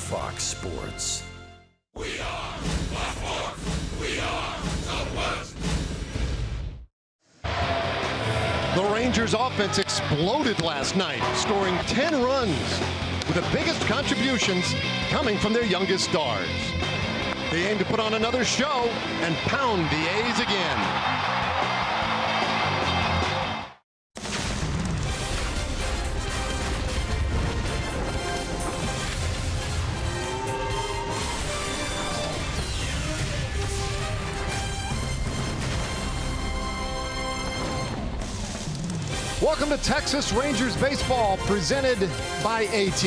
Fox Sports. We are Baltimore. We are Southwest. The Rangers offense exploded last night, scoring 10 runs, with the biggest contributions coming from their youngest stars. They aim to put on another show and pound the A's again. Welcome to Texas Rangers baseball, presented by AT.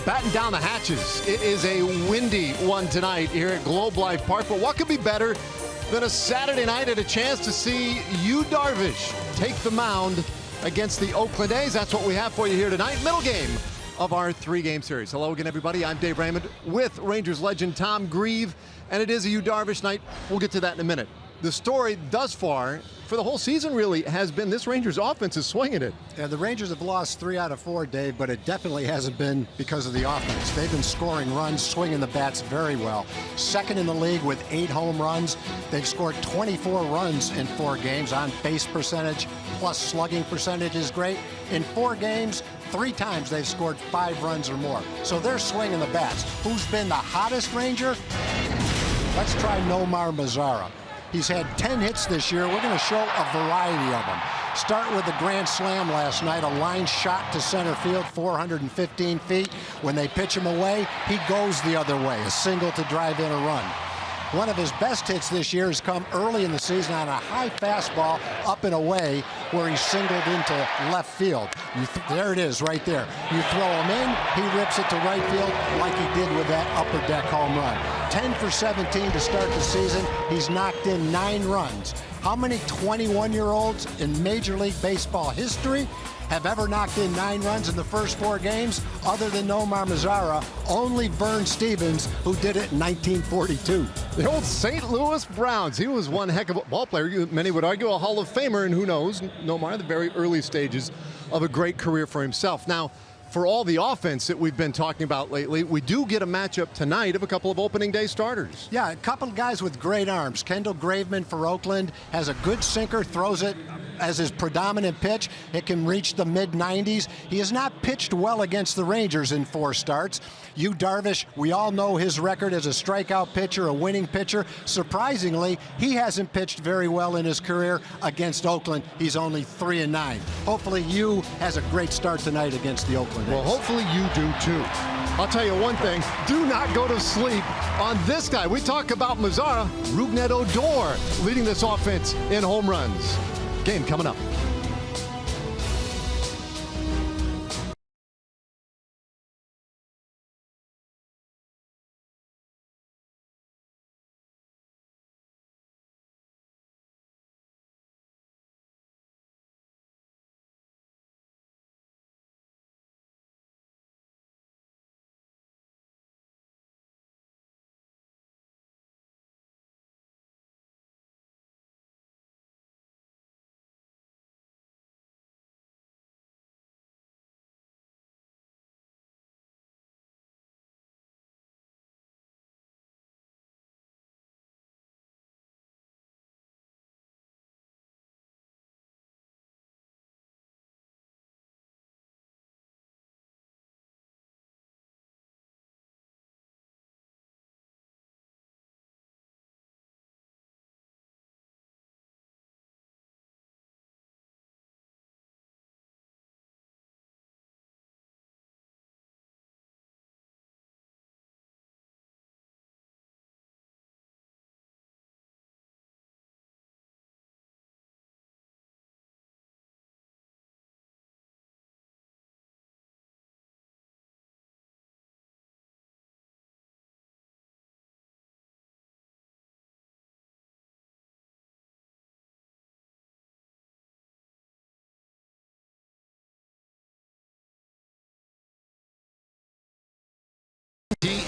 Batten down the hatches. It is a windy one tonight here at Globe Life Park, but what could be better than a Saturday night and a chance to see Yu Darvish take the mound against the Oakland A's? That's what we have for you here tonight. Middle game of our three-game series. Hello again, everybody. I'm Dave Raymond with Rangers legend Tom Grieve, and it is a Yu Darvish night. We'll get to that in a minute. The story thus far, for the whole season really, has been this Rangers offense is swinging it. Yeah, the Rangers have lost 3 out of 4, Dave, but it definitely hasn't been because of the offense. They've been scoring runs, swinging the bats very well. Second in the league with 8 home runs. They've scored 24 runs in 4 games. On base percentage plus slugging percentage is great. In 4 games, 3 times they've scored 5 runs or more. So they're swinging the bats. Who's been the hottest Ranger? Let's try Nomar Mazara. He's had 10 hits this year. We're going to show a variety of them. Start with the grand slam last night, a line shot to center field, 415 feet. When they pitch him away, he goes the other way, a single to drive in a run. One of his best hits this year has come early in the season on a high fastball up and away where he singled into left field. There it is right there. You throw him in, he rips it to right field like he did with that upper deck home run. 10 for 17 to start the season. He's knocked in 9 runs. How many 21-year-olds in Major League Baseball history have ever knocked in 9 runs in the first 4 games? Other than Nomar Mazara, only Vern Stevens, who did it in 1942. The old St. Louis Browns. He was one heck of a ball player. Many would argue a Hall of Famer, and who knows, Nomar, the very early stages of a great career for himself. Now, for all the offense that we've been talking about lately, we do get a matchup tonight of a couple of opening day starters. Yeah, a couple of guys with great arms. Kendall Graveman for Oakland has a good sinker, throws it as his predominant pitch. It can reach the mid-90s. He has not pitched well against the Rangers in 4 starts. Yu Darvish, we all know his record as a strikeout pitcher, a winning pitcher. Surprisingly, he hasn't pitched very well in his career against Oakland. He's only 3-9. Hopefully Yu has a great start tonight against the Oakland A's. Well, hopefully you do too. I'll tell you one thing, do not go to sleep on this guy. We talk about Mazara, Rougned Odor leading this offense in home runs. Game coming up.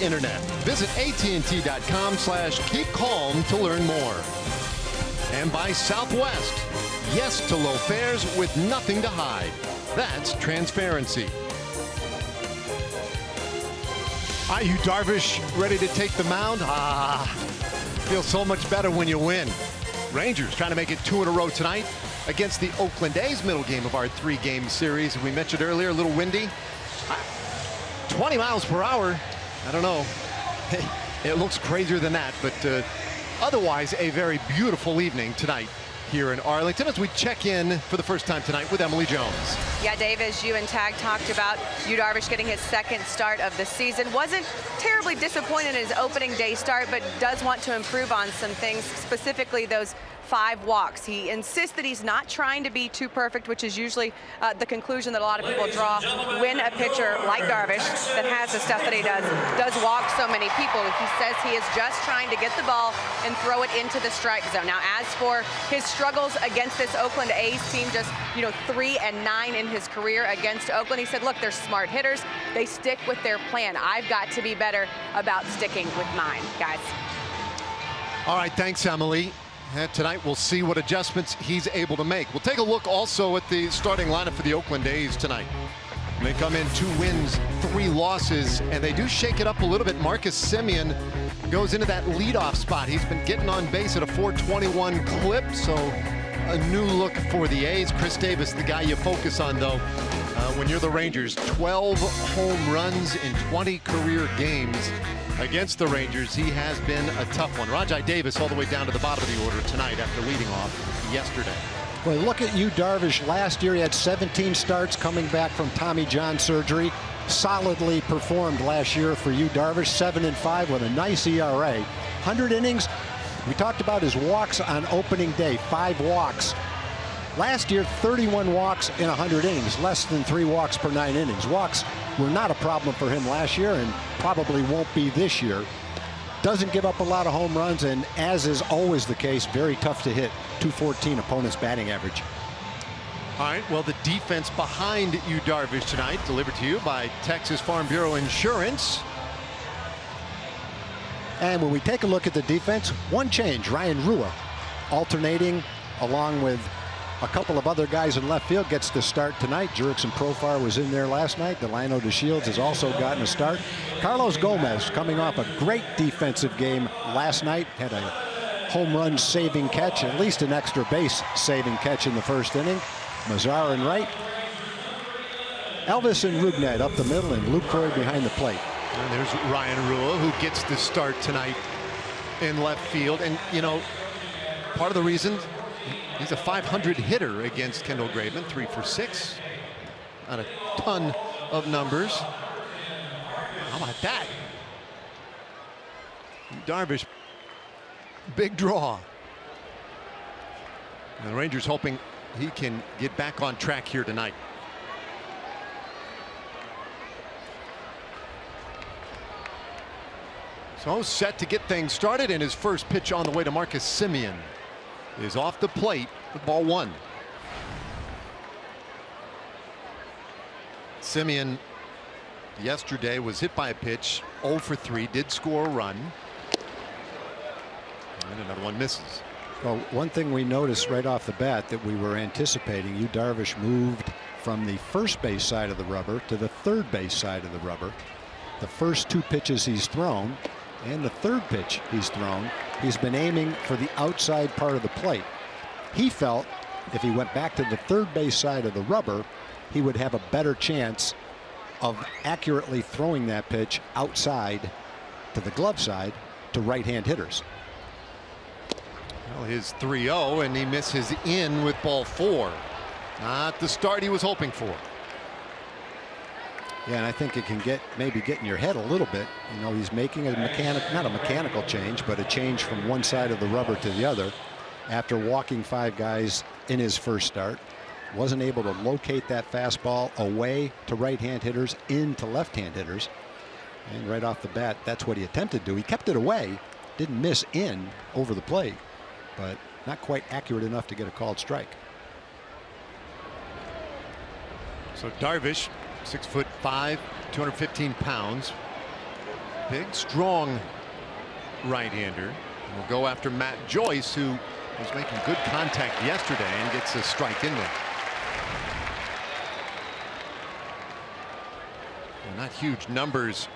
Internet. Visit AT&T.com/keep calm to learn more. And by Southwest. Yes to low fares with nothing to hide. That's transparency. Are you Darvish ready to take the mound? Feels so much better when you win. Rangers trying to make it 2 in a row tonight against the Oakland A's, middle game of our 3-game series. We mentioned earlier, a little windy. 20 miles per hour. I don't know. It looks crazier than that, but otherwise a very beautiful evening tonight here in Arlington as we check in for the first time tonight with Emily Jones. Yeah, Dave, as you and Tag talked about, Yu Darvish getting his second start of the season. Wasn't terribly disappointed in his opening day start, but does want to improve on some things, specifically those 5 walks. He insists that he's not trying to be too perfect, which is usually the conclusion that a lot of people draw when a pitcher like Darvish that has the stuff that he does walk so many people. He says he is just trying to get the ball and throw it into the strike zone. Now, as for his struggles against this Oakland A's team, just 3 and 9 in his career against Oakland, he said, look, they're smart hitters. They stick with their plan. I've got to be better about sticking with mine, guys. All right, thanks, Emily. And tonight we'll see what adjustments he's able to make. We'll take a look also at the starting lineup for the Oakland A's tonight. They come in 2 wins, 3 losses, and they do shake it up a little bit. Marcus Semien goes into that leadoff spot. He's been getting on base at a .421 clip, so a new look for the A's. Chris Davis, the guy you focus on, though, when you're the Rangers. 12 home runs in 20 career games. Against the Rangers, he has been a tough one. Rajai Davis all the way down to the bottom of the order tonight after leading off yesterday. Well, look at Yu Darvish. Last year he had 17 starts coming back from Tommy John surgery. Solidly performed last year for Yu Darvish, 7-5 with a nice ERA. 100 innings. We talked about his walks on opening day, 5 walks. Last year, 31 walks in 100 innings, less than 3 walks per 9 innings. Walks were not a problem for him last year and probably won't be this year. Doesn't give up a lot of home runs, and as is always the case, very tough to hit. .214 opponent's batting average. All right, well, the defense behind Yu Darvish tonight, delivered to you by Texas Farm Bureau Insurance. And when we take a look at the defense, one change. Ryan Rua alternating along with a couple of other guys in left field, gets to start tonight. Jurickson Profar was in there last night. Delano DeShields has also gotten a start. Carlos Gomez coming off a great defensive game last night. Had a home run saving catch, at least an extra base saving catch in the first inning. Mazar in right. Elvis and Rubnett up the middle, and Luke Croy behind the plate. And there's Ryan Rua, who gets the start tonight in left field. And, part of the reason he's a .500 hitter against Kendall Graveman, 3 for 6. Not a ton of numbers. How about that? Darvish, big draw. And the Rangers hoping he can get back on track here tonight. So set to get things started, and his first pitch on the way to Marcus Semien is off the plate with ball 1. Semien yesterday was hit by a pitch, 0 for 3, did score a run, and another one misses. Well, one thing we noticed right off the bat that we were anticipating, Yu Darvish moved from the first base side of the rubber to the third base side of the rubber. The first 2 pitches he's thrown and the third pitch he's thrown, he's been aiming for the outside part of the plate. He felt if he went back to the third base side of the rubber, he would have a better chance of accurately throwing that pitch outside to the glove side to right-hand hitters. Well, his 3-0, and he misses in with ball 4. Not the start he was hoping for. Yeah, and I think it can maybe get in your head a little bit. He's making a not a mechanical change, but a change from one side of the rubber to the other after walking 5 guys in his first start. Wasn't able to locate that fastball away to right-hand hitters, into left-hand hitters. And right off the bat, that's what he attempted to do. He kept it away, didn't miss in over the plate, but not quite accurate enough to get a called strike. So Darvish, 6'5", 215 pounds. Big, strong right-hander. We'll go after Matt Joyce, who was making good contact yesterday and gets a strike in there. Well, not huge numbers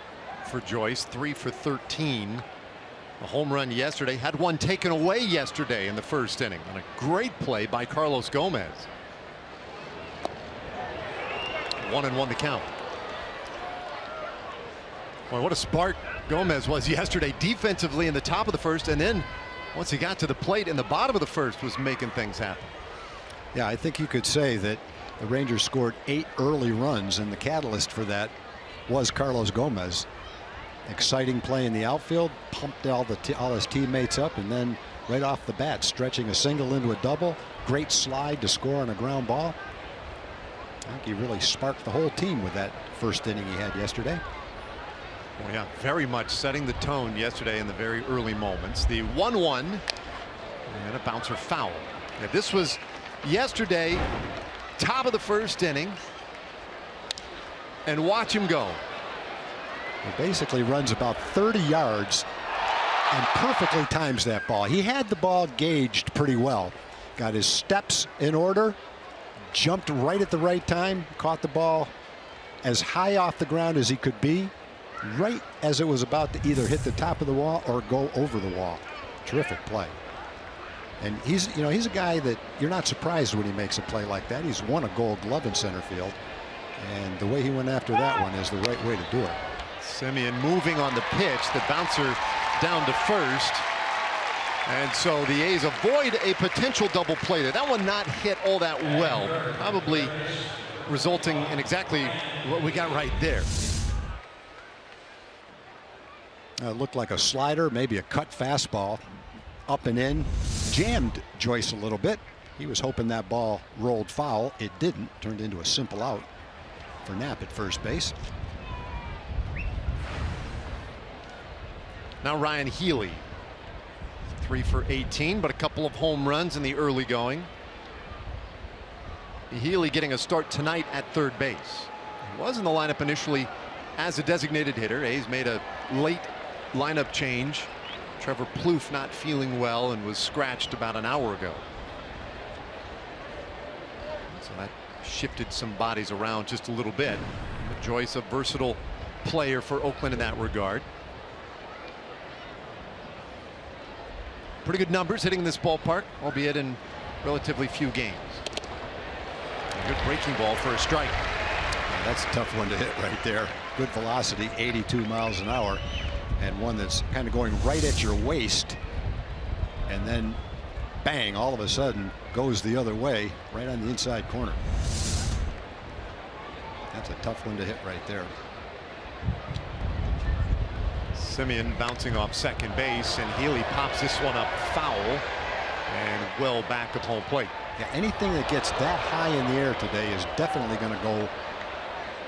for Joyce, 3 for 13. A home run yesterday, had one taken away yesterday in the first inning on a great play by Carlos Gomez. 1-1 the count. Boy, what a spark Gomez was yesterday defensively in the top of the first, and then once he got to the plate in the bottom of the first was making things happen. Yeah, I think you could say that the Rangers scored 8 early runs, and the catalyst for that was Carlos Gomez. Exciting play in the outfield, pumped all his teammates up, and then right off the bat stretching a single into a double. Great slide to score on a ground ball. I think he really sparked the whole team with that first inning he had yesterday. Oh yeah, very much setting the tone yesterday in the very early moments. The 1-1 and a bouncer foul. Now, this was yesterday, top of the first inning, and watch him go. He basically runs about 30 yards and perfectly times that ball. He had the ball gauged pretty well. Got his steps in order, jumped right at the right time, caught the ball as high off the ground as he could be, right as it was about to either hit the top of the wall or go over the wall. Terrific play. And he's a guy that you're not surprised when he makes a play like that. He's won a Gold Glove in center field, and the way he went after that one is the right way to do it. Simeon moving on the pitch, the bouncer down to first, and so the A's avoid a potential double play there. That one not hit all that well, probably resulting in exactly what we got right there. It looked like a slider, maybe a cut fastball, up and in, jammed Joyce a little bit. He was hoping that ball rolled foul. It didn't. Turned into a simple out for Knapp at first base. Now Ryan Healy, 3 for 18, but a couple of home runs in the early going. Healy getting a start tonight at third base. He was in the lineup initially as a designated hitter. A's made a late lineup change. Trevor Plouffe not feeling well and was scratched about an hour ago. So that shifted some bodies around just a little bit. But Joyce, a versatile player for Oakland in that regard. Pretty good numbers hitting in this ballpark, albeit in relatively few games. A good breaking ball for a strike. That's a tough one to hit right there. Good velocity, 82 miles an hour, and one that's kind of going right at your waist, and then bang, all of a sudden goes the other way right on the inside corner. That's a tough one to hit right there. Simeon bouncing off second base, and Healy pops this one up foul and well back of home plate. Yeah, anything that gets that high in the air today is definitely going to go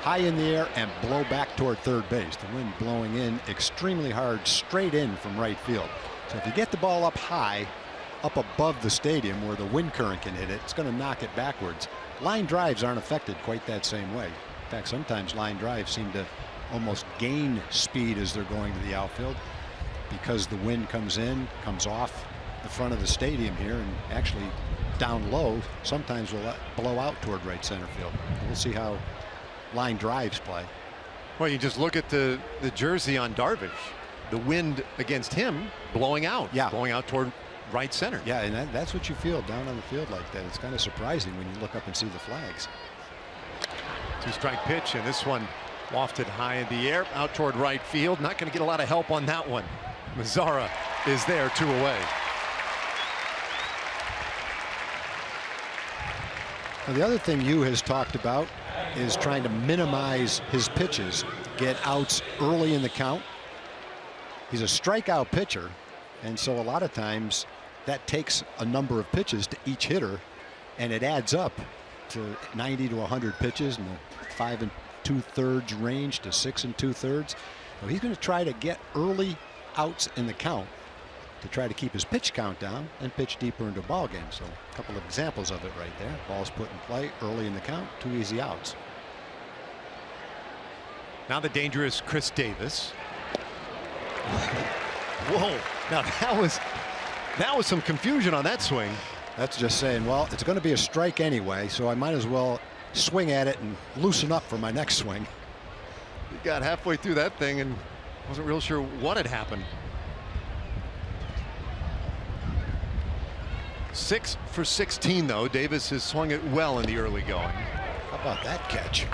high in the air and blow back toward third base. The wind blowing in extremely hard straight in from right field. So if you get the ball up high, up above the stadium where the wind current can hit it, it's going to knock it backwards. Line drives aren't affected quite that same way. In fact, sometimes line drives seem to almost gain speed as they're going to the outfield because the wind comes in, comes off the front of the stadium here, and actually down low sometimes will blow out toward right center field. We'll see how line drives play. Well, you just look at the jersey on Darvish. The wind against him blowing out. Yeah. Blowing out toward right center. Yeah, and that's what you feel down on the field like that. It's kind of surprising when you look up and see the flags. 2-strike pitch, and this one wafted high in the air out toward right field. Not going to get a lot of help on that one. Mazzara is there, 2 away. Now, the other thing Yu has talked about is trying to minimize his pitches, get outs early in the count. He's a strikeout pitcher, and so a lot of times that takes a number of pitches to each hitter, and it adds up to 90 to 100 pitches in the 5 2/3 range to 6 2/3. So he's going to try to get early outs in the count to try to keep his pitch count down and pitch deeper into a ball game. So a couple of examples of it right there. Balls put in play early in the count, 2 easy outs. Now the dangerous Chris Davis. Whoa! Now that was some confusion on that swing. That's just saying, well, it's going to be a strike anyway, so I might as well swing at it and loosen up for my next swing. He got halfway through that thing and Wasn't real sure what had happened. 6 for 16 though. Davis has swung it well in the early going. How about that catch?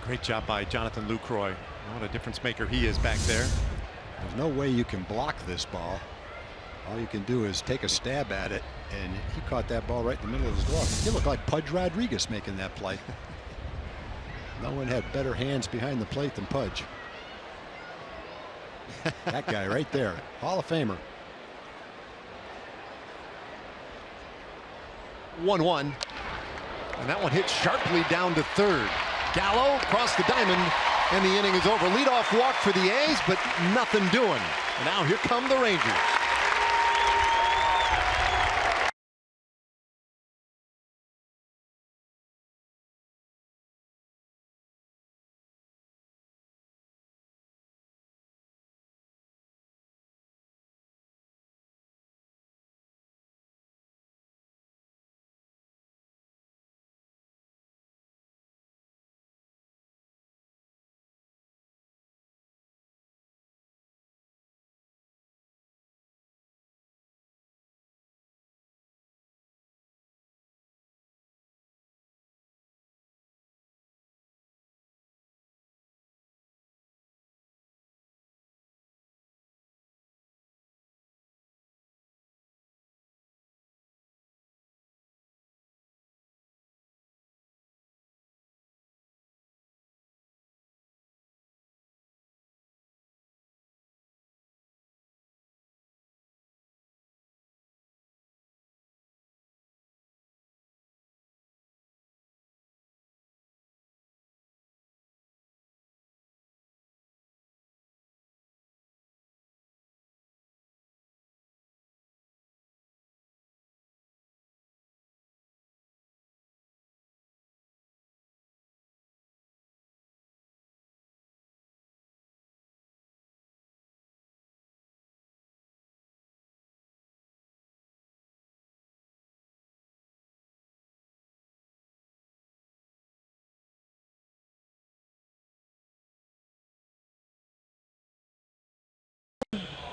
Great job by Jonathan Lucroy. What a difference maker he is back there. There's no way you can block this ball. All you can do is take a stab at it, and he caught that ball right in the middle of his glove. He looked like Pudge Rodriguez making that play. No one had better hands behind the plate than Pudge. That guy right there, Hall of Famer. 1-1, and that one hit sharply down to third. Gallo across the diamond, and the inning is over. Leadoff walk for the A's, but nothing doing. And now here come the Rangers.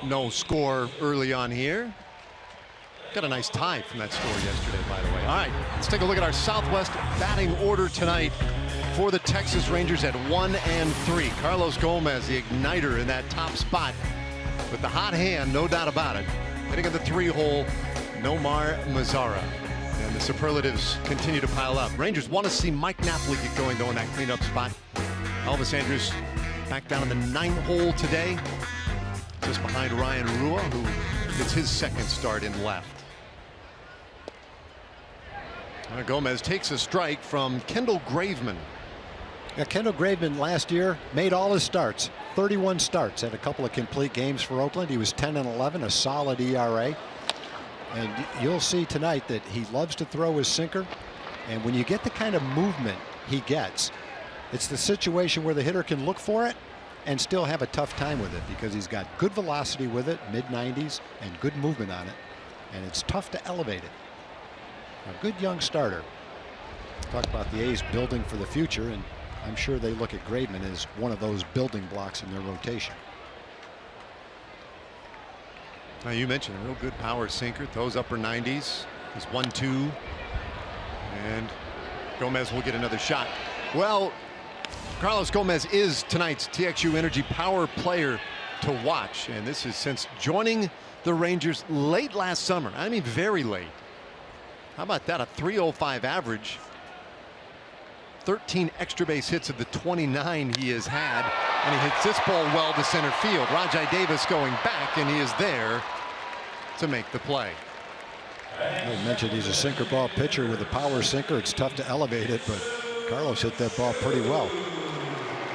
No score early on here. Got a nice tie from that score yesterday, by the way. All right, let's take a look at our Southwest batting order tonight for the Texas Rangers at 1 and 3. Carlos Gomez, the igniter in that top spot with the hot hand, no doubt about it. Hitting at the 3-hole, Nomar Mazara. And the superlatives continue to pile up. Rangers want to see Mike Napoli get going, though, in that cleanup spot. Elvis Andrus back down in the 9th hole today, just behind Ryan Rua, who gets his second start in left. Gomez takes a strike from Kendall Graveman. Yeah, Kendall Graveman last year made all his starts, 31 starts, had a couple of complete games for Oakland. He was 10-11, a solid ERA. And you'll see tonight that he loves to throw his sinker. And when you get the kind of movement he gets, it's the situation where the hitter can look for it and still have a tough time with it, because he's got good velocity with it, mid-90s, and good movement on it. And it's tough to elevate it. A good young starter. Talk about the A's building for the future, and I'm sure they look at Graveman as one of those building blocks in their rotation. Now, you mentioned a real good power sinker, those upper 90s. He's 1-2, and Gomez will get another shot. Well, Carlos Gomez is tonight's TXU Energy Power Player to watch, and this is since joining the Rangers late last summer. I mean, very late. How about that? A .305 average. 13 extra base hits of the 29 he has had, and he hits this ball well to center field. Rajai Davis going back, and he is there to make the play. I mentioned he's a sinker ball pitcher with a power sinker. It's tough to elevate it, but Carlos hit that ball pretty well.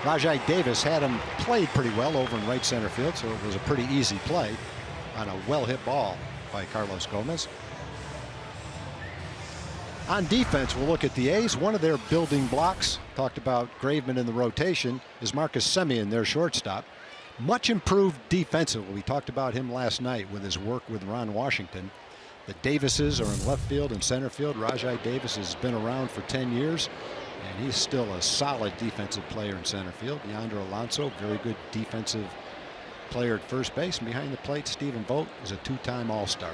Rajai Davis had him played pretty well over in right center field, so it was a pretty easy play on a well-hit ball by Carlos Gomez. On defense, we'll look at the A's. One of their building blocks, talked about Graveman in the rotation, is Marcus Semien, their shortstop. Much improved defensively. We talked about him last night with his work with Ron Washington. The Davises are in left field and center field. Rajai Davis has been around for 10 years. And he's still a solid defensive player in center field. Yonder Alonso, very good defensive player at first base. And behind the plate, Stephen Vogt is a two-time All-Star.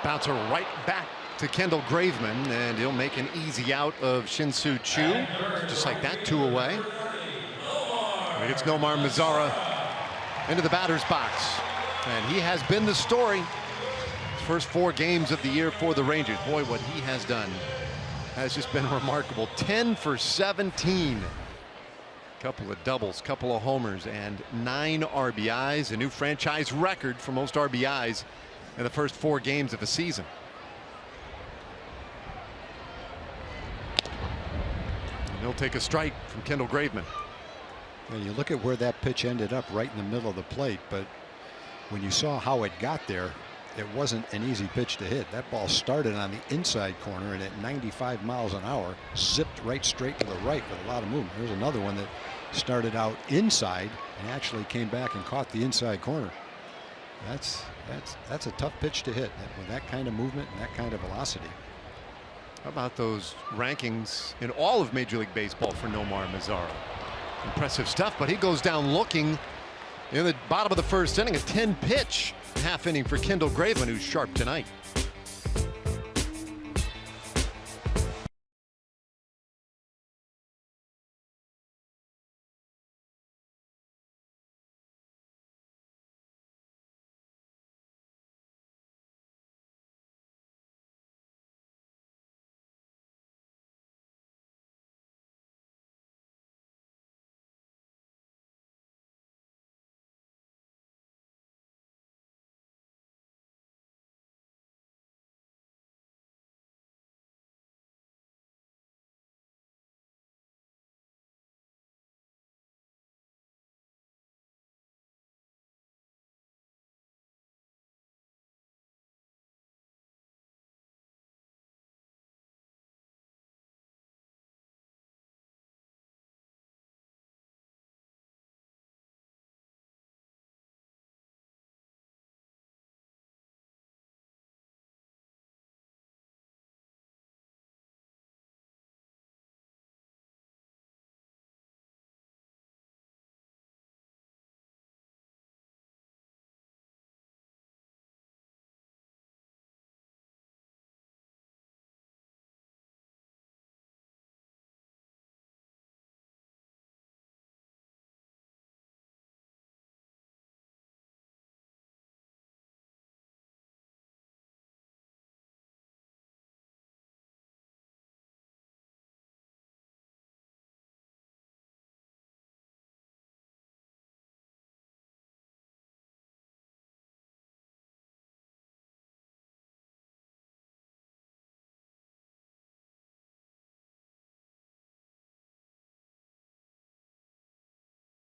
Bouncer right back to Kendall Graveman, and he'll make an easy out of Shin-Soo Choo. Just like that, 2 away. And it's Nomar Mazara into the batter's box. And he has been the story. His first 4 games of the year for the Rangers. Boy, what he has done has just been remarkable. 10 for 17. Couple of doubles, couple of homers, and 9 RBIs. A new franchise record for most RBIs in the first 4 games of a season. And he'll take a strike from Kendall Graveman. And you look at where that pitch ended up, right in the middle of the plate, but when you saw how it got there, it wasn't an easy pitch to hit. That ball started on the inside corner and at 95 miles an hour zipped right straight to the right with a lot of movement. There's another one that started out inside and actually came back and caught the inside corner. That's a tough pitch to hit with that kind of movement and that kind of velocity. How about those rankings in all of Major League Baseball for Nomar Mazara? Impressive stuff, but he goes down looking in the bottom of the first inning. A 10-pitch half inning for Kendall Graveman, who's sharp tonight.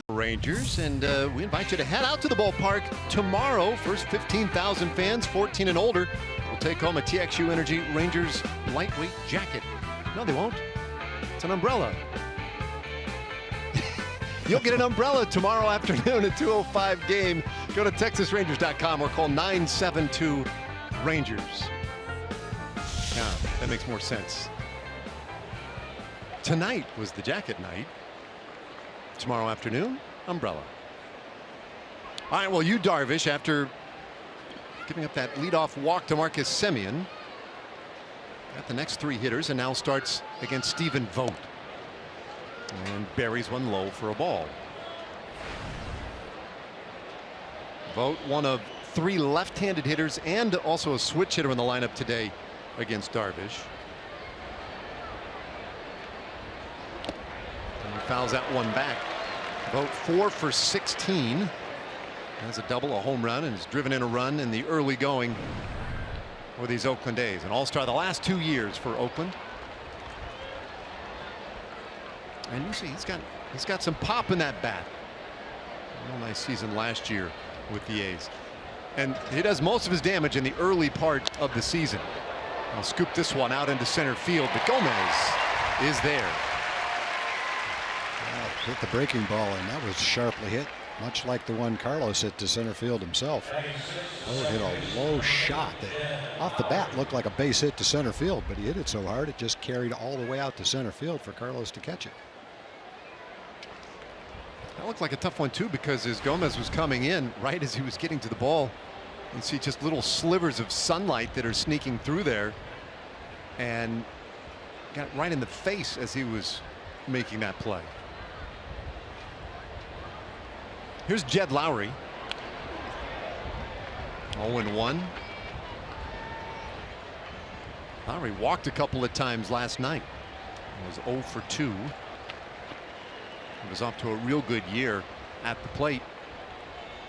Rangers, and we invite you to head out to the ballpark tomorrow. First 15,000 fans 14 and older will take home a TXU Energy Rangers lightweight jacket. No, they won't. It's an umbrella. You'll get an umbrella tomorrow afternoon at 2:05 game. Go to TexasRangers.com or call 972-RANGERS. Yeah, that makes more sense. Tonight was the jacket night. Tomorrow afternoon, umbrella. All right, well, Yu Darvish, after giving up that leadoff walk to Marcus Semien, got the next 3 hitters and now starts against Stephen Vogt. And buries one low for a ball. Vogt, one of 3 left-handed hitters and also a switch hitter in the lineup today against Darvish. Fouls that one back. Vogt 4 for 16. Has a double, a home run, and has driven in a run in the early going for these Oakland A's. An all-star the last 2 years for Oakland. And you see he's got some pop in that bat. Real nice season last year with the A's. And he does most of his damage in the early part of the season. I'll scoop this one out into center field, but Gomez is there. Hit the breaking ball, and that was sharply hit. much like the one Carlos hit to center field himself. Oh, hit a low shot that off the bat looked like a base hit to center field, but he hit it so hard it just carried all the way out to center field for Carlos to catch it. That looked like a tough one too, because as Gomez was coming in right as he was getting to the ball, you see just little slivers of sunlight that are sneaking through there, and got right in the face as he was making that play. Here's Jed Lowry. 0-1. Lowry walked a couple of times last night. He was 0 for 2. He was off to a real good year at the plate.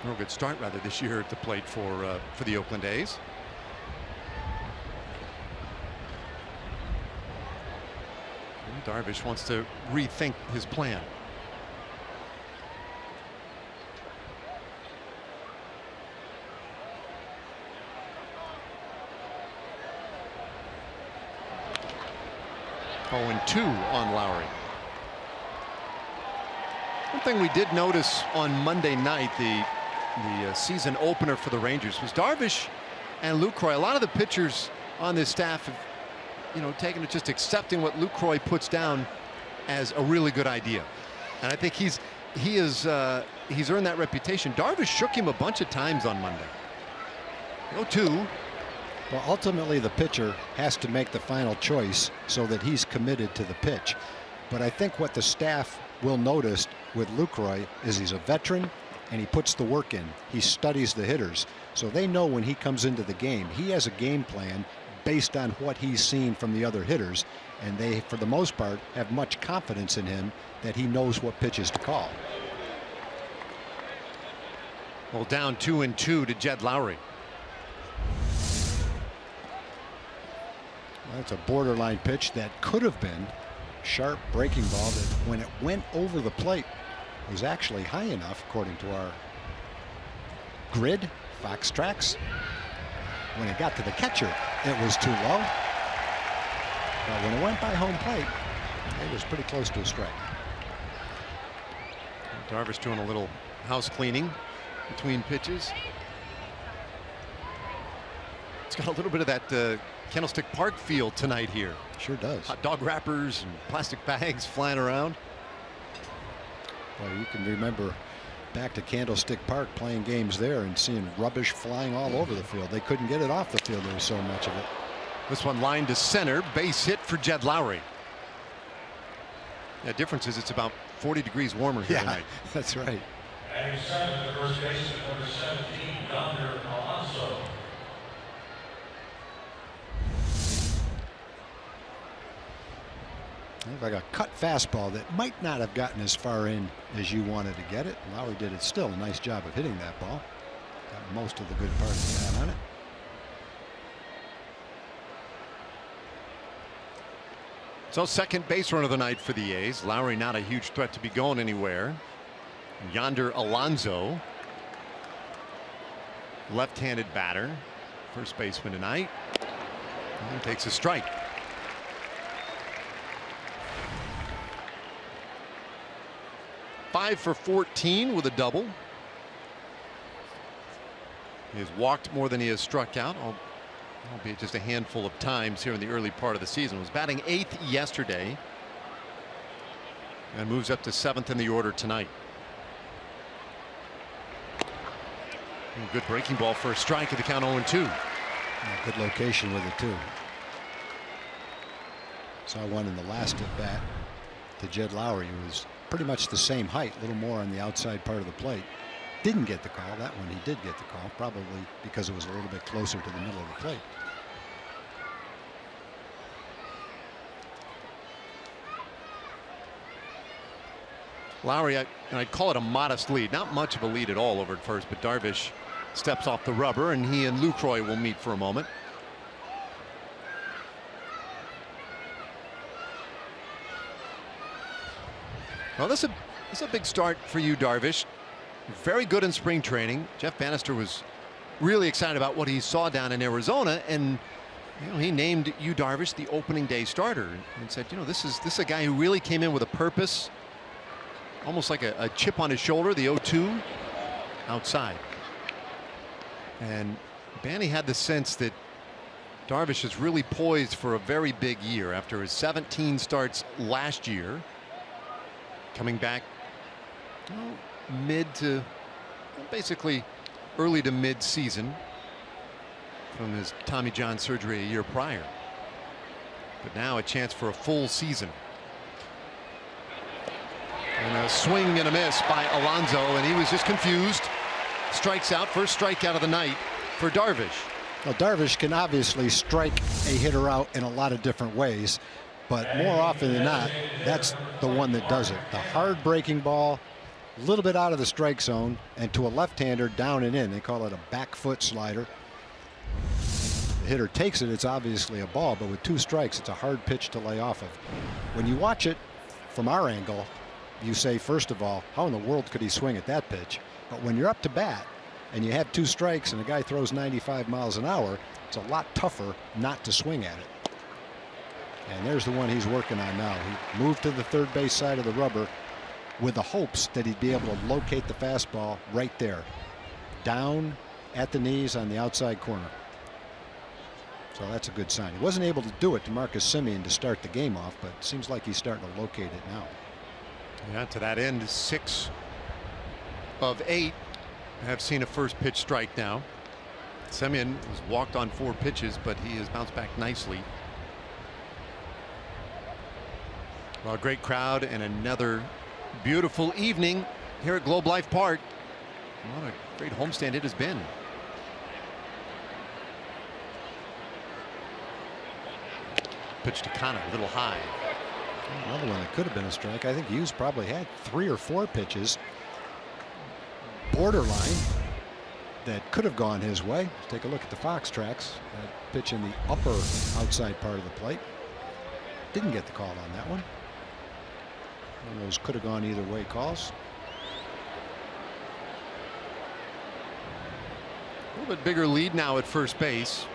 Real good start rather this year at the plate for the Oakland A's. And Darvish wants to rethink his plan. Oh, 2 on Lowry. One thing we did notice on Monday night, the season opener for the Rangers, was Darvish and Lucroy. A lot of the pitchers on this staff have, taken to just accepting what Lucroy puts down as a really good idea, and I think he's earned that reputation. Darvish shook him a bunch of times on Monday. 0-2. Well, ultimately the pitcher has to make the final choice so that he's committed to the pitch. But I think what the staff will notice with Lucroy is he's a veteran and he puts the work in. He studies the hitters. So they know when he comes into the game, he has a game plan based on what he's seen from the other hitters. And they, for the most part, have much confidence in him that he knows what pitches to call. Well, down 2-2 to Jed Lowry. That's a borderline pitch that could have been sharp breaking ball that when it went over the plate was actually high enough, according to our grid, Fox Tracks. When it got to the catcher, it was too low. But when it went by home plate, it was pretty close to a strike. Darvish doing a little house cleaning between pitches. It's got a little bit of that Candlestick Park feel tonight here. Sure does. Hot dog wrappers and plastic bags flying around. Well, you can remember back to Candlestick Park playing games there and seeing rubbish flying all over the field. They couldn't get it off the field. There was so much of it. This one lined to center, base hit for Jed Lowry. The difference is it's about 40 degrees warmer here tonight. That's right. And he's second, the first baseman, number 17, Yonder Alonso. Like a cut fastball that might not have gotten as far in as you wanted to get it. Lowry did still a nice job of hitting that ball. Got most of the good parts of that on it. So second base runner of the night for the A's. Lowry not a huge threat to be going anywhere. Yonder Alonso, left-handed batter, first baseman tonight, and takes a strike. Five for 14 with a double. He has walked more than he has struck out, albeit just a handful of times here in the early part of the season. Was batting 8th yesterday and moves up to 7th in the order tonight. And good breaking ball for a strike at the count. 0-2. Yeah, good location with it too. Saw one in the last at bat to Jed Lowry, who was pretty much the same height, a little more on the outside part of the plate. Didn't get the call. That one he did get the call, probably because it was a little bit closer to the middle of the plate. Lowry, I'd call it a modest lead, not much of a lead at all over at first, but Darvish steps off the rubber and he and Lucroy will meet for a moment. Well, this is a big start for you, Darvish. Very good in spring training. Jeff Bannister was really excited about what he saw down in Arizona, and he named you, Darvish, the opening day starter, and said, this is a guy who really came in with a purpose almost like a chip on his shoulder. The 0-2 outside. And Banny had the sense that Darvish is really poised for a very big year after his 17 starts last year. Coming back mid to basically early to mid season from his Tommy John surgery a year prior. But now a chance for a full season. And a swing and a miss by Alonso, and he was just confused. Strikes out, first strikeout of the night for Darvish. Well, Darvish can obviously strike a hitter out in a lot of different ways, but more often than not, that's the one that does it. The hard breaking ball, a little bit out of the strike zone, and to a left-hander down and in. They call it a back foot slider. The hitter takes it, it's obviously a ball, but with 2 strikes, it's a hard pitch to lay off of. When you watch it from our angle, you say, first of all, how in the world could he swing at that pitch? But when you're up to bat and you have 2 strikes and a guy throws 95 miles an hour, it's a lot tougher not to swing at it. And there's the one he's working on now. He moved to the third base side of the rubber with the hopes that he'd be able to locate the fastball right there, down at the knees on the outside corner. So that's a good sign. He wasn't able to do it to Marcus Semien to start the game off, but it seems like he's starting to locate it now. Yeah, to that end, 6 of 8 have seen a first pitch strike now. Semien has walked on 4 pitches, but he has bounced back nicely. Well, a great crowd and another beautiful evening here at Globe Life Park. What a great homestand it has been. Pitch to Kana, a little high. Another one that could have been a strike. I think Hughes probably had 3 or 4 pitches borderline that could have gone his way. Let's take a look at the Fox tracks. That pitch in the upper outside part of the plate. Didn't get the call on that one. One of those could have gone either way calls. A little bit bigger lead now at first base.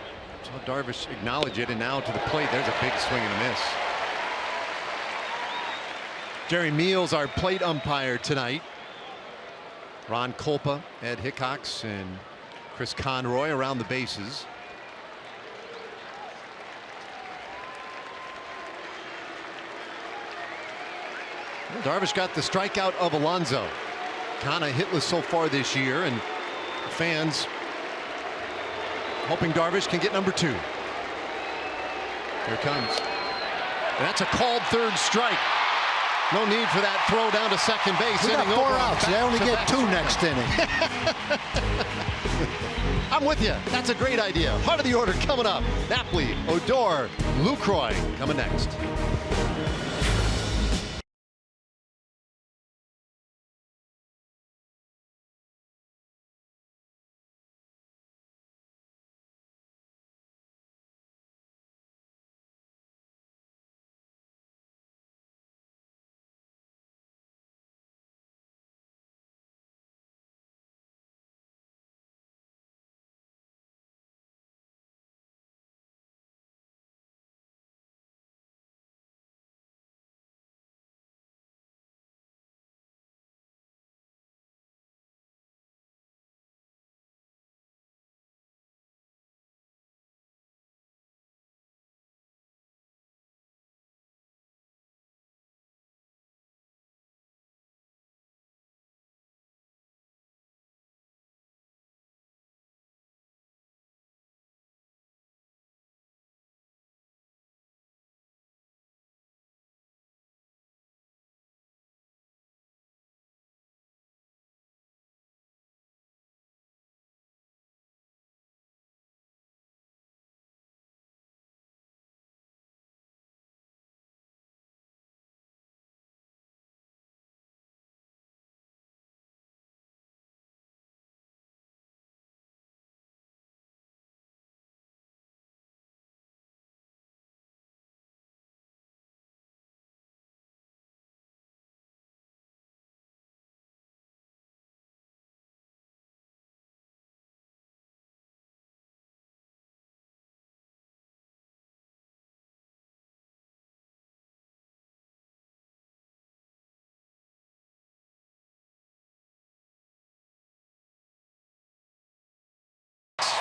Saw Darvish acknowledge it, and now to the plate. There's a big swing and a miss. Jerry Meals, our plate umpire tonight. Ron Kolpa, Ed Hickox, and Chris Conroy around the bases. Well, Darvish got the strikeout of Alonso. Kana hitless so far this year, and fans hoping Darvish can get number 2. Here it comes. And that's a called third strike. No need for that throw down to second base. We got 4 outs. They only get 2 next inning. I'm with you. That's a great idea. Heart of the order coming up. Napoli, Odor, Lucroy coming next.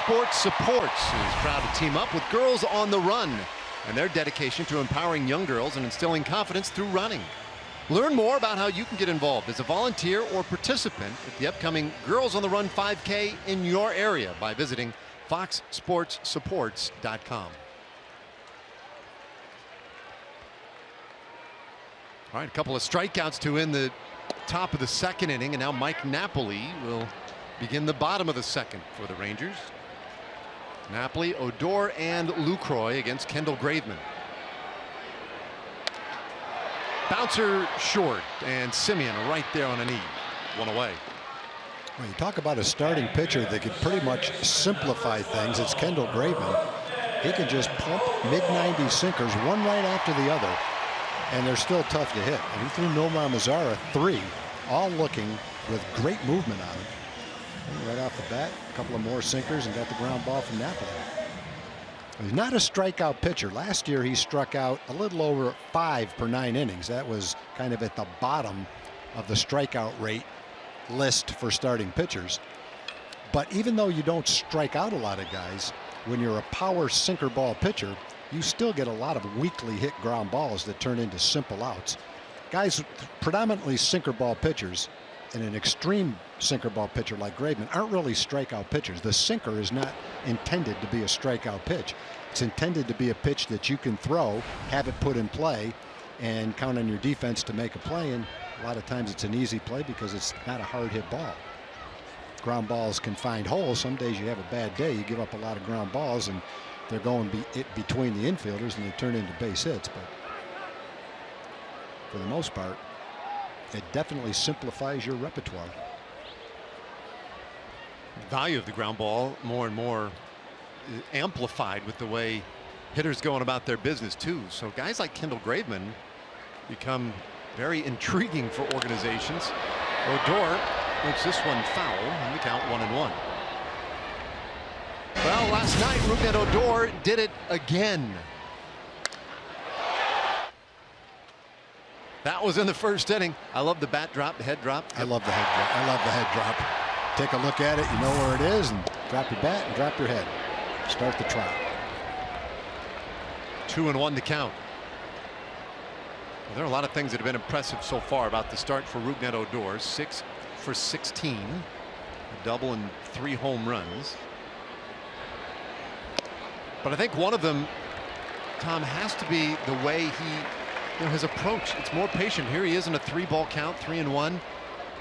Sports Supports is proud to team up with Girls on the Run and their dedication to empowering young girls and instilling confidence through running. Learn more about how you can get involved as a volunteer or participant at the upcoming Girls on the Run 5K in your area by visiting foxsportssupports.com. All right, a couple of strikeouts to end the top of the second inning, and now Mike Napoli will begin the bottom of the second for the Rangers. Napoli, Odor, and Lucroy against Kendall Graveman. Bouncer short, and Simeon right there on a knee. One away. Well, you talk about a starting pitcher that could pretty much simplify things. It's Kendall Graveman. He can just pump mid-90 sinkers, one right after the other, and they're still tough to hit. And he threw Nomar Mazara 3, all looking with great movement on him. And right off the bat, a couple of more sinkers and got the ground ball from Napoli. He's not a strikeout pitcher. Last year he struck out a little over 5 per 9 innings. That was kind of at the bottom of the strikeout rate list for starting pitchers. But even though you don't strike out a lot of guys, when you're a power sinker ball pitcher, you still get a lot of weakly hit ground balls that turn into simple outs. Guys, predominantly sinker ball pitchers, and an extreme sinker ball pitcher like Graveman aren't really strikeout pitchers. The sinker is not intended to be a strikeout pitch. It's intended to be a pitch that you can throw, have it put in play, and count on your defense to make a play. And a lot of times it's an easy play because it's not a hard hit ball. Ground balls can find holes. Some days you have a bad day, you give up a lot of ground balls, and they're going between the infielders and they turn into base hits. But for the most part, it definitely simplifies your repertoire. The value of the ground ball more and more amplified with the way hitters going about their business too. So guys like Kendall Graveman become very intriguing for organizations. Odor makes this one foul, and the count 1-1. Well, last night Rougned Odor did it again. That was in the first inning. I love the bat drop, the head drop. I love the head drop. I love the head drop. Take a look at it, you know where it is, and drop your bat and drop your head. Start the trot. 2-1 to count. Well, there are a lot of things that have been impressive so far about the start for Rougned Odor. 6 for 16, a double and 3 home runs. But I think one of them, Tom, has to be the way his approach. It's more patient. Here he is in a 3-ball count, 3-1,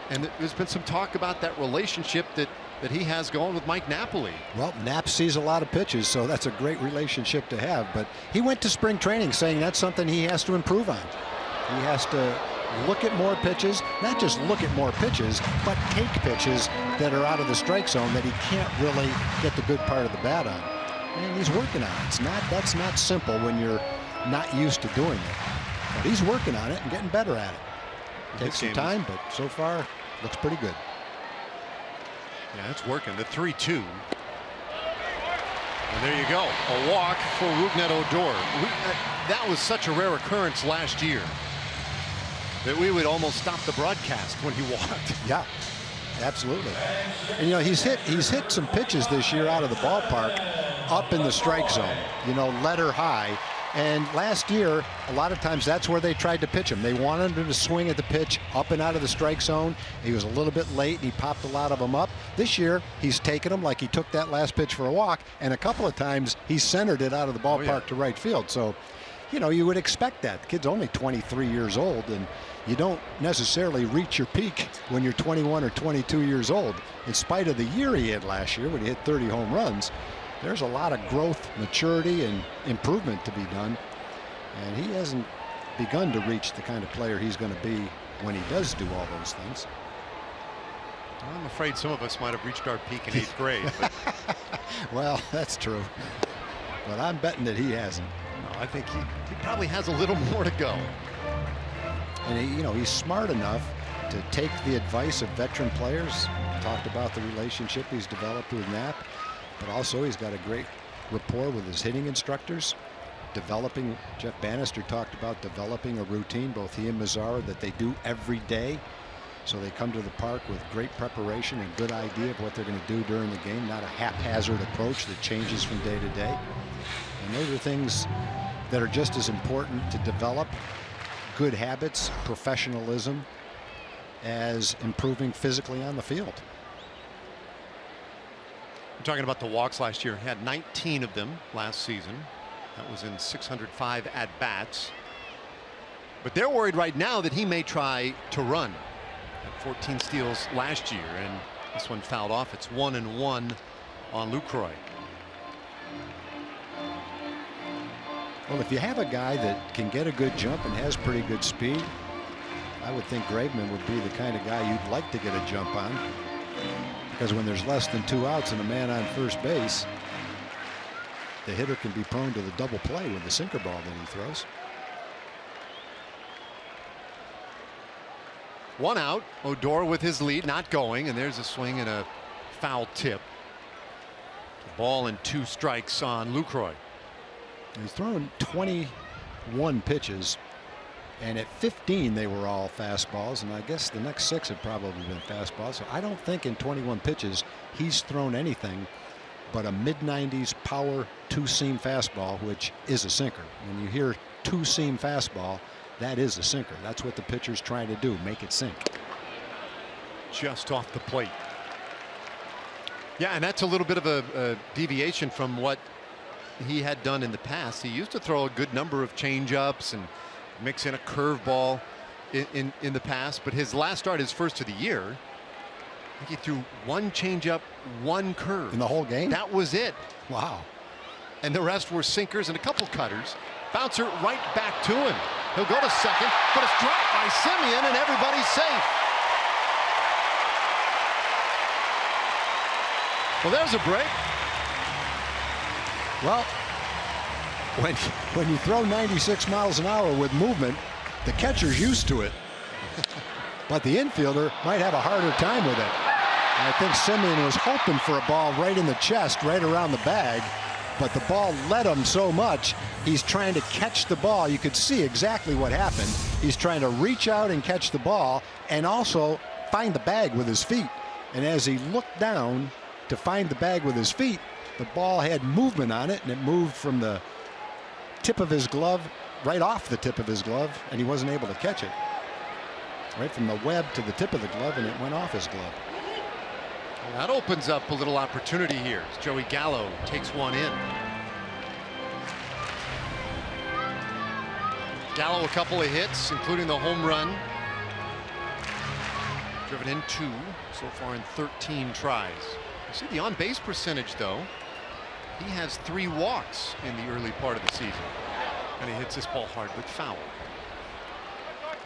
and there's been some talk about that relationship that he has going with Mike Napoli. Well, Nap sees a lot of pitches, so that's a great relationship to have. But he went to spring training saying that's something he has to improve on. He has to look at more pitches, not just look at more pitches, but take pitches that are out of the strike zone that he can't really get the good part of the bat on. And he's working on it. That's not simple when you're not used to doing it. But he's working on it and getting better at it. Takes some time, but so far looks pretty good. Yeah, it's working. The 3-2. And there you go. A walk for Rougned Odor. That was such a rare occurrence last year that we would almost stop the broadcast when he walked. Yeah, absolutely. And you know, he's hit some pitches this year out of the ballpark up in the strike zone, you know, letter high. And last year, a lot of times that's where they tried to pitch him. They wanted him to swing at the pitch up and out of the strike zone. He was a little bit late, and he popped a lot of them up. This year, he's taken them like he took that last pitch for a walk, and a couple of times he centered it out of the ballpark to right field. So, you know, you would expect that. The kid's only 23 years old, and you don't necessarily reach your peak when you're 21 or 22 years old. In spite of the year he had last year when he hit 30 home runs, there's a lot of growth, maturity, and improvement to be done. And he hasn't begun to reach the kind of player he's going to be when he does do all those things. I'm afraid some of us might have reached our peak in 8th grade. But well, that's true. But I'm betting that he hasn't. no, I think he probably has a little more to go. And he's smart enough to take the advice of veteran players. Talked about the relationship he's developed with Knapp. But also he's got a great rapport with his hitting instructors. Jeff Bannister talked about developing a routine, both he and Mazara, that they do every day. So they come to the park with great preparation and good idea of what they're going to do during the game, not a haphazard approach that changes from day to day. And those are things that are just as important to develop good habits, professionalism, as improving physically on the field. I'm talking about the walks last year. He had 19 of them last season. That was in 605 at-bats. But they're worried right now that he may try to run. Had 14 steals last year, and this one fouled off. It's 1-1 on Lucroy. Well, if you have a guy that can get a good jump and has pretty good speed, I would think Graveman would be the kind of guy you'd like to get a jump on. Because when there's less than 2 outs and a man on first base, the hitter can be prone to the double play with the sinker ball that he throws. 1 out. Odor with his lead, not going, and there's a swing and a foul tip. Ball and 2 strikes on Lucroy. He's thrown 21 pitches, and at 15 they were all fastballs, and I guess the next 6 have probably been fastballs. So I don't think in 21 pitches he's thrown anything but a mid-90s power 2-seam fastball, which is a sinker. When you hear 2-seam fastball, that is a sinker. That's what the pitcher's trying to do, make it sink. Just off the plate. Yeah, and that's a little bit of a deviation from what he had done in the past. He used to throw a good number of change-ups and mix in a curveball in the past, but his last start, his first of the year, I think he threw 1 changeup, 1 curve in the whole game. That was it. Wow. And the rest were sinkers and a couple cutters. Bouncer right back to him. He'll go to second, but it's dropped by Simeon, and everybody's safe. Well, there's a break. Well, when you throw 96 miles an hour with movement, the catcher's used to it. But the infielder might have a harder time with it. And I think Simeon was hoping for a ball right in the chest, right around the bag, but the ball led him so much, he's trying to catch the ball. You could see exactly what happened. He's trying to reach out and catch the ball and also find the bag with his feet. And as he looked down to find the bag with his feet, the ball had movement on it, and it moved from the tip of his glove right off the tip of his glove, and he wasn't able to catch it. Right from the web to the tip of the glove, and it went off his glove. Well, that opens up a little opportunity here as Joey Gallo takes one in. Gallo a couple of hits, including the home run. Driven in 2 so far in 13 tries. You see the on-base percentage, though. He has 3 walks in the early part of the season, and he hits this ball hard but foul.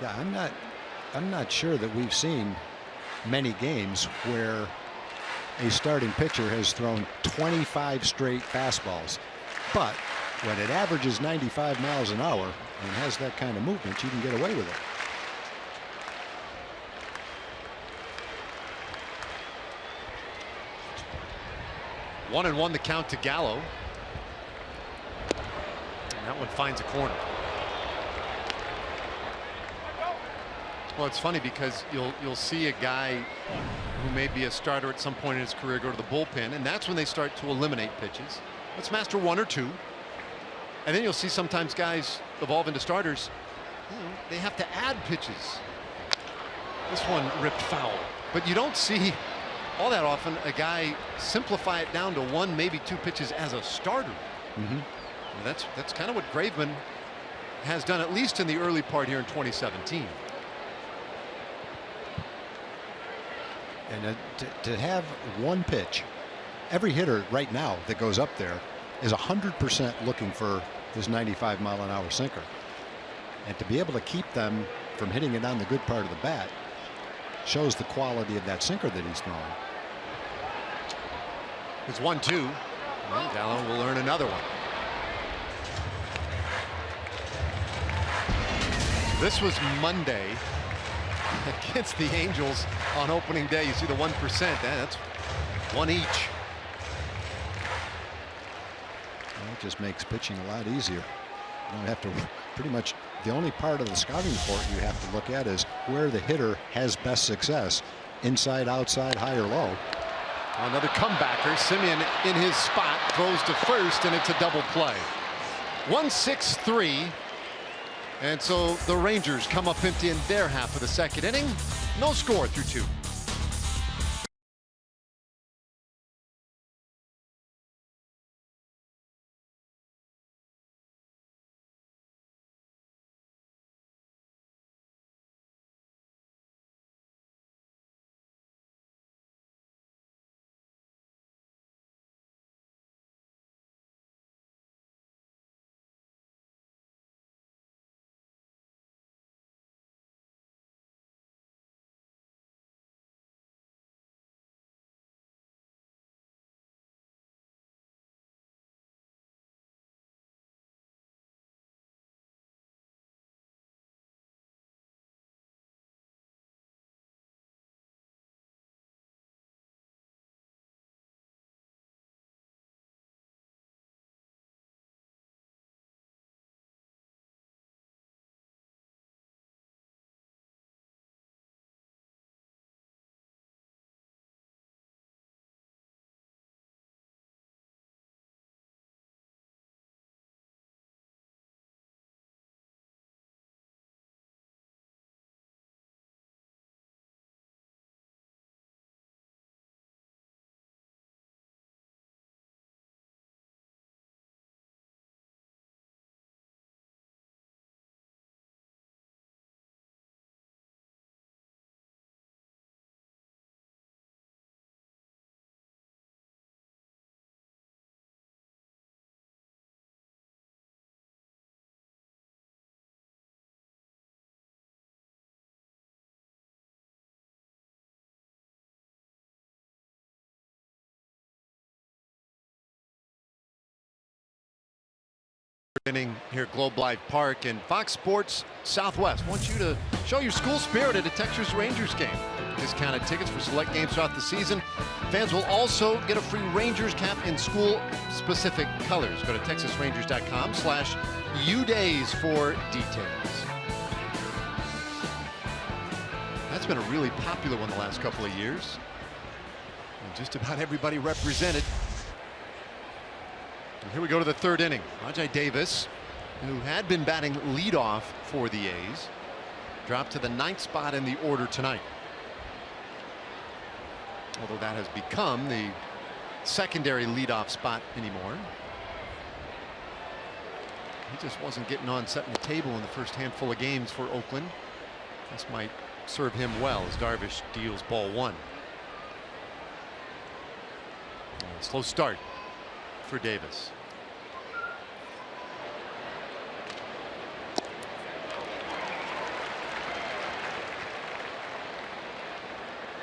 Yeah, I'm not sure that we've seen many games where a starting pitcher has thrown 25 straight fastballs, but when it averages 95 miles an hour and has that kind of movement, you can get away with it. One and one the count to Gallo. And that one finds a corner. Well, it's funny because you'll see a guy who may be a starter at some point in his career go to the bullpen, and that's when they start to eliminate pitches. Let's master 1 or 2. And then you'll see sometimes guys evolve into starters. They have to add pitches. This one ripped foul. But you don't see all that often a guy simplify it down to 1, maybe 2 pitches as a starter. Mm-hmm. That's kind of what Graveman has done, at least in the early part here in 2017. And to have 1 pitch, every hitter right now that goes up there is 100% looking for this 95 mile an hour sinker. And to be able to keep them from hitting it on the good part of the bat shows the quality of that sinker that he's throwing. It's 1-2. Well, Gallo will earn another one. This was Monday against the Angels on opening day. You see the 1%. That's 1 each. Well, it just makes pitching a lot easier. You don't have to pretty much The only part of the scouting report you have to look at is where the hitter has best success. Inside, outside, high or low. Another comebacker. Simeon in his spot, throws to first, and it's a double play. 1-6-3. And so the Rangers come up empty in their half of the second inning. No score through 2. Inning here at Globe Life Park, and Fox Sports Southwest wants you to show your school spirit at a Texas Rangers game. Discounted tickets for select games throughout the season. Fans will also get a free Rangers cap in school-specific colors. Go to texasrangers.com/udays for details. That's been a really popular one the last couple of years. And just about everybody represented. And here we go to the third inning. Rajai Davis, who had been batting leadoff for the A's, dropped to the 9th spot in the order tonight. Although that has become the secondary leadoff spot anymore. He just wasn't getting on setting the table in the first handful of games for Oakland. This might serve him well as Darvish deals ball 1. Slow start for Davis.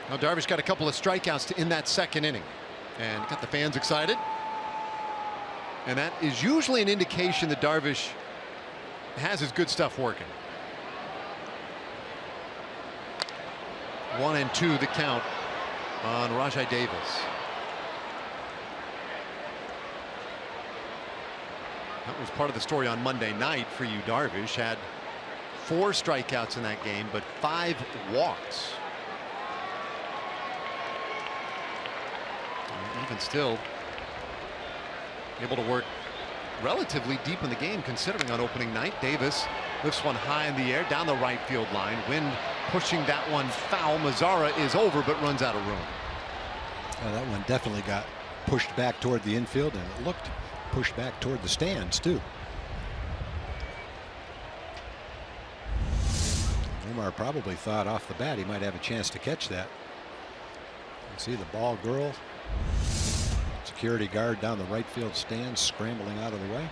Now Darvish got a couple of strikeouts to end that second inning and got the fans excited. And that is usually an indication that Darvish has his good stuff working. 1-2 the count on Rajai Davis. That was part of the story on Monday night for you. Darvish had 4 strikeouts in that game, but 5 walks. And even still, able to work relatively deep in the game considering on opening night. Davis lifts one high in the air down the right field line. Wind pushing that one foul. Mazzara is over but runs out of room. That one definitely got pushed back toward the infield, and it looked pushed back toward the stands too. Omar probably thought off the bat he might have a chance to catch that. You see the ball girl, security guard down the right field stand, scrambling out of the way.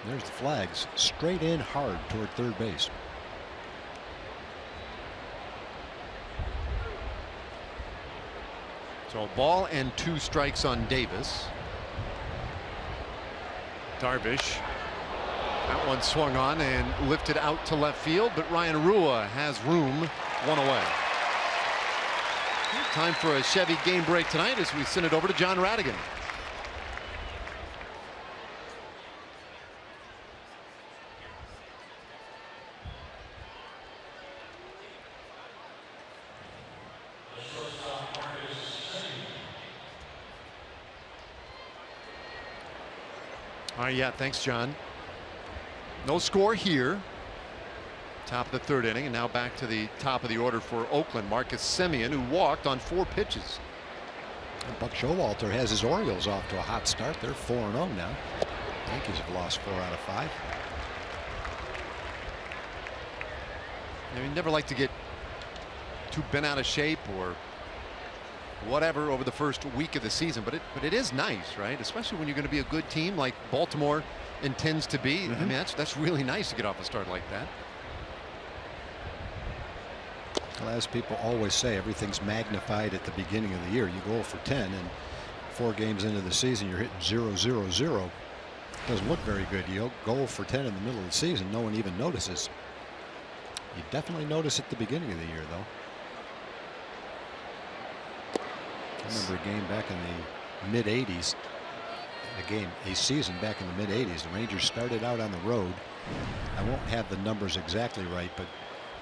There's the flags, straight in hard toward third base. So a ball and 2 strikes on Davis. Darvish, that one swung on and lifted out to left field, but Ryan Rua has room, 1 away. Time for a Chevy game break tonight as we send it over to John Radigan. All right, yeah, thanks, John. No score here. Top of the third inning, and now back to the top of the order for Oakland. Marcus Semien, who walked on 4 pitches. And Buck Showalter has his Orioles off to a hot start. They're 4-0 now. Yankees have lost 4 out of 5. You never like to get too bent out of shape or whatever over the first week of the season, but it is nice, right? Especially when you're going to be a good team like Baltimore intends to be. I mean, that's really nice to get off a start like that. Well, as people always say, everything's magnified at the beginning of the year. You go for 10, and 4 games into the season, you're hitting 0-0-0. Doesn't look very good. You go for 10 in the middle of the season, no one even notices. You definitely notice at the beginning of the year, though. I remember a game back in the mid-'80s. A season back in the mid-'80s. The Rangers started out on the road. I won't have the numbers exactly right, but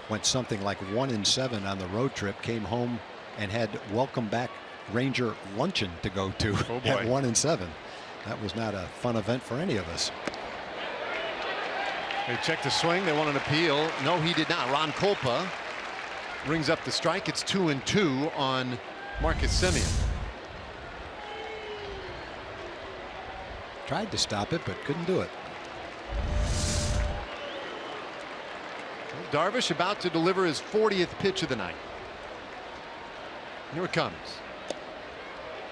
went something like 1-7 on the road trip. Came home and had welcome back Ranger luncheon to go to at 1-7. That was not a fun event for any of us. They checked the swing. They want an appeal. No, he did not. Ron Kolpa rings up the strike. It's 2-2 on Marcus Semien. Tried to stop it, but couldn't do it. Darvish about to deliver his 40th pitch of the night. Here it comes.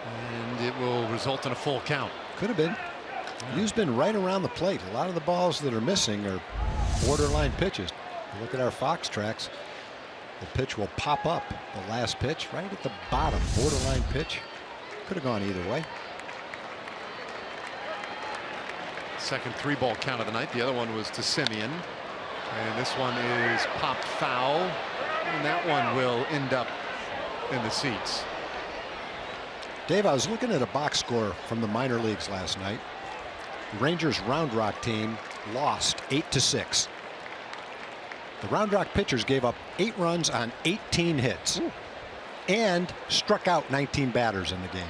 And it will result in a full count. Could have been. You've been right around the plate. A lot of the balls that are missing are borderline pitches. Look at our Fox tracks. The pitch will pop up. The last pitch right at the bottom. Borderline pitch. Could have gone either way. Second 3-ball count of the night. The other one was to Semien. And this one is popped foul. And that one will end up in the seats. Dave, I was looking at a box score from the minor leagues last night. The Rangers Round Rock team lost 8-6. The Round Rock pitchers gave up 8 runs on 18 hits and struck out 19 batters in the game.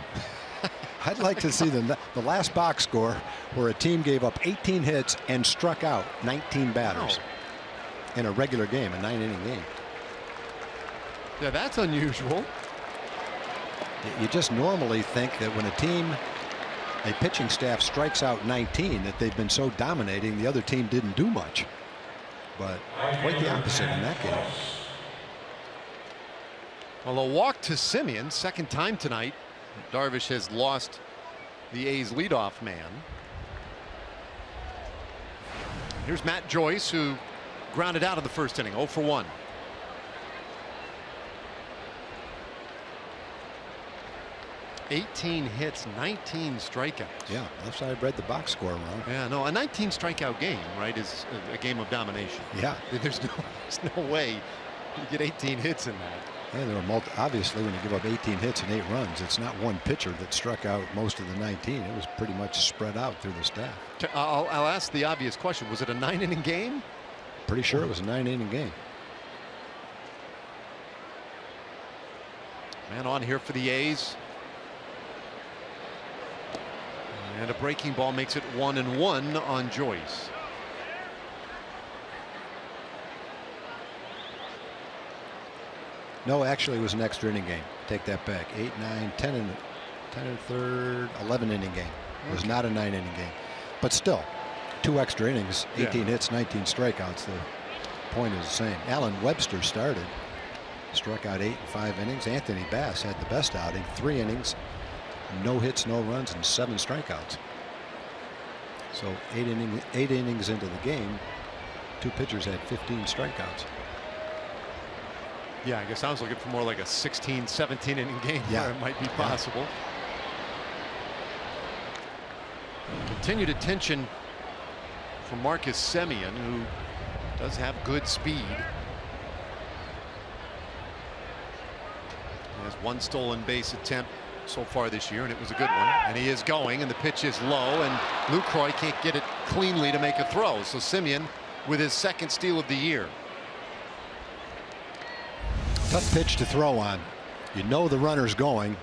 I'd like to see the last box score where a team gave up 18 hits and struck out 19 batters in a regular game, a 9-inning game. Yeah, that's unusual. You just normally think that when a pitching staff strikes out 19, that they've been so dominating the other team didn't do much. But quite the opposite in that game. Well, a walk to Semien, second time tonight. Darvish has lost the A's leadoff man. Here's Matt Joyce, who grounded out of the first inning, 0 for 1. $18 hits, 19 strikeouts. Yeah, unless I read the box score wrong. Yeah, no, a 19 strikeout game, right, is a game of domination. Yeah. There's no way you get 18 hits in that. Yeah, there were obviously when you give up 18 hits and 8 runs, it's not one pitcher that struck out most of the 19. It was pretty much spread out through the staff. I'll ask the obvious question. Was it a 9-inning game? Pretty sure it was a 9-inning game. Man on here for the A's. And a breaking ball makes it 1-1 on Joyce. No, actually it was an extra inning game. Take that back. 8, 9, 10 and 3rd, 11-inning game. It was not a 9-inning game. But still, 2 extra innings, 18 hits, 19 strikeouts. The point is the same. Alan Webster started. Struck out 8 in 5 innings. Anthony Bass had the best outing. 3 innings. No hits, no runs, and 7 strikeouts. So 8 innings into the game, 2 pitchers had 15 strikeouts. Yeah, I guess I was looking for more like a 16, 17-inning game where it might be possible. Continued attention for Marcus Semien, who does have good speed. He has 1 stolen base attempt so far this year, and it was a good one. And he is going, and the pitch is low, and Lucroy can't get it cleanly to make a throw. So Semien with his 2nd steal of the year. Tough pitch to throw on. You know the runner's going,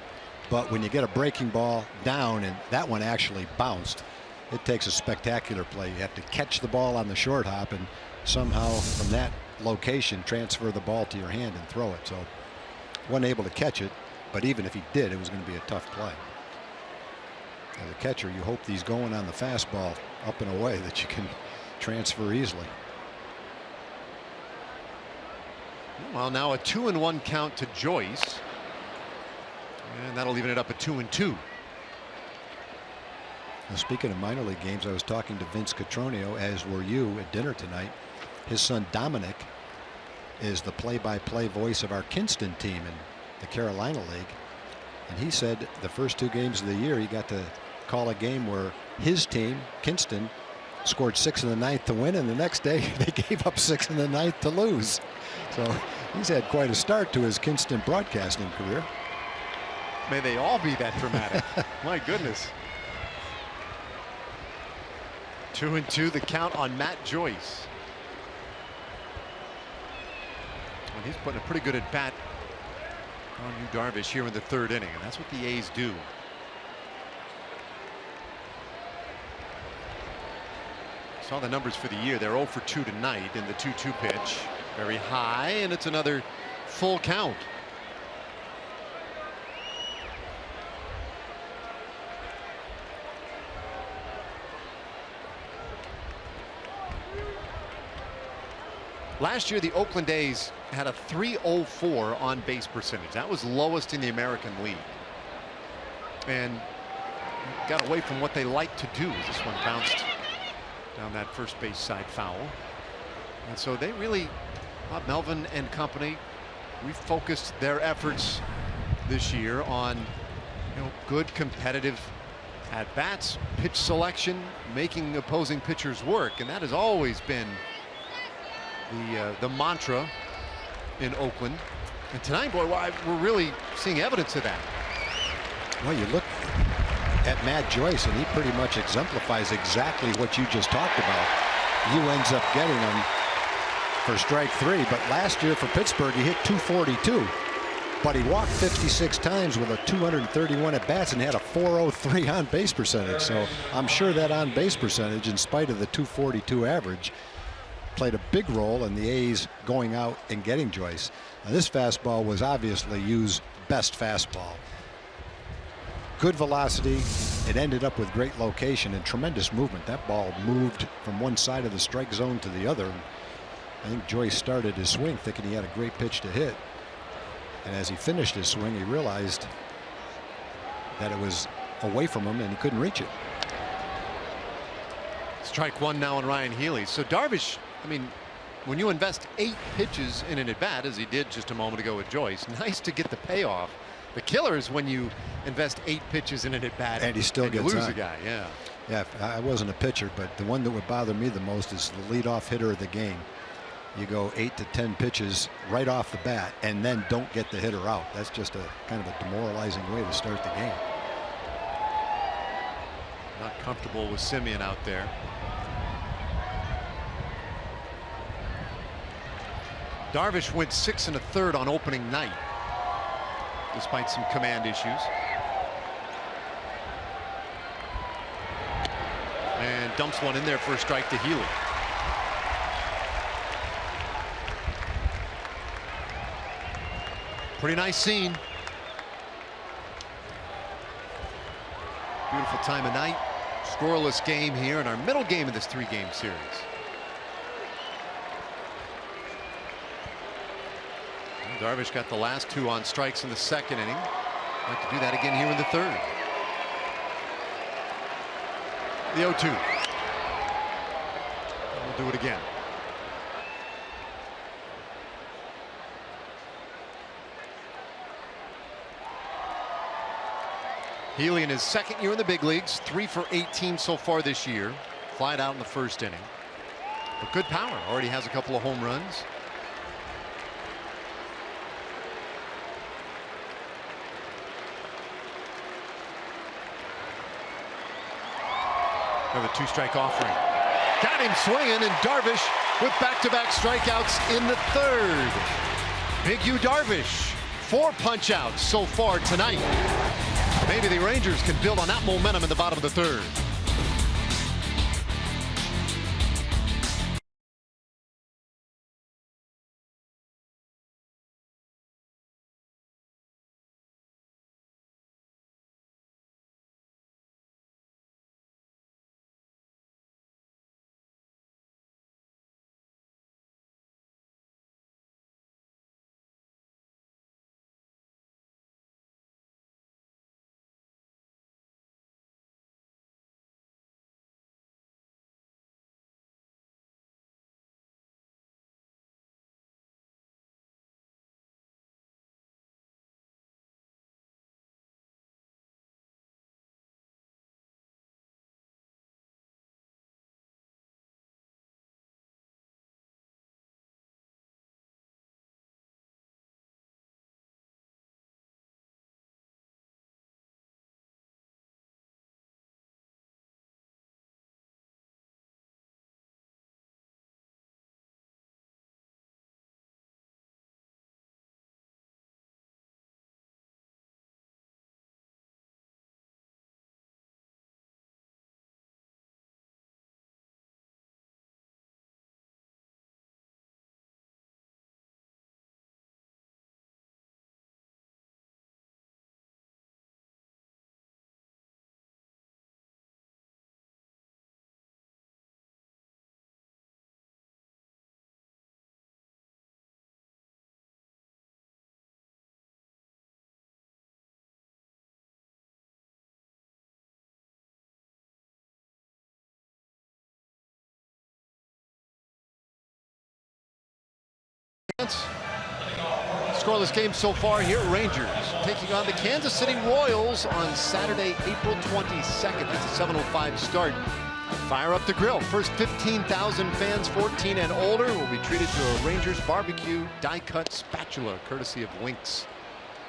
but when you get a breaking ball down, and that one actually bounced, it takes a spectacular play. You have to catch the ball on the short hop and somehow from that location transfer the ball to your hand and throw it. So wasn't able to catch it, but even if he did, it was going to be a tough play. As a catcher, you hope he's going on the fastball up and away that you can transfer easily. Well, now a 2-1 count to Joyce, and that'll even it up at 2-2. Now, speaking of minor league games, I was talking to Vince Cotroneo, as were you, at dinner tonight. His son Dominic is the play-by-play voice of our Kinston team in the Carolina League, and he said the first 2 games of the year he got to call a game where his team, Kinston, scored 6 in the 9th to win, and the next day they gave up 6 in the 9th to lose. So he's had quite a start to his Kinston broadcasting career. May they all be that dramatic. My goodness. 2-2 the count on Matt Joyce. And he's putting a pretty good at bat on Yu Darvish here in the 3rd inning, and that's what the A's do. Saw the numbers for the year. They're 0 for 2 tonight in the 2-2 pitch. Very high, and it's another full count. Last year, the Oakland A's had a .304 on base percentage. That was lowest in the American League. And got away from what they like to do. This one bounced down that first base side foul. And so they really, Bob Melvin and company, refocused their efforts this year on, good competitive at bats, pitch selection, making opposing pitchers work, and that has always been the mantra in Oakland. And tonight, boy, we're really seeing evidence of that. Well, you look at Matt Joyce, and he pretty much exemplifies exactly what you just talked about. You ends up getting him for strike 3, but last year for Pittsburgh he hit .242, but he walked 56 times with a 231 at bats and had a .403 on base percentage. So I'm sure that on base percentage, in spite of the .242 average, played a big role in the A's going out and getting Joyce. Now, this fastball was obviously Yu's best fastball. Good velocity. It ended up with great location and tremendous movement. That ball moved from one side of the strike zone to the other. I think Joyce started his swing thinking he had a great pitch to hit, and as he finished his swing he realized that it was away from him and he couldn't reach it. Strike 1 now on Ryan Healy. So Darvish, I mean, when you invest 8 pitches in an at bat, as he did just a moment ago with Joyce, nice to get the payoff. The killer is when you invest 8 pitches in an at bat and he still gets lose on. a guy. Yeah, I wasn't a pitcher, but the one that would bother me the most is the leadoff hitter of the game. You go 8 to 10 pitches right off the bat and then don't get the hitter out. That's just a kind of a demoralizing way to start the game. Not comfortable with Simeon out there. Darvish went 6 1/3 on opening night, despite some command issues. And dumps one in there for a strike to Healy. Pretty nice scene. Beautiful time of night. Scoreless game here in our middle game of this 3-game series. Darvish got the last 2 on strikes in the 2nd inning. Like to do that again here in the 3rd. The 0-2. We'll do it again. Healy in his 2nd year in the big leagues, 3 for 18 so far this year. Flied out in the 1st inning. But good power. Already has a couple of home runs. Another 2-strike offering. Got him swinging, and Darvish with back-to-back strikeouts in the 3rd. Big Yu Darvish, 4 punch-outs so far tonight. Maybe the Rangers can build on that momentum in the bottom of the 3rd. scoreless game so far here. Rangers taking on the Kansas City Royals on Saturday, April 22nd. That's a 7:05 start. Fire up the grill. First 15,000 fans 14 and older will be treated to a Rangers barbecue die-cut spatula, courtesy of Winks.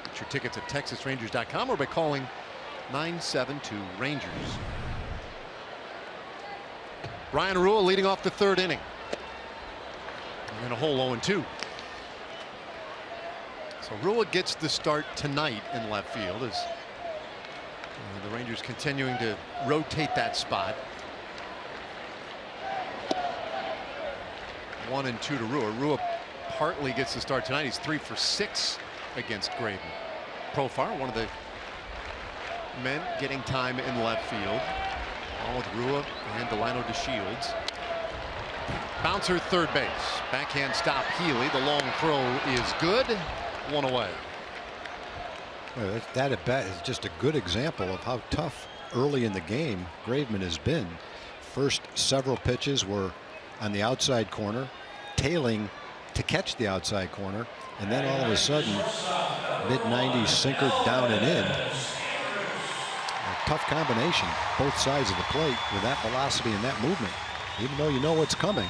Get your tickets at TexasRangers.com or by calling 972-RANGERS. Ryan Rua leading off the third inning. And then a whole 0-2. So Rua gets the start tonight in left field as the Rangers continuing to rotate that spot. 1-2 to Rua. Rua partly gets the start tonight. He's 3 for 6 against Graveman. Profar, one of the men getting time in left field. All with Rua and Delino DeShields. Bouncer third base. Backhand stop Healy. The long throw is good. 1 away. Well, that at bat is just a good example of how tough early in the game Graveman has been. First several pitches were on the outside corner, tailing to catch the outside corner, and then all of a sudden mid-90s sinker down and in. A tough combination both sides of the plate with that velocity and that movement, even though you know what's coming.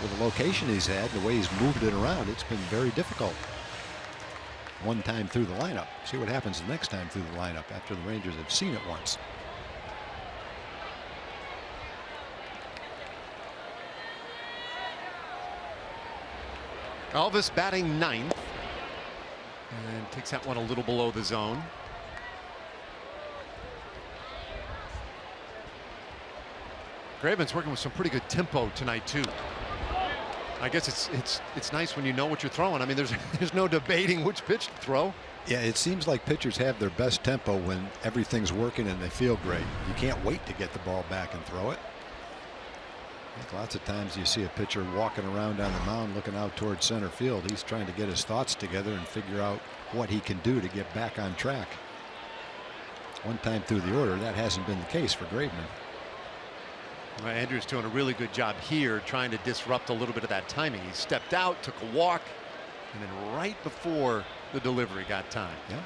With the location he's had, the way he's moved it around, it's been very difficult. One time through the lineup. See what happens the next time through the lineup after the Rangers have seen it once. Elvis batting ninth and takes that one a little below the zone. Graveman's working with some pretty good tempo tonight too. I guess it's nice when you know what you're throwing. I mean, there's no debating which pitch to throw. Yeah, it seems like pitchers have their best tempo when everything's working and they feel great. You can't wait to get the ball back and throw it. I think lots of times you see a pitcher walking around on the mound looking out towards center field. He's trying to get his thoughts together and figure out what he can do to get back on track. One time through the order, that hasn't been the case for Graveman. Well, Andrew's doing a really good job here trying to disrupt a little bit of that timing. He stepped out, took a walk, and then right before the delivery got time. Yeah.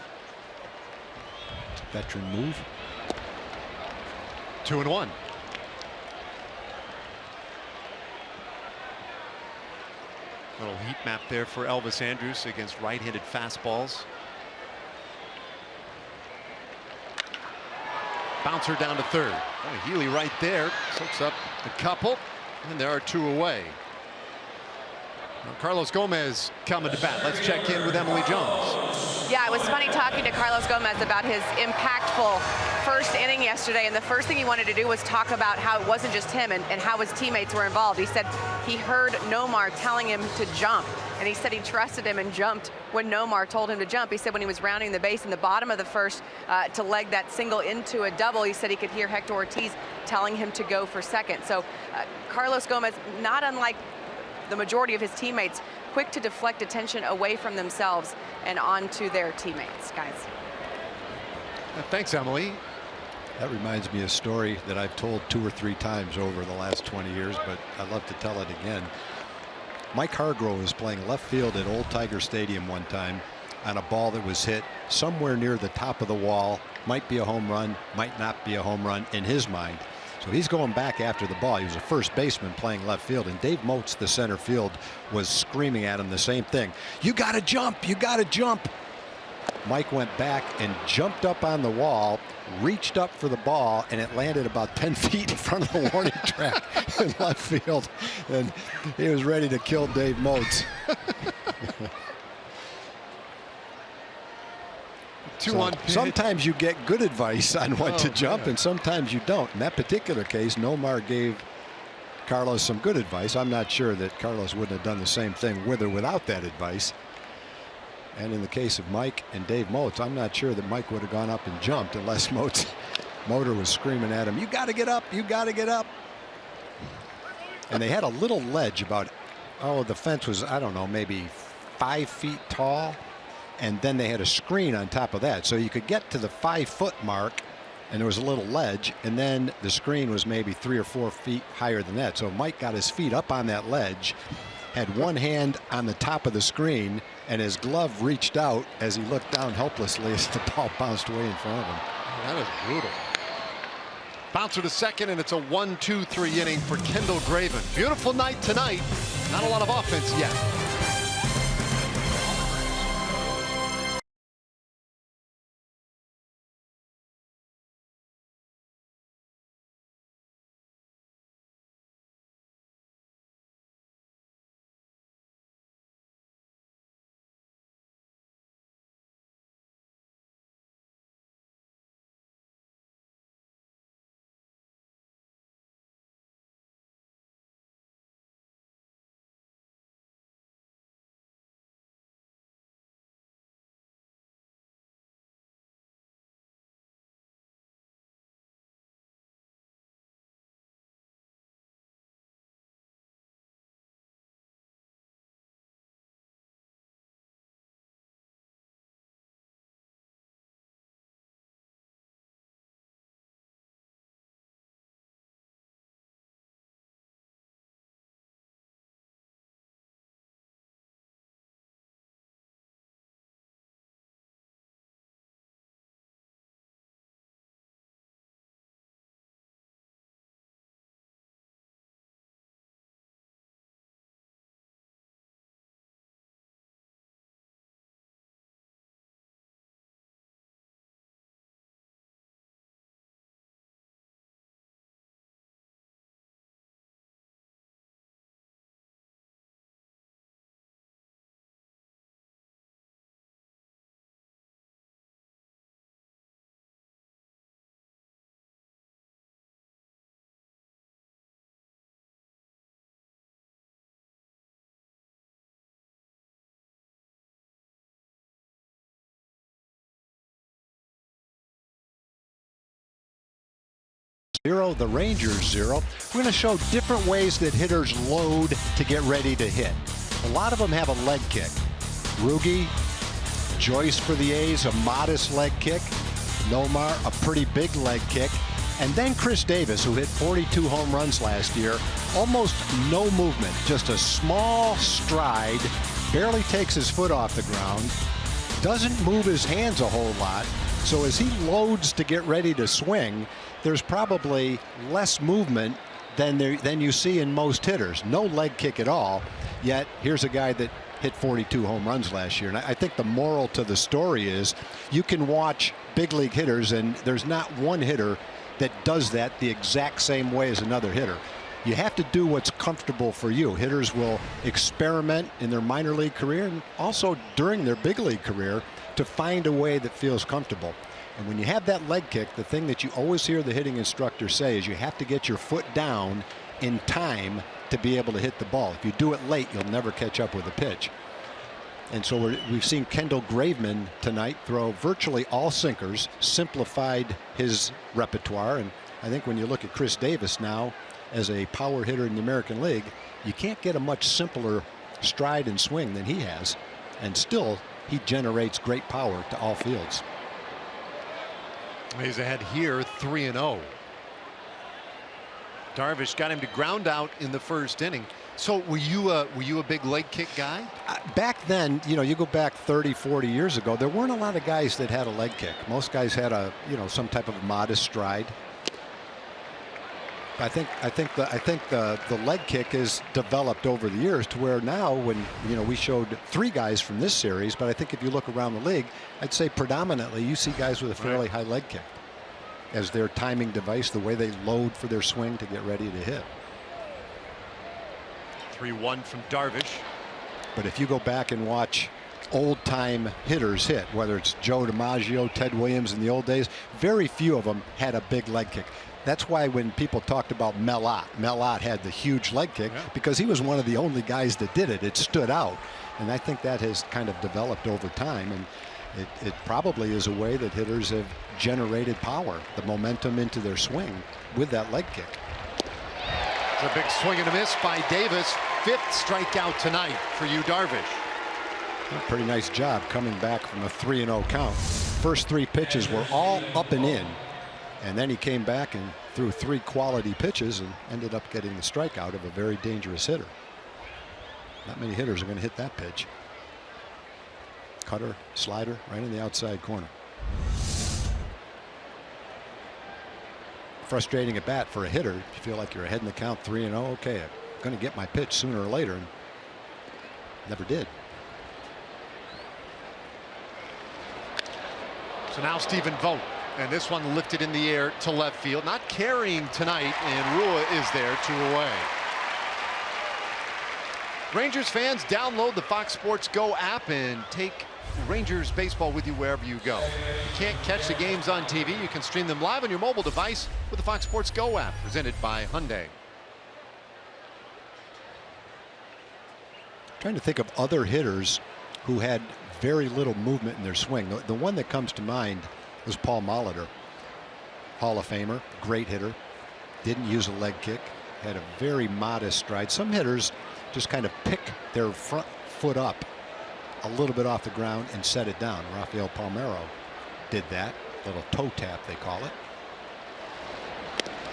It's a veteran move. 2-1. Little heat map there for Elvis Andrus against right-handed fastballs. Bouncer down to third. Oh, Healy right there soaks up a couple, and there are 2 away. Now Carlos Gomez coming to bat. Let's check in with Emily Jones. Yeah, it was funny talking to Carlos Gomez about his impactful first inning yesterday, and the first thing he wanted to do was talk about how it wasn't just him and how his teammates were involved. He said he heard Nomar telling him to jump, and he said he trusted him and jumped when Nomar told him to jump. He said when he was rounding the base in the bottom of the first to leg that single into a double, he said he could hear Hector Ortiz telling him to go for second. So Carlos Gomez, not unlike the majority of his teammates, quick to deflect attention away from themselves and onto their teammates, guys. Thanks, Emily. That reminds me of a story that I've told 2 or 3 times over the last 20 years, but I love to tell it again. Mike Hargrove was playing left field at Old Tiger Stadium one time on a ball that was hit somewhere near the top of the wall. Might be a home run, might not be a home run in his mind. So he's going back after the ball. He was a first baseman playing left field, and Dave Moats, the center field, was screaming at him the same thing. You got to jump, you got to jump. Mike went back and jumped up on the wall, reached up for the ball, and it landed about 10 feet in front of the warning track in left field. And he was ready to kill Dave Moats. So sometimes you get good advice on what to jump, and sometimes you don't. In that particular case, Nomar gave Carlos some good advice. I'm not sure that Carlos wouldn't have done the same thing with or without that advice. And in the case of Mike and Dave Moats, I'm not sure that Mike would have gone up and jumped unless Motor was screaming at him, you got to get up, you got to get up. And they had a little ledge about, the fence was, I don't know, maybe 5 feet tall. And then they had a screen on top of that. So you could get to the 5-foot mark, and there was a little ledge, and then the screen was maybe 3 or 4 feet higher than that. So Mike got his feet up on that ledge, had one hand on the top of the screen, and his glove reached out as he looked down helplessly as the ball bounced away in front of him. That is brutal. Bouncer to second, and it's a 1-2-3 inning for Kendall Graveman. Beautiful night tonight. Not a lot of offense yet. The Rangers 0. We're going to show different ways that hitters load to get ready to hit. A lot of them have a leg kick. Rugi, Joyce for the A's, a modest leg kick. Nomar, a pretty big leg kick. And then Chris Davis, who hit 42 home runs last year, almost no movement, just a small stride, barely takes his foot off the ground, doesn't move his hands a whole lot. So as he loads to get ready to swing, there's probably less movement than you see in most hitters. No leg kick at all. Yet here's a guy that hit 42 home runs last year. And I think the moral to the story is you can watch big league hitters, and there's not one hitter that does that the exact same way as another hitter. You have to do what's comfortable for you. Hitters will experiment in their minor league career and also during their big league career to find a way that feels comfortable. And when you have that leg kick, the thing that you always hear the hitting instructor say is you have to get your foot down in time to be able to hit the ball. If you do it late, you'll never catch up with a pitch. And so we've seen Kendall Graveman tonight throw virtually all sinkers, simplified his repertoire. And I think when you look at Chris Davis now as a power hitter in the American League, you can't get a much simpler stride and swing than he has. And still, he generates great power to all fields. He's ahead here 3-0. Darvish got him to ground out in the first inning. So were you a big leg kick guy? Back then, you go back 30-40 years ago, there weren't a lot of guys that had a leg kick. Most guys had some type of modest stride. I think the leg kick has developed over the years to where now, when we showed 3 guys from this series, but I think if you look around the league, I'd say predominantly you see guys with a fairly high leg kick as their timing device, the way they load for their swing to get ready to hit. 3-1 from Darvish. But if you go back and watch old-time hitters hit, whether it's Joe DiMaggio, Ted Williams in the old days, very few of them had a big leg kick. That's why when people talked about Mel Ott had the huge leg kick, because he was one of the only guys that did it. It stood out. And I think that has kind of developed over time. And it probably is a way that hitters have generated power, the momentum into their swing with that leg kick. It's a big swing and a miss by Davis. 5th strikeout tonight for you, Darvish. A pretty nice job coming back from a 3-0 count. First 3 pitches were all up and in. And then he came back and threw 3 quality pitches and ended up getting the strikeout of a very dangerous hitter. Not many hitters are going to hit that pitch. cutter, slider, right in the outside corner. Frustrating at bat for a hitter. You feel like you're ahead in the count 3-0. Okay, I'm going to get my pitch sooner or later, and never did. So now Stephen Vogt, and this one lifted in the air to left field, not carrying tonight, and Rua is there, 2 away. Rangers fans, download the Fox Sports Go app and take Rangers baseball with you wherever you go. You can't catch the games on TV. You can stream them live on your mobile device with the Fox Sports Go app, presented by Hyundai. Trying to think of other hitters who had very little movement in their swing. The one that comes to mind was Paul Molitor, Hall of Famer, great hitter, didn't use a leg kick, had a very modest stride. Some hitters just kind of pick their front foot up a little bit off the ground and set it down. Rafael Palmeiro did that, little toe tap they call it.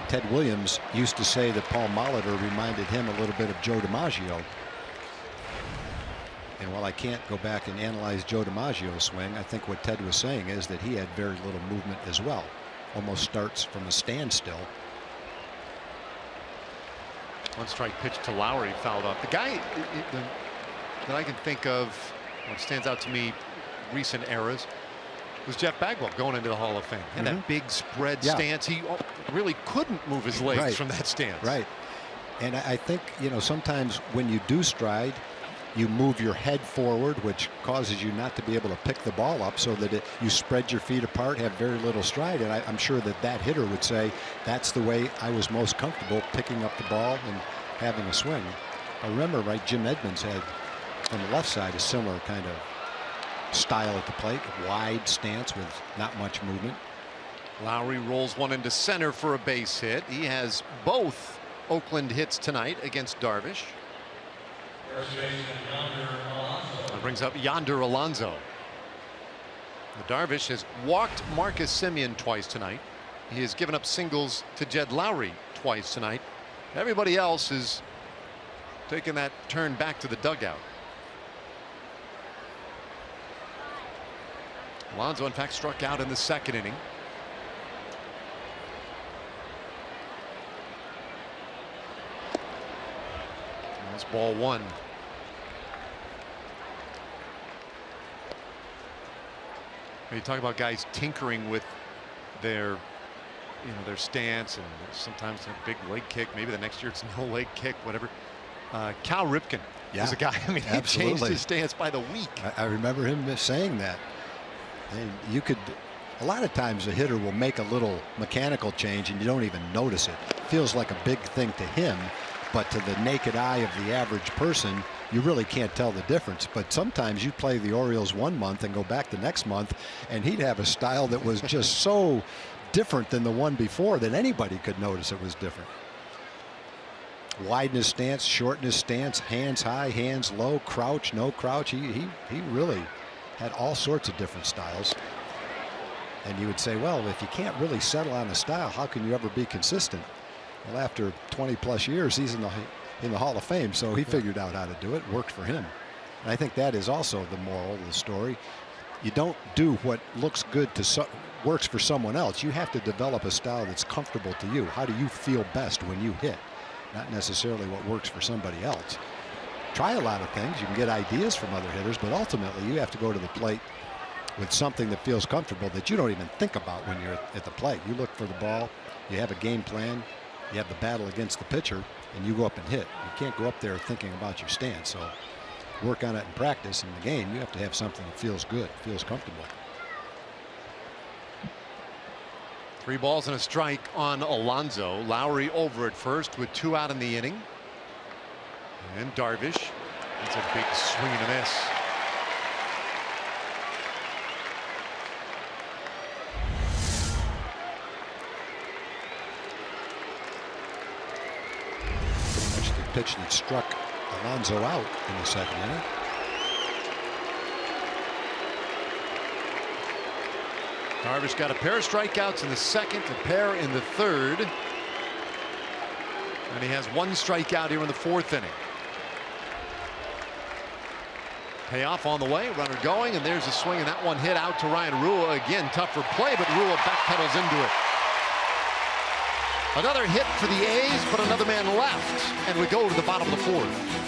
Ted Williams used to say that Paul Molitor reminded him a little bit of Joe DiMaggio. And while I can't go back and analyze Joe DiMaggio's swing, I think what Ted was saying is that he had very little movement as well. Almost starts from a standstill. One strike pitch to Lowry, fouled off. The guy that I can think of, what stands out to me, recent eras, was Jeff Bagwell going into the Hall of Fame. And that big spread stance, he really couldn't move his legs from that stance. Right. And I think, you know, sometimes when you do stride, you move your head forward, which causes you not to be able to pick the ball up, so that you spread your feet apart, have very little stride. And I'm sure that that hitter would say that's the way I was most comfortable picking up the ball and having a swing. I remember, right, Jim Edmonds had on the left side a similar kind of style at the plate, a wide stance with not much movement. Lowry rolls one into center for a base hit. He has both Oakland hits tonight against Darvish. That brings up Yonder Alonso. Darvish has walked Marcus Semien twice tonight. He has given up singles to Jed Lowry twice tonight. Everybody else is taking that turn back to the dugout. Alonso, in fact, struck out in the second inning. That's ball one. You talk about guys tinkering with their, their stance, and sometimes a big leg kick. Maybe the next year it's no leg kick, whatever. Cal Ripken is a guy. I mean, he changed his stance by the week. I remember him saying that. And you could, a lot of times a hitter will make a little mechanical change and you don't even notice it. It feels like a big thing to him, but to the naked eye of the average person, you really can't tell the difference. But sometimes you play the Orioles one month and go back the next month, and he'd have a style that was just so different than the one before that anybody could notice it was different. Widen his stance, shorten his stance, hands high, hands low, crouch, no crouch. He really had all sorts of different styles. And you would say, well, if you can't really settle on a style, how can you ever be consistent? Well, after 20+ years, he's in the Hall of Fame, so he figured out how to do it. Worked for him. And I think that is also the moral of the story. You don't do what looks good to works for someone else. You have to develop a style that's comfortable to you. How do you feel best when you hit? Not necessarily what works for somebody else. Try a lot of things. You can get ideas from other hitters, but ultimately you have to go to the plate with something that feels comfortable that you don't even think about when you're at the plate. You look for the ball, you have a game plan, you have the battle against the pitcher, and you go up and hit. You can't go up there thinking about your stance. So work on it in practice. In the game, you have to have something that feels good, feels comfortable. 3 balls and a strike on Alonso. Lowry over at first with 2 out in the inning. And Darvish, that's a big swing and a miss. Actually, the pitch that struck Alonso out in the second inning. Darvish got a pair of strikeouts in the second, a pair in the third. And he has 1 strikeout here in the 4th inning. Payoff on the way, runner going, and there's a swing, and that one hit out to Ryan Rua. Again, tougher play, but Rua backpedals into it. Another hit for the A's, but another man left, and we go to the bottom of the fourth.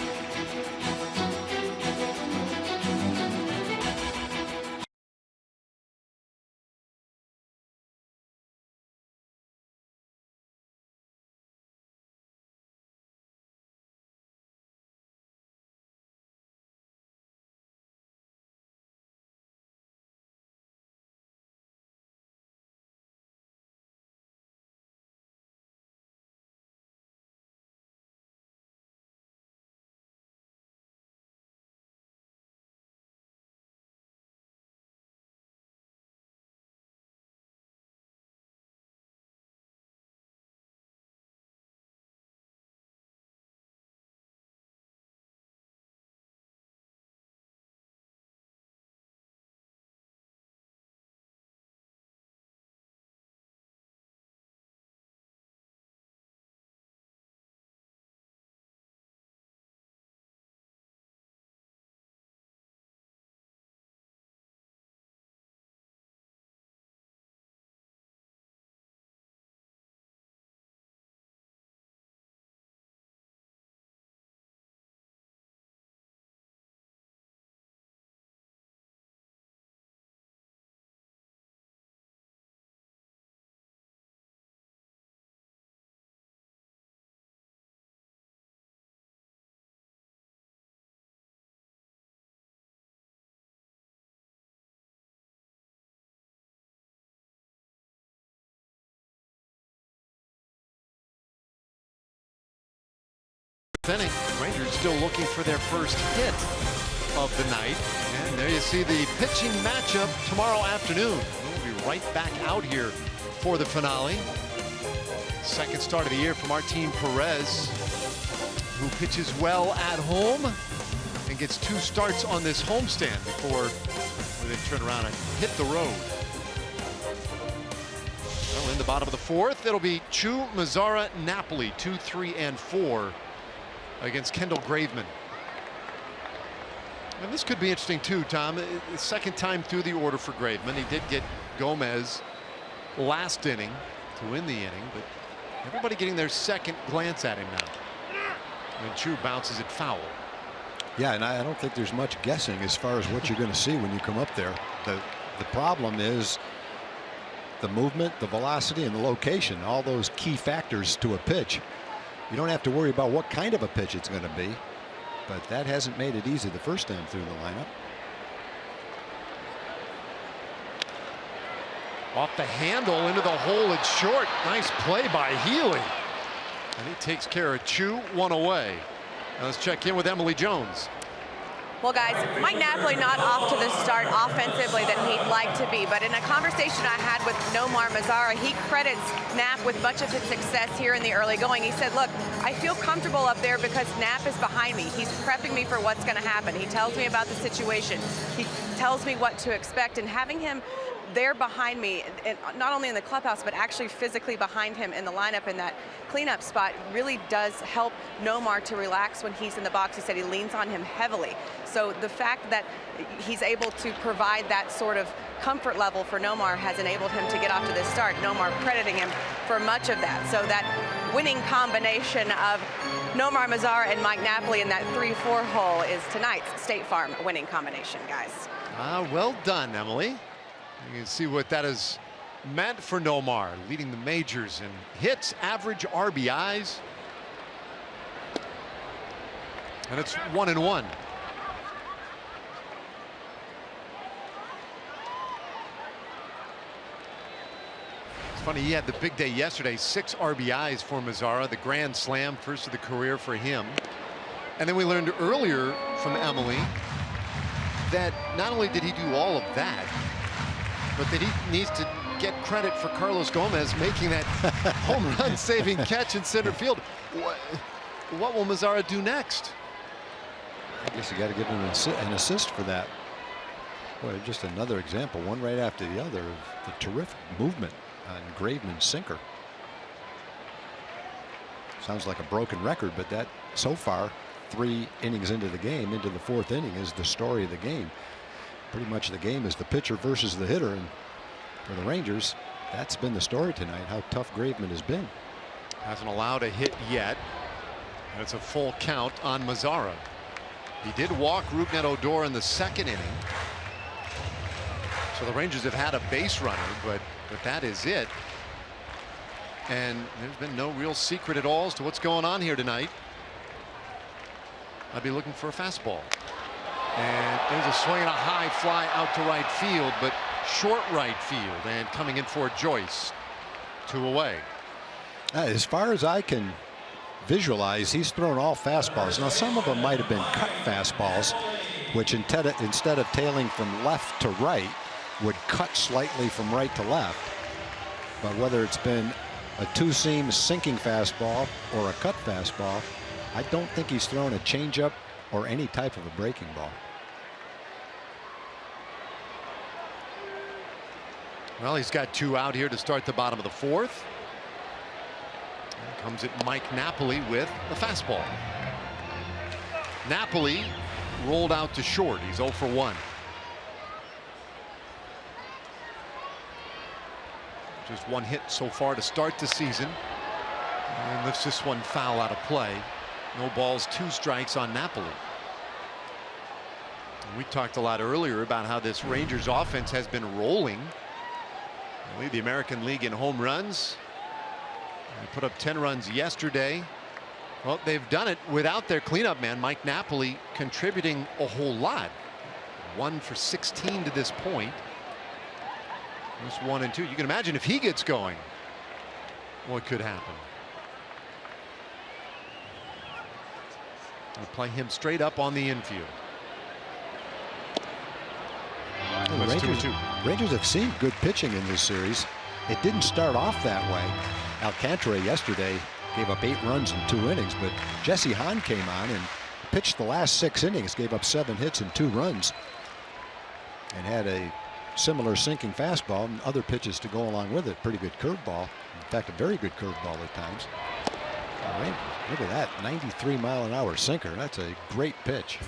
Inning. Rangers still looking for their first hit of the night. And there you see the pitching matchup tomorrow afternoon. We'll be right back out here for the finale. Second start of the year from Martin Perez, who pitches well at home and gets 2 starts on this homestand before they turn around and hit the road. Well, in the bottom of the fourth, it'll be Chu, Mazzara, Napoli, 2, 3, and 4. Against Kendall Graveman. And this could be interesting too, Tom. The second time through the order for Graveman. He did get Gomez last inning to win the inning, but everybody getting their second glance at him now. And Chu bounces it foul. Yeah, and I don't think there's much guessing as far as what you're going to see when you come up there. The problem is the movement, the velocity, and the location, all those key factors to a pitch. You don't have to worry about what kind of a pitch it's going to be, but that hasn't made it easy the first time through the lineup. Off the handle into the hole, it's short. Nice play by Healy. And he takes care of Chu, 1 away. Now let's check in with Emily Jones. Well, guys, Mike Napoli not off to the start offensively that he'd like to be, but in a conversation I had with Nomar Mazara, he credits Nap with much of his success here in the early going. He said, look, I feel comfortable up there because Nap is behind me. He's prepping me for what's going to happen. He tells me about the situation. He tells me what to expect, and having him there behind me, and not only in the clubhouse, but actually physically behind him in the lineup in that cleanup spot, really does help Nomar to relax when he's in the box. He said he leans on him heavily. So the fact that he's able to provide that sort of comfort level for Nomar has enabled him to get off to this start. Nomar crediting him for much of that. So that winning combination of Nomar Mazara and Mike Napoli in that 3-4 hole is tonight's State Farm winning combination, guys. Well done, Emily. You can see what that has meant for Nomar, leading the majors in hits, average RBIs. And it's 1-1. It's funny, he had the big day yesterday, 6 RBIs for Mazzara, the grand slam, first of the career for him. And then we learned earlier from Emily that not only did he do all of that, but that he needs to get credit for Carlos Gomez making that home run saving catch in center field. What will Mazzara do next? I guess you got to give him an assist for that. Boy, just another example, one right after the other, of the terrific movement on Graveman's sinker. Sounds like a broken record, but that so far 3 innings into the game, into the 4th inning, is the story of the game. Pretty much the game is the pitcher versus the hitter, and for the Rangers, that's been the story tonight, how tough Graveman has been. Hasn't allowed a hit yet, and it's a full count on Mazzara. He did walk Rougned Odor in the 2nd inning. So the Rangers have had a base runner, but that is it. And there's been no real secret at all as to what's going on here tonight. I'd be looking for a fastball. And there's a swing and a high fly out to right field, but short right field, and coming in for Joyce. 2 away. As far as I can visualize, he's thrown all fastballs. Now, some of them might have been cut fastballs, which instead of tailing from left to right, would cut slightly from right to left. But whether it's been a 2-seam sinking fastball or a cut fastball, I don't think he's thrown a changeup or any type of a breaking ball. Well, he's got 2 out here to start the bottom of the 4th. Comes at Mike Napoli with the fastball. Napoli rolled out to short. He's 0 for 1. Just 1 hit so far to start the season, and lifts this one foul out of play. No balls, 2 strikes on Napoli. And we talked a lot earlier about how this Rangers offense has been rolling. They lead the American League in home runs. They put up 10 runs yesterday. Well, they've done it without their cleanup man, Mike Napoli, contributing a whole lot. 1 for 16 to this point. Just 1 and 2. You can imagine if he gets going, what could happen. We'll play him straight up on the infield. Rangers have seen good pitching in this series. It didn't start off that way. Alcantara yesterday gave up 8 runs in 2 innings, but Jesse Hahn came on and pitched the last 6 innings, gave up 7 hits and 2 runs, and had a similar sinking fastball and other pitches to go along with it. Pretty good curveball. In fact, a very good curveball at times. Look at that, 93-mile-an-hour sinker. That's a great pitch.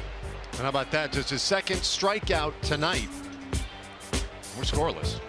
And how about that? Just his 2nd strikeout tonight. We're scoreless.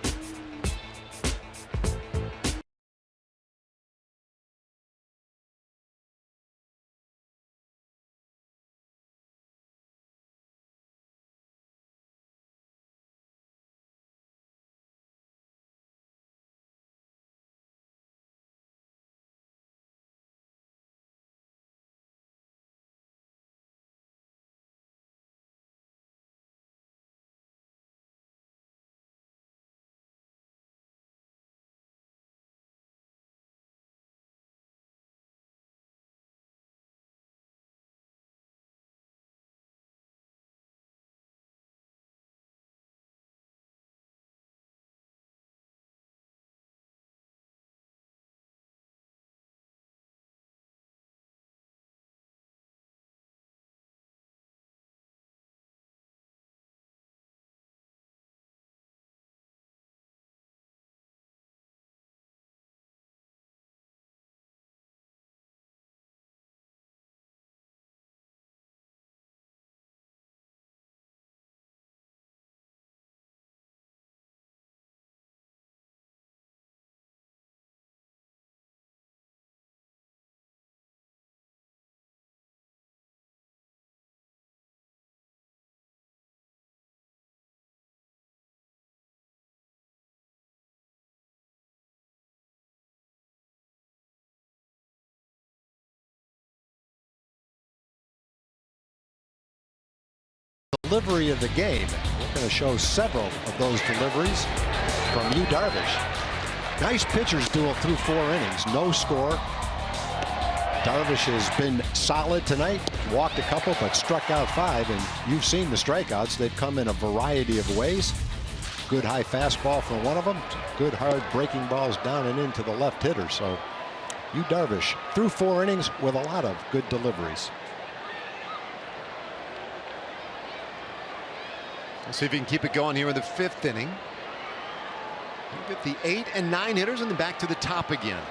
Delivery of the game. We're going to show several of those deliveries from Yu Darvish. Nice pitchers duel through 4 innings. No score. Darvish has been solid tonight. Walked a couple, but struck out 5. And you've seen the strikeouts. They've come in a variety of ways. Good high fastball for one of them. Good hard breaking balls down and into the left hitter. So Yu Darvish through 4 innings with a lot of good deliveries. We'll see if he can keep it going here in the 5th inning. We'll get the 8 and 9 hitters and then back to the top again.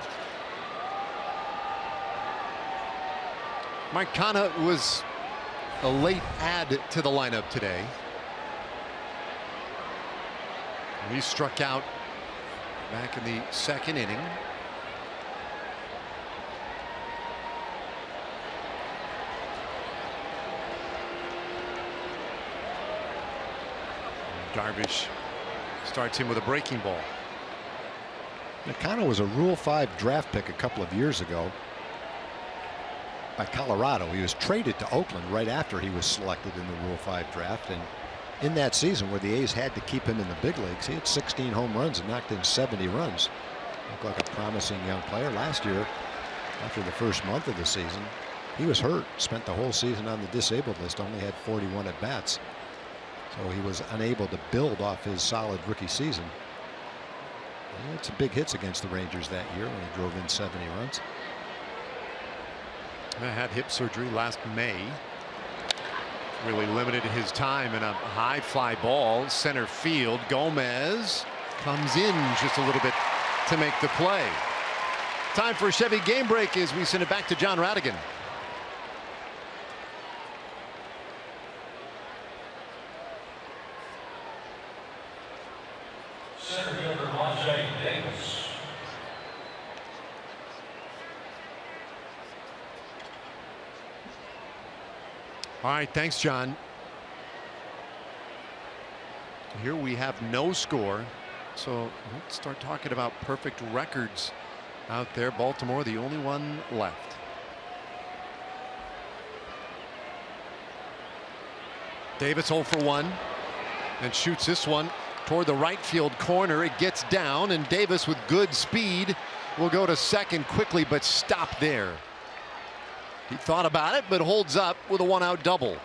Mike Canha was a late add to the lineup today. He struck out back in the second inning. Darvish starts him with a breaking ball. Nakano was a Rule 5 draft pick a couple of years ago by Colorado. He was traded to Oakland right after he was selected in the Rule 5 draft, and in that season where the A's had to keep him in the big leagues, he had 16 home runs and knocked in 70 runs. Looked like a promising young player. Last year, after the first month of the season, he was hurt, spent the whole season on the disabled list, only had 41 at bats. So he was unable to build off his solid rookie season. He had some big hits against the Rangers that year when he drove in 70 runs. I had hip surgery last May. Really limited his time in a high fly ball center field. Gomez comes in just a little bit to make the play. Time for a Chevy game break as we send it back to John Radigan. Center fielder Monte Davis. All right, thanks, John. Here we have no score, so let's start talking about perfect records out there. Baltimore, the only one left. Davis 0 for 1 and shoots this one toward the right field corner. It gets down, and Davis with good speed will go to second quickly, but stop there. He thought about it, but holds up with a 1-out double.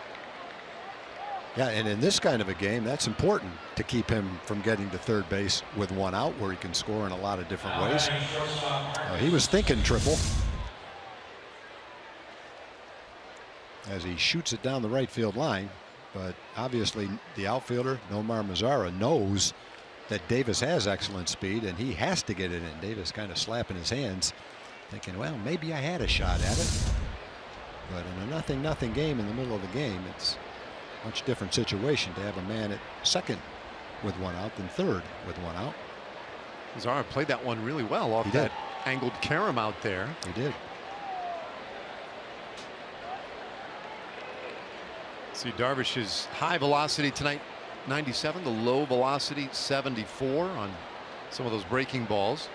Yeah, and in this kind of a game, that's important to keep him from getting to third base with 1 out, where he can score in a lot of different ways. He was thinking triple as he shoots it down the right field line. But obviously the outfielder, Nomar Mazara, knows that Davis has excellent speed, and he has to get it in. Davis kind of slapping his hands, thinking, well, maybe I had a shot at it. But in a 0-0 game in the middle of the game, it's a much different situation to have a man at second with 1 out than third with 1 out. Mazara played that one really well off that angled carom out there. He did. See Darvish's high velocity tonight, 97, the low velocity 74 on some of those breaking balls.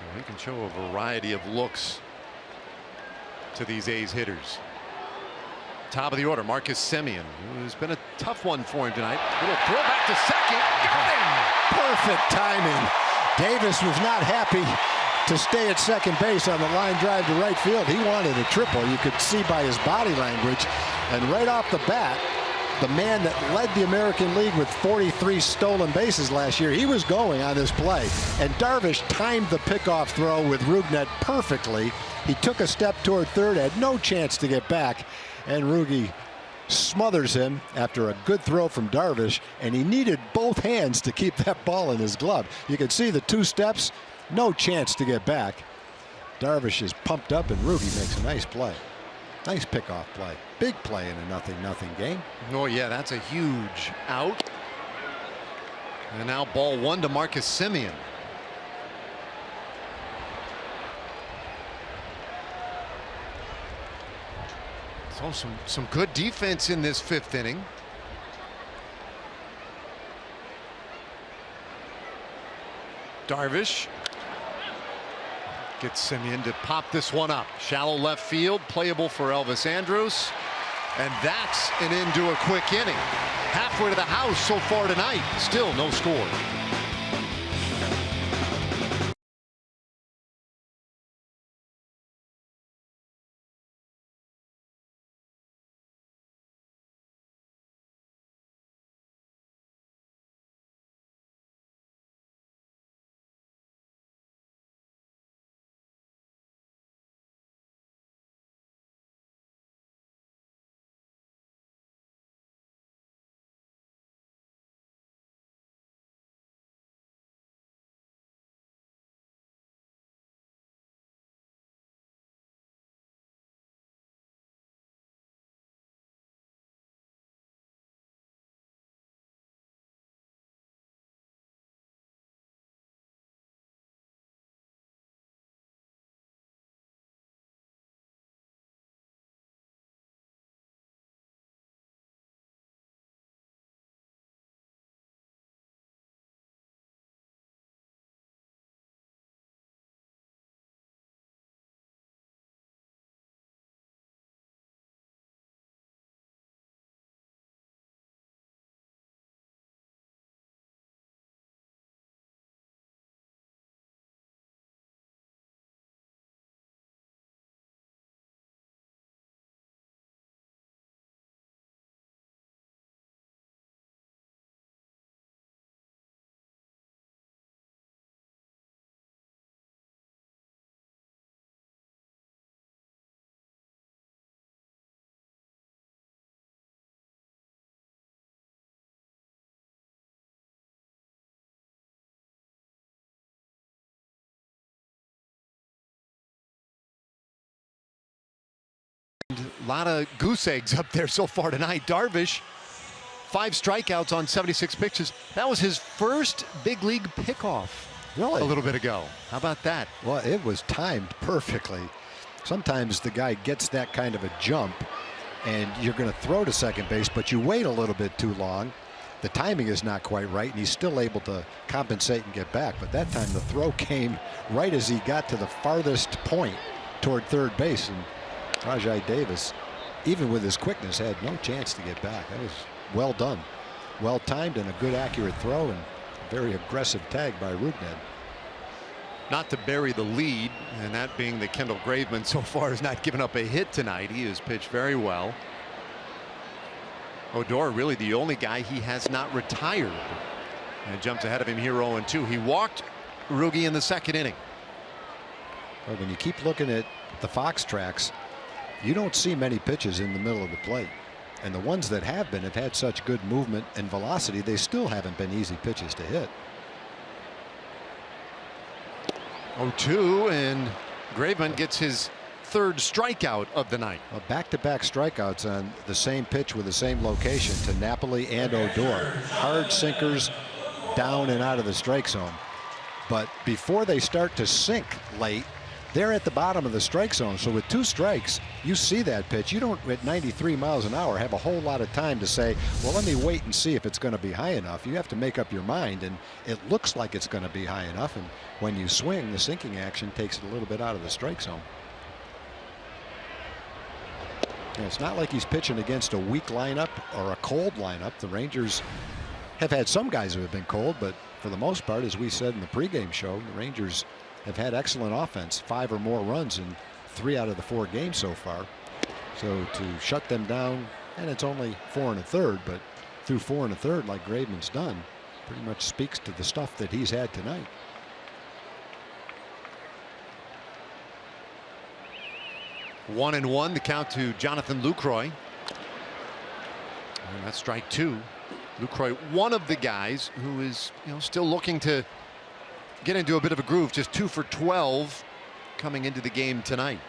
And he can show a variety of looks to these A's hitters. Top of the order, Marcus Semien, who's been a tough one for him tonight. Little throw back to second. Got him! Perfect timing. Davis was not happy to stay at second base on the line drive to right field. He wanted a triple. You could see by his body language. And right off the bat, the man that led the American League with 43 stolen bases last year, he was going on this play. And Darvish timed the pickoff throw with Rugnet perfectly. He took a step toward third, had no chance to get back, and Rugi smothers him after a good throw from Darvish, and he needed both hands to keep that ball in his glove. You could see the 2 steps. No chance to get back. Darvish is pumped up, and Rugi makes a nice play. Nice pickoff play. Big play in a 0-0 game. Oh yeah, that's a huge out. And now ball 1 to Marcus Semien. So some good defense in this 5th inning. Darvish gets Semien to pop this one up. Shallow left field, playable for Elvis Andrus. And that's an into a quick inning. Halfway to the house so far tonight. Still no score. lot of goose eggs up there so far tonight. Darvish, 5 strikeouts on 76 pitches. That was his first big league pickoff. Really? A little bit ago. How about that? Well, it was timed perfectly. Sometimes the guy gets that kind of a jump and you're going to throw to second base, but you wait a little bit too long. The timing is not quite right, and he's still able to compensate and get back. But that time the throw came right as he got to the farthest point toward third base, and Rajai Davis, even with his quickness, had no chance to get back. That was well done, well timed, and a good accurate throw, and a very aggressive tag by Rougned. Not to bury the lead, and that being that Kendall Graveman so far has not given up a hit tonight. He has pitched very well. Odor really the only guy he has not retired, and jumps ahead of him here 0-2. He walked Rugi in the second inning. Well, when you keep looking at the Fox tracks, you don't see many pitches in the middle of the plate, and the ones that have had such good movement and velocity, they still haven't been easy pitches to hit. 0-2, and Graveman gets his 3rd strikeout of the night. Well, back-to-back strikeouts on the same pitch with the same location to Napoli and Odor. Hard sinkers down and out of the strike zone. But before they start to sink late, they're at the bottom of the strike zone. So with 2 strikes, you see that pitch. You don't, at 93 miles an hour, have a whole lot of time to say, well, let me wait and see if it's going to be high enough. You have to make up your mind, and it looks like it's going to be high enough. And when you swing, the sinking action takes it a little bit out of the strike zone. And it's not like he's pitching against a weak lineup or a cold lineup. The Rangers have had some guys who have been cold, but for the most part, as we said in the pregame show, the Rangers have had excellent offense, 5 or more runs in 3 out of the 4 games so far. So to shut them down, and it's only 4 1/3, but through 4 1/3 like Graveman's done, pretty much speaks to the stuff that he's had tonight. 1-1, the count to Jonathan Lucroy. And that's strike 2. Lucroy, one of the guys who is, still looking to get into a bit of a groove. Just 2 for 12 coming into the game tonight.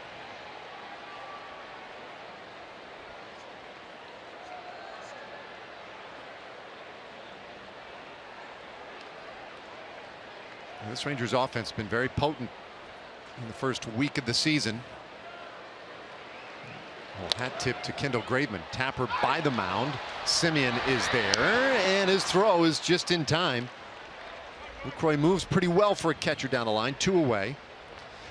And this Rangers offense has been very potent in the first week of the season. Hat tip to Kendall Graveman. Tapper by the mound. Simeon is there, and his throw is just in time. Lucroy moves pretty well for a catcher down the line. 2 away.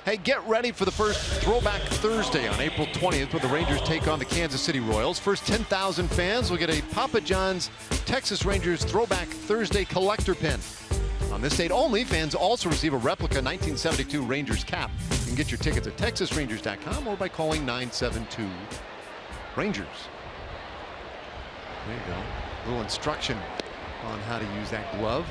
Hey, get ready for the first Throwback Thursday on April 20th, where the Rangers take on the Kansas City Royals. First 10,000 fans will get a Papa John's Texas Rangers Throwback Thursday collector pin. On this date only, fans also receive a replica 1972 Rangers cap. You can get your tickets at texasrangers.com or by calling 972 Rangers. There you go. A little instruction on how to use that glove.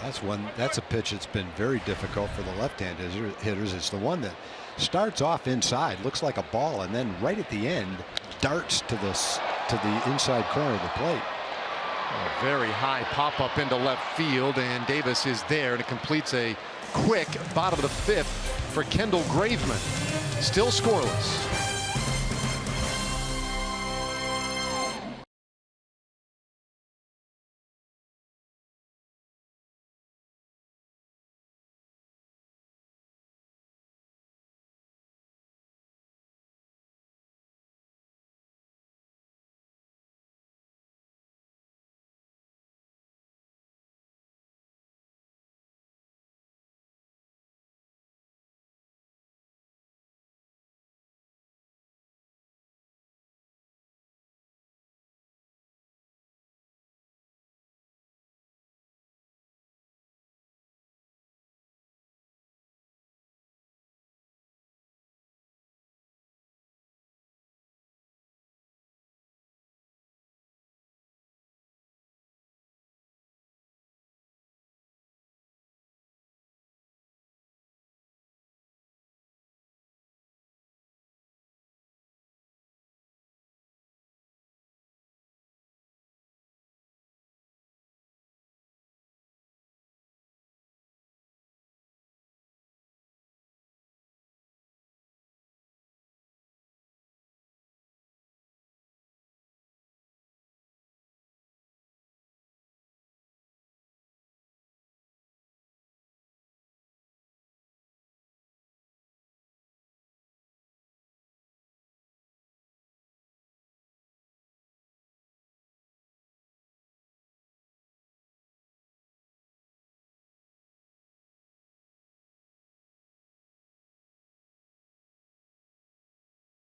That's a pitch that's been very difficult for the left-handed hitters. It's the one that starts off inside, looks like a ball, and then right at the end darts to the inside corner of the plate. A very high pop up into left field, and Davis is there, and it completes a quick bottom of the 5th for Kendall Graveman. Still scoreless.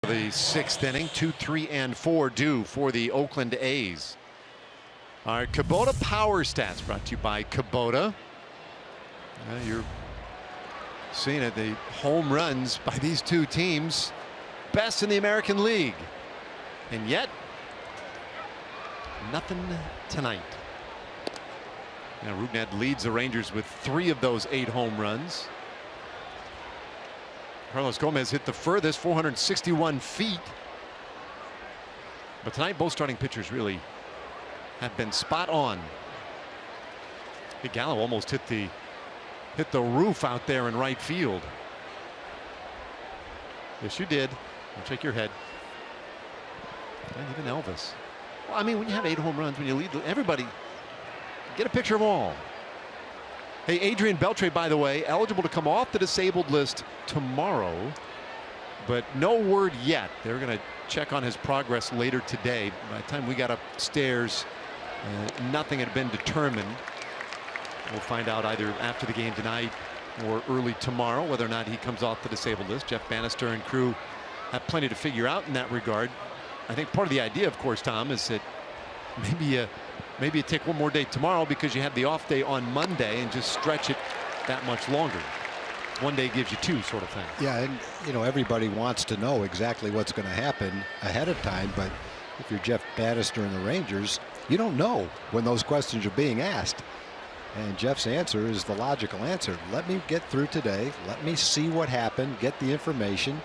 The 6th inning, 2, 3, and 4 due for the Oakland A's. All right, Kubota Power Stats brought to you by Kubota. You're seeing it. The home runs by these two teams, best in the American League. And yet, nothing tonight. Now, Rougned leads the Rangers with 3 of those 8 home runs. Carlos Gomez hit the furthest, 461 feet. But tonight, both starting pitchers really have been spot on. Hey, Gallo almost hit the roof out there in right field. Yes, you did. Don't shake your head. And even Elvis. Well, I mean, when you have 8 home runs, when you lead everybody, get a picture of them all. Hey, Adrian Beltre, by the way, eligible to come off the disabled list tomorrow, but no word yet. They're going to check on his progress later today. By the time we got upstairs, nothing had been determined. We'll find out either after the game tonight or early tomorrow whether or not he comes off the disabled list. Jeff Bannister and crew have plenty to figure out in that regard. I think part of the idea, of course, Tom, is that maybe you take one more day tomorrow because you had the off day on Monday and just stretch it that much longer. One day gives you 2, sort of thing. Yeah, and you know, everybody wants to know exactly what's going to happen ahead of time, but if you're Jeff Bannister and the Rangers, you don't know when those questions are being asked. And Jeff's answer is the logical answer. Let me get through today. Let me see what happened, get the information,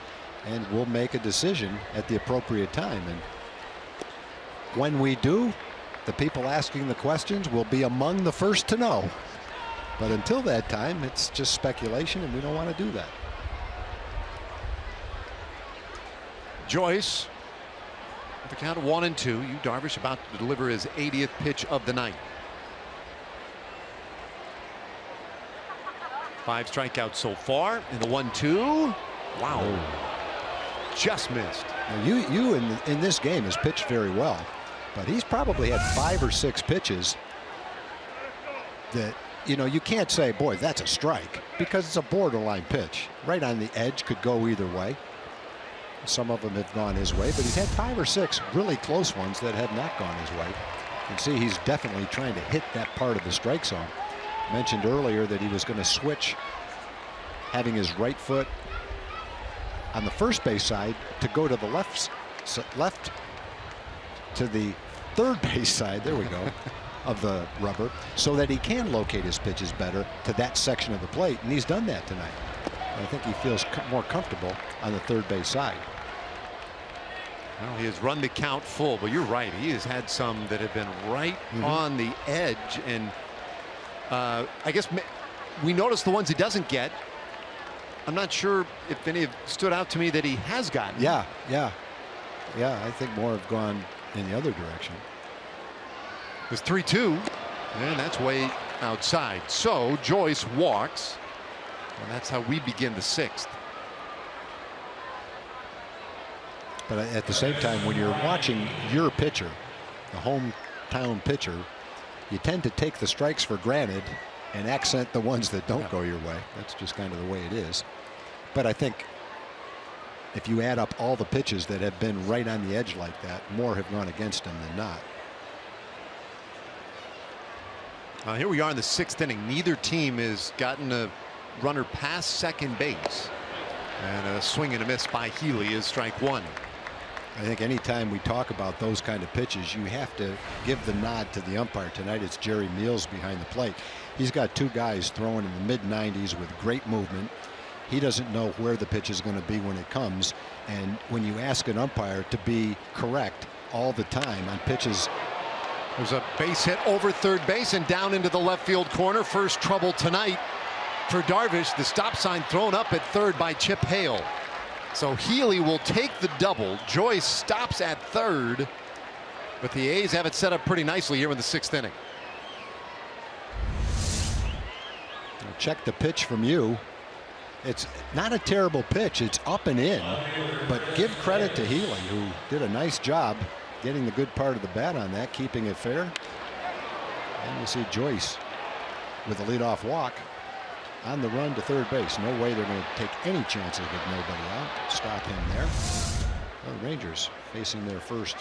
and we'll make a decision at the appropriate time. And when we do, the people asking the questions will be among the first to know. But until that time, it's just speculation, and we don't want to do that. Joyce, with the count of 1-2, Yu Darvish about to deliver his 80th pitch of the night. 5 strikeouts so far in the 1-2. Wow. Just missed. Now, Yu in this game has pitched very well, but he's probably had 5 or 6 pitches that, you know, you can't say, boy, that's a strike, because it's a borderline pitch. Right on the edge, could go either way. Some of them have gone his way, but he's had 5 or 6 really close ones that have not gone his way. You can see he's definitely trying to hit that part of the strike zone. Mentioned earlier that he was going to switch, having his right foot on the first base side to go to the left to the third base side, there we go, of the rubber, so that he can locate his pitches better to that section of the plate, and he's done that tonight. I think he feels more comfortable on the third base side. Well, he has run the count full, but you're right, he has had some that have been right on the edge, and I guess we noticed the ones he doesn't get. I'm not sure if any have stood out to me that he has gotten. Yeah. I think more have gone in the other direction. It was 3-2, and that's way outside. So Joyce walks, and that's how we begin the 6th. But at the same time, when you're watching your pitcher, the hometown pitcher, you tend to take the strikes for granted and accent the ones that don't go your way. That's just kind of the way it is. But I think if you add up all the pitches that have been right on the edge like that, more have gone against him than not. Here we are in the 6th inning. Neither team has gotten a runner past second base. And a swing and a miss by Healy is strike 1. I think anytime we talk about those kind of pitches, you have to give the nod to the umpire. Tonight it's Jerry Meals behind the plate. He's got 2 guys throwing in the mid-90s with great movement. He doesn't know where the pitch is going to be when it comes. And when you ask an umpire to be correct all the time on pitches. There's a base hit over third base and down into the left field corner. First trouble tonight for Darvish. The stop sign thrown up at third by Chip Hale. So Healy will take the double. Joyce stops at third, but the A's have it set up pretty nicely here in the 6th inning. Check the pitch from you. It's not a terrible pitch. It's up and in, but give credit to Healy, who did a nice job getting the good part of the bat on that, keeping it fair. And you see Joyce with a leadoff walk on the run to third base. No way they're going to take any chances with nobody out. Stop him there. Well, the Rangers facing their first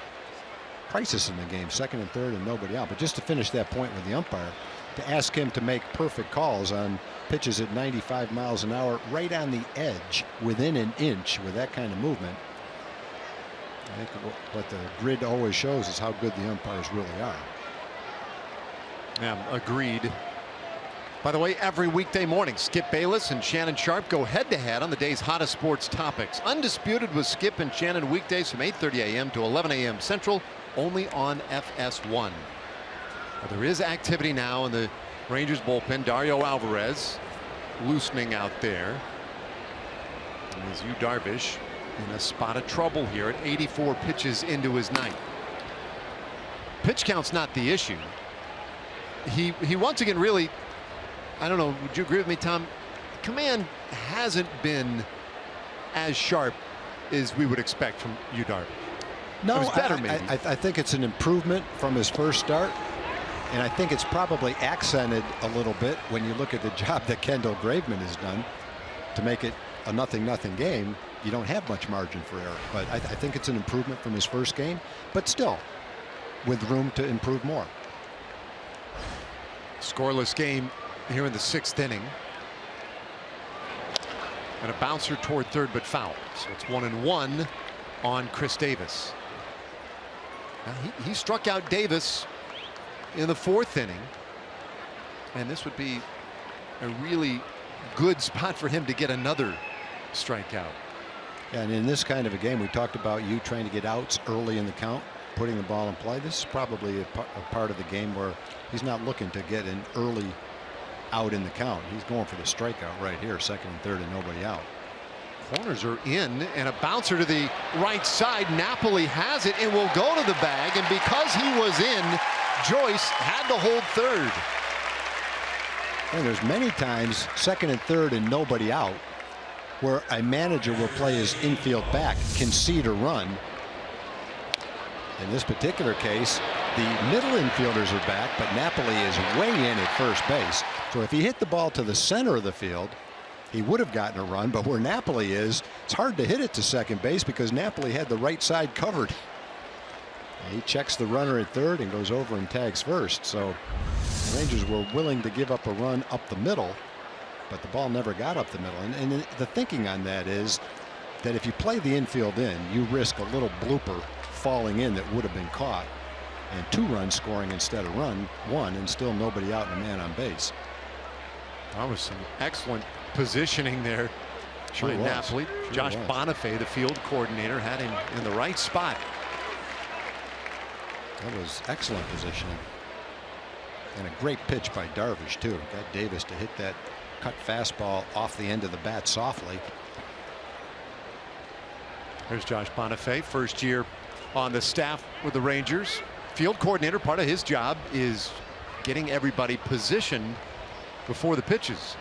crisis in the game, second and third and nobody out. But just to finish that point with the umpire, to ask him to make perfect calls on pitches at 95 miles an hour, right on the edge, within an inch, with that kind of movement. I think what the grid always shows is how good the umpires really are. Yeah, agreed. By the way, every weekday morning, Skip Bayless and Shannon Sharp go head-to-head on the day's hottest sports topics. Undisputed with Skip and Shannon weekdays from 8:30 a.m. to 11 a.m. Central, only on FS1. Well, there is activity now in the Rangers bullpen. Dario Alvarez loosening out there. And is Yu Darvish in a spot of trouble here at 84 pitches into his ninth. Pitch count's not the issue. He once again really, I don't know, would you agree with me, Tom? Command hasn't been as sharp as we would expect from Yu Darvish. No, it was better, maybe. I think it's an improvement from his first start. And I think it's probably accented a little bit when you look at the job that Kendall Graveman has done to make it a 0-0 game. You don't have much margin for error, but I think it's an improvement from his first game, but still with room to improve more. Scoreless game here in the 6th inning. And a bouncer toward third, but foul. So it's 1-1 on Chris Davis. Now he struck out Davis in the 4th inning, and this would be a really good spot for him to get another strikeout. And in this kind of a game, we talked about you trying to get outs early in the count, putting the ball in play. This is probably a part of the game where he's not looking to get an early out in the count. He's going for the strikeout right here, 2nd and 3rd and nobody out. Corners are in, and a bouncer to the right side. Napoli has it and will go to the bag, and because he was in, Joyce had to hold third. And there's many times 2nd and 3rd and nobody out where a manager will play his infield back, concede a run. In this particular case, the middle infielders are back, but Napoli is way in at first base. So if he hit the ball to the center of the field, he would have gotten a run, but where Napoli is, it's hard to hit it to second base because Napoli had the right side covered. He checks the runner at third and goes over and tags first. So the Rangers were willing to give up a run up the middle, but the ball never got up the middle. And the thinking on that is that if you play the infield in, you risk a little blooper falling in that would have been caught, and 2 runs scoring instead of one, and still nobody out and a man on base. That was some excellent positioning there by Napoli. Josh Bonifay, the field coordinator, had him in the right spot. That was excellent positioning. And a great pitch by Darvish, too. Got Davis to hit that cut fastball off the end of the bat softly. There's Josh Bonifay, first year on the staff with the Rangers. Field coordinator, part of his job is getting everybody positioned before the pitches.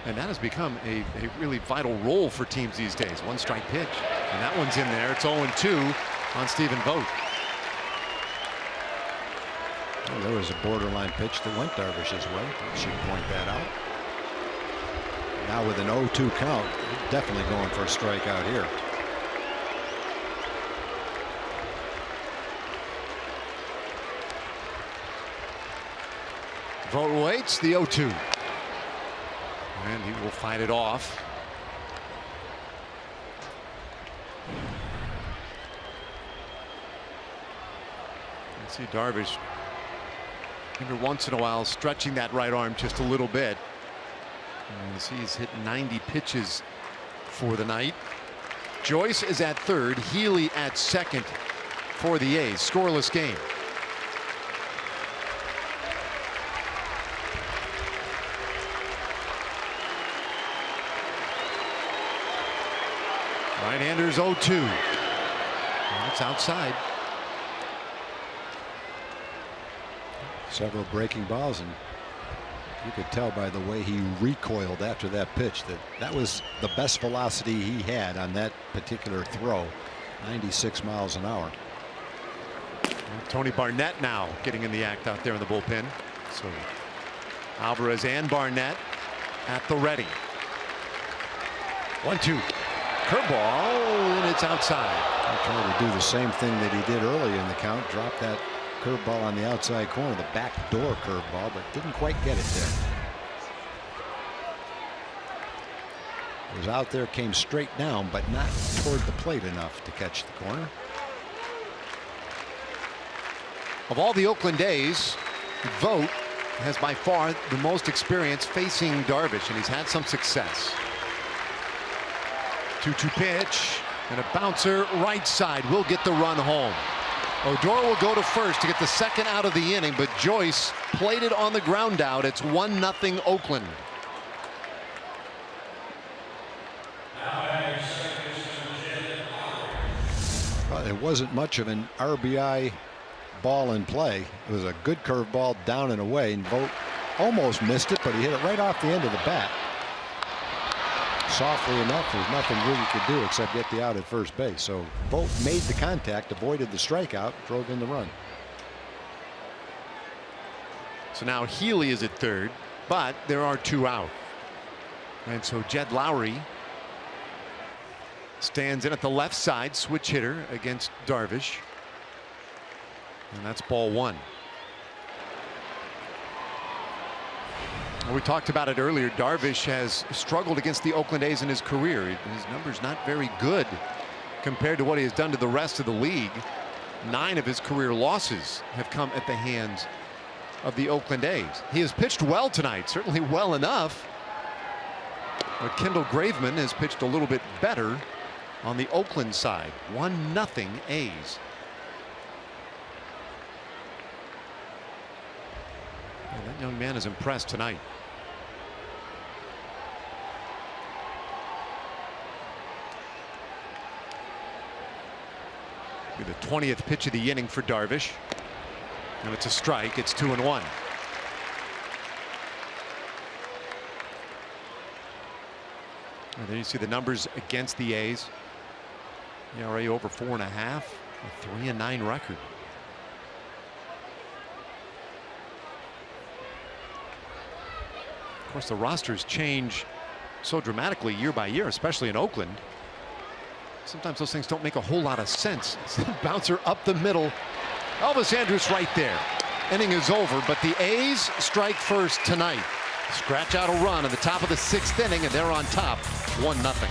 And that has become a really vital role for teams these days. 1-strike pitch, and that one's in there. It's 0-2 on Stephen Vogt. Well, there was a borderline pitch that went Darvish's way. I should point that out. Now with an 0-2 count, definitely going for a strikeout here. Vogt waits the 0-2. And he will fight it off. See Darvish every once in a while stretching that right arm just a little bit. And see he's hit 90 pitches for the night. Joyce is at third, Healy at second for the A's. Scoreless game. Right-handers 0-2. That's outside. Several breaking balls, and you could tell by the way he recoiled after that pitch that was the best velocity he had on that particular throw. 96 miles an hour. And Tony Barnett now getting in the act out there in the bullpen. So Alvarez and Barnett at the ready. 1-2. Curveball, and it's outside. He tried to do the same thing that he did early in the count. Drop that curveball on the outside corner, the back door curveball, but didn't quite get it there. It was out there, came straight down, but not toward the plate enough to catch the corner. Of all the Oakland A's, Vogt has by far the most experience facing Darvish, and he's had some success. 2-2 pitch, and a bouncer right side will get the run home. Odor will go to first to get the second out of the inning, but Joyce played it on the ground out. It's 1-0 Oakland. Well, it wasn't much of an RBI ball in play. It was a good curveball down and away, and Vogt almost missed it, but he hit it right off the end of the bat. Softly enough, there's nothing really could do except get the out at first base. So Vogt made the contact, avoided the strikeout, drove in the run. So now Healy is at third, but there are 2 out. And so Jed Lowry stands in at the left side, switch hitter against Darvish. And that's ball 1. We talked about it earlier. Darvish has struggled against the Oakland A's in his career. His number's not very good compared to what he has done to the rest of the league. 9 of his career losses have come at the hands of the Oakland A's. He has pitched well tonight, certainly well enough. But Kendall Graveman has pitched a little bit better on the Oakland side. 1-0 A's. That young man is impressed tonight. Be the 20th pitch of the inning for Darvish, and it's a strike. It's 2-1. And there you see the numbers against the A's. ERA over 4.5, a 3-9 record. Of course, the rosters change so dramatically year by year, especially in Oakland. Sometimes those things don't make a whole lot of sense. Bouncer up the middle. Elvis Andrus right there. Inning is over, but the A's strike first tonight. Scratch out a run at the top of the 6th inning, and they're on top, 1-0.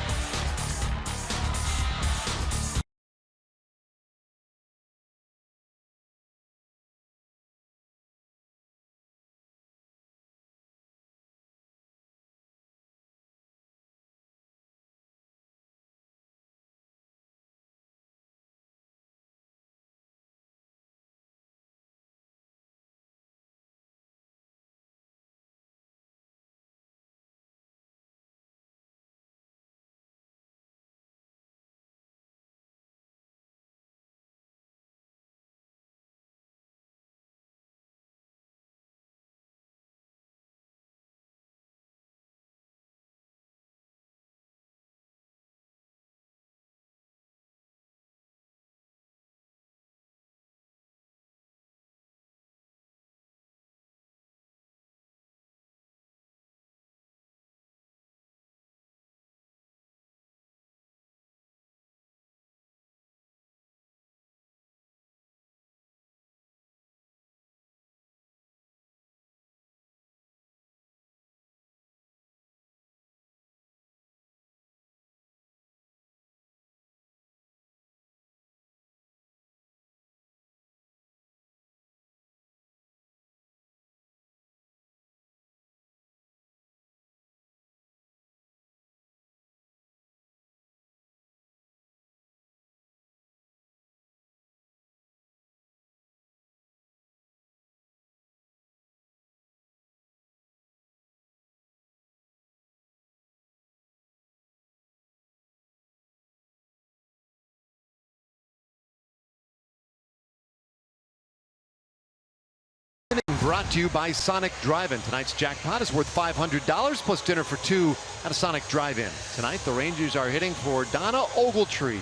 Brought to you by Sonic Drive-In. Tonight's jackpot is worth $500 plus dinner for 2 at a Sonic Drive-In. Tonight the Rangers are hitting for Donna Ogletree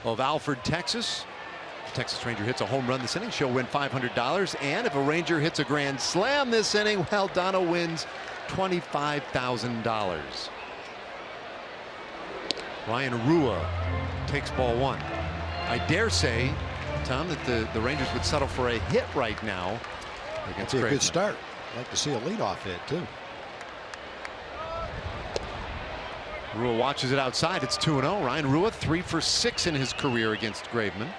of Alfred, Texas. If a Texas Ranger hits a home run this inning, she'll win $500. And if a Ranger hits a grand slam this inning, well, Donna wins $25,000. Ryan Rua takes ball 1. I dare say, Tom, that the Rangers would settle for a hit right now against That'd be a Graveman. good start. I'd like to see a leadoff hit too. Rua watches it outside. It's 2-0. Ryan Rua 3 for 6 in his career against Graveman.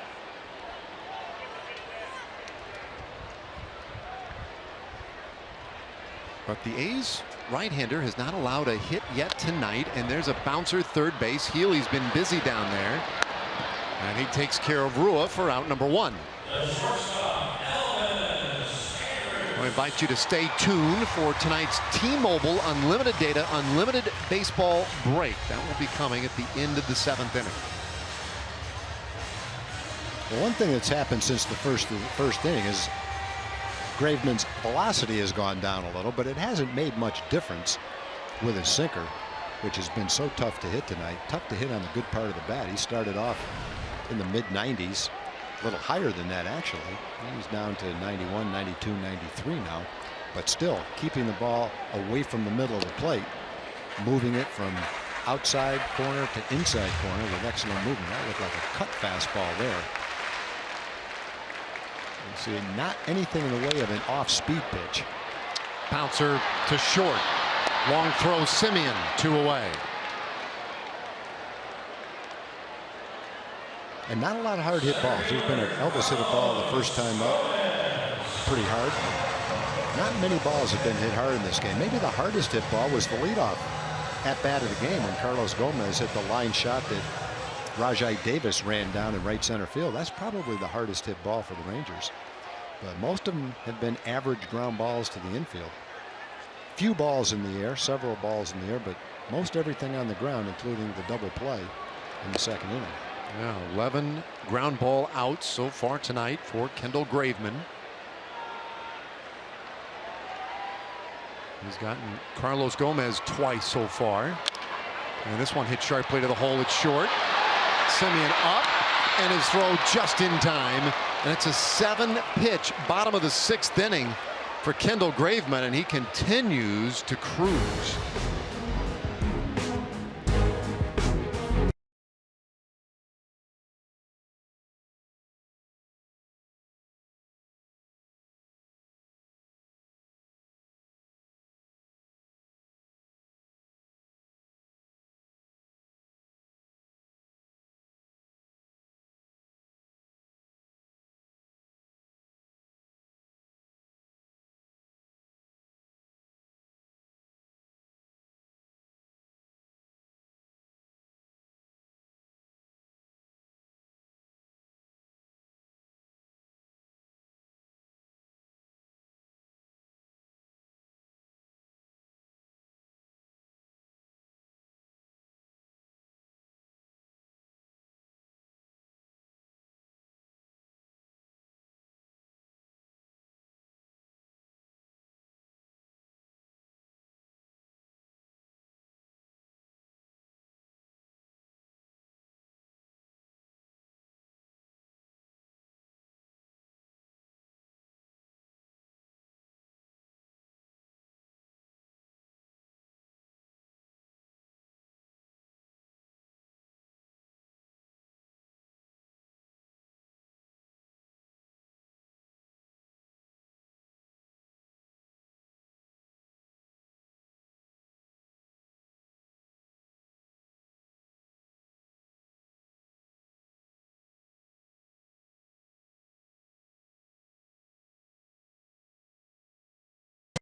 But the A's right-hander has not allowed a hit yet tonight, and there's a bouncer third base. Healy's been busy down there, and he takes care of Rua for out number 1. I invite you to stay tuned for tonight's T-Mobile Unlimited Data Unlimited Baseball break. That will be coming at the end of the 7th inning. Well, one thing that's happened since the first inning is Graveman's velocity has gone down a little, but it hasn't made much difference with his sinker, which has been so tough to hit tonight. Tough to hit on the good part of the bat. He started off in the mid-90s, a little higher than that actually. He's down to 91, 92, 93 now, but still keeping the ball away from the middle of the plate, moving it from outside corner to inside corner with excellent movement. That looked like a cut fastball there. You see not anything in the way of an off-speed pitch. Bouncer to short. Long throw, Simeon, 2 away. And not a lot of hard hit balls. There's been an Elvis hit a ball the first time up pretty hard. Not many balls have been hit hard in this game. Maybe the hardest hit ball was the leadoff at bat of the game when Carlos Gomez hit the line shot that Rajai Davis ran down in right center field. That's probably the hardest hit ball for the Rangers. But most of them have been average ground balls to the infield. Few balls in the air, several balls in the air, but most everything on the ground, including the double play in the second inning. Yeah, 11 ground ball outs so far tonight for Kendall Graveman. He's gotten Carlos Gomez twice so far. And this one hit sharply to the hole. It's short. Simeon up, and his throw just in time. And it's a 7-pitch bottom of the 6th inning for Kendall Graveman, and he continues to cruise.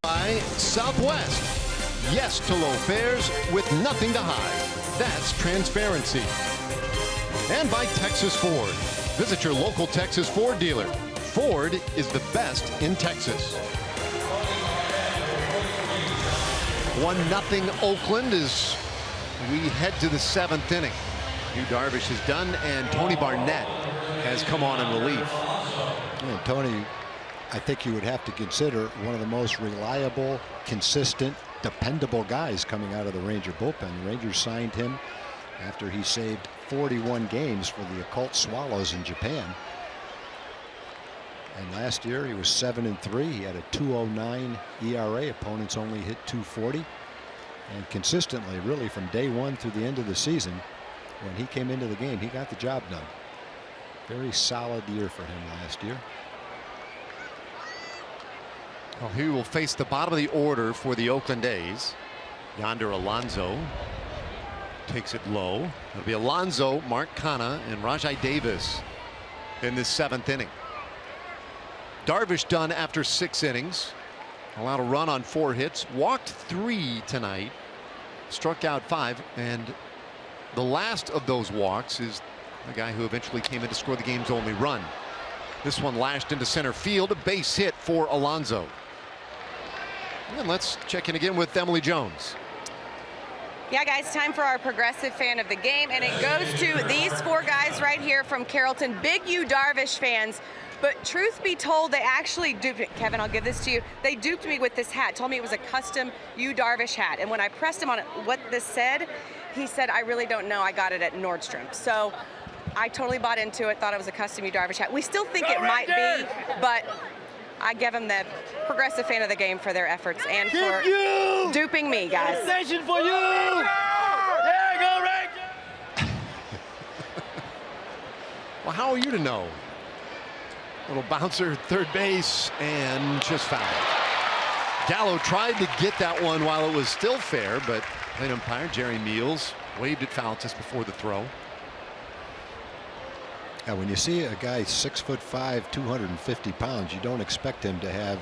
By Southwest. Yes to low fares with nothing to hide. That's transparency. And by Texas Ford. Visit your local Texas Ford dealer. Ford is the best in Texas. 1-0 Oakland as we head to the 7th inning. Yu Darvish is done, and Tony Barnett has come on in relief. And Tony, I think you would have to consider one of the most reliable, consistent, dependable guys coming out of the Ranger bullpen. The Rangers signed him after he saved 41 games for the Occult Swallows in Japan. And last year he was 7-3. He had a 2.09 ERA. Opponents only hit 240. And consistently, really from day one through the end of the season, when he came into the game, he got the job done. Very solid year for him last year. Well, he will face the bottom of the order for the Oakland A's. Yonder Alonso takes it low. It'll be Alonso, Mark Canha, and Rajai Davis in the 7th inning. Darvish done after 6 innings. Allowed a run on 4 hits. Walked 3 tonight. Struck out 5. And the last of those walks is the guy who eventually came in to score the game's only run. This one lashed into center field. A base hit for Alonso. And let's check in again with Emily Jones. Yeah, guys, time for our progressive fan of the game, and it goes to these 4 guys right here from Carrollton, big Yu Darvish fans. But truth be told, they actually duped me. Kevin, I'll give this to you. They duped me with this hat, told me it was a custom Yu Darvish hat. And when I pressed him on it, what this said, he said, I really don't know. I got it at Nordstrom. So I totally bought into it, thought it was a custom Yu Darvish hat. We still think it might be, but I give them the progressive fan of the game for their efforts and for duping me, guys. Station for you! There you go, Ranger! Well, how are you to know? Little bouncer, third base, and just foul. Gallo tried to get that one while it was still fair, but plate umpire Jerry Meals waved it foul just before the throw. Yeah, when you see a guy 6'5", 250 pounds, you don't expect him to have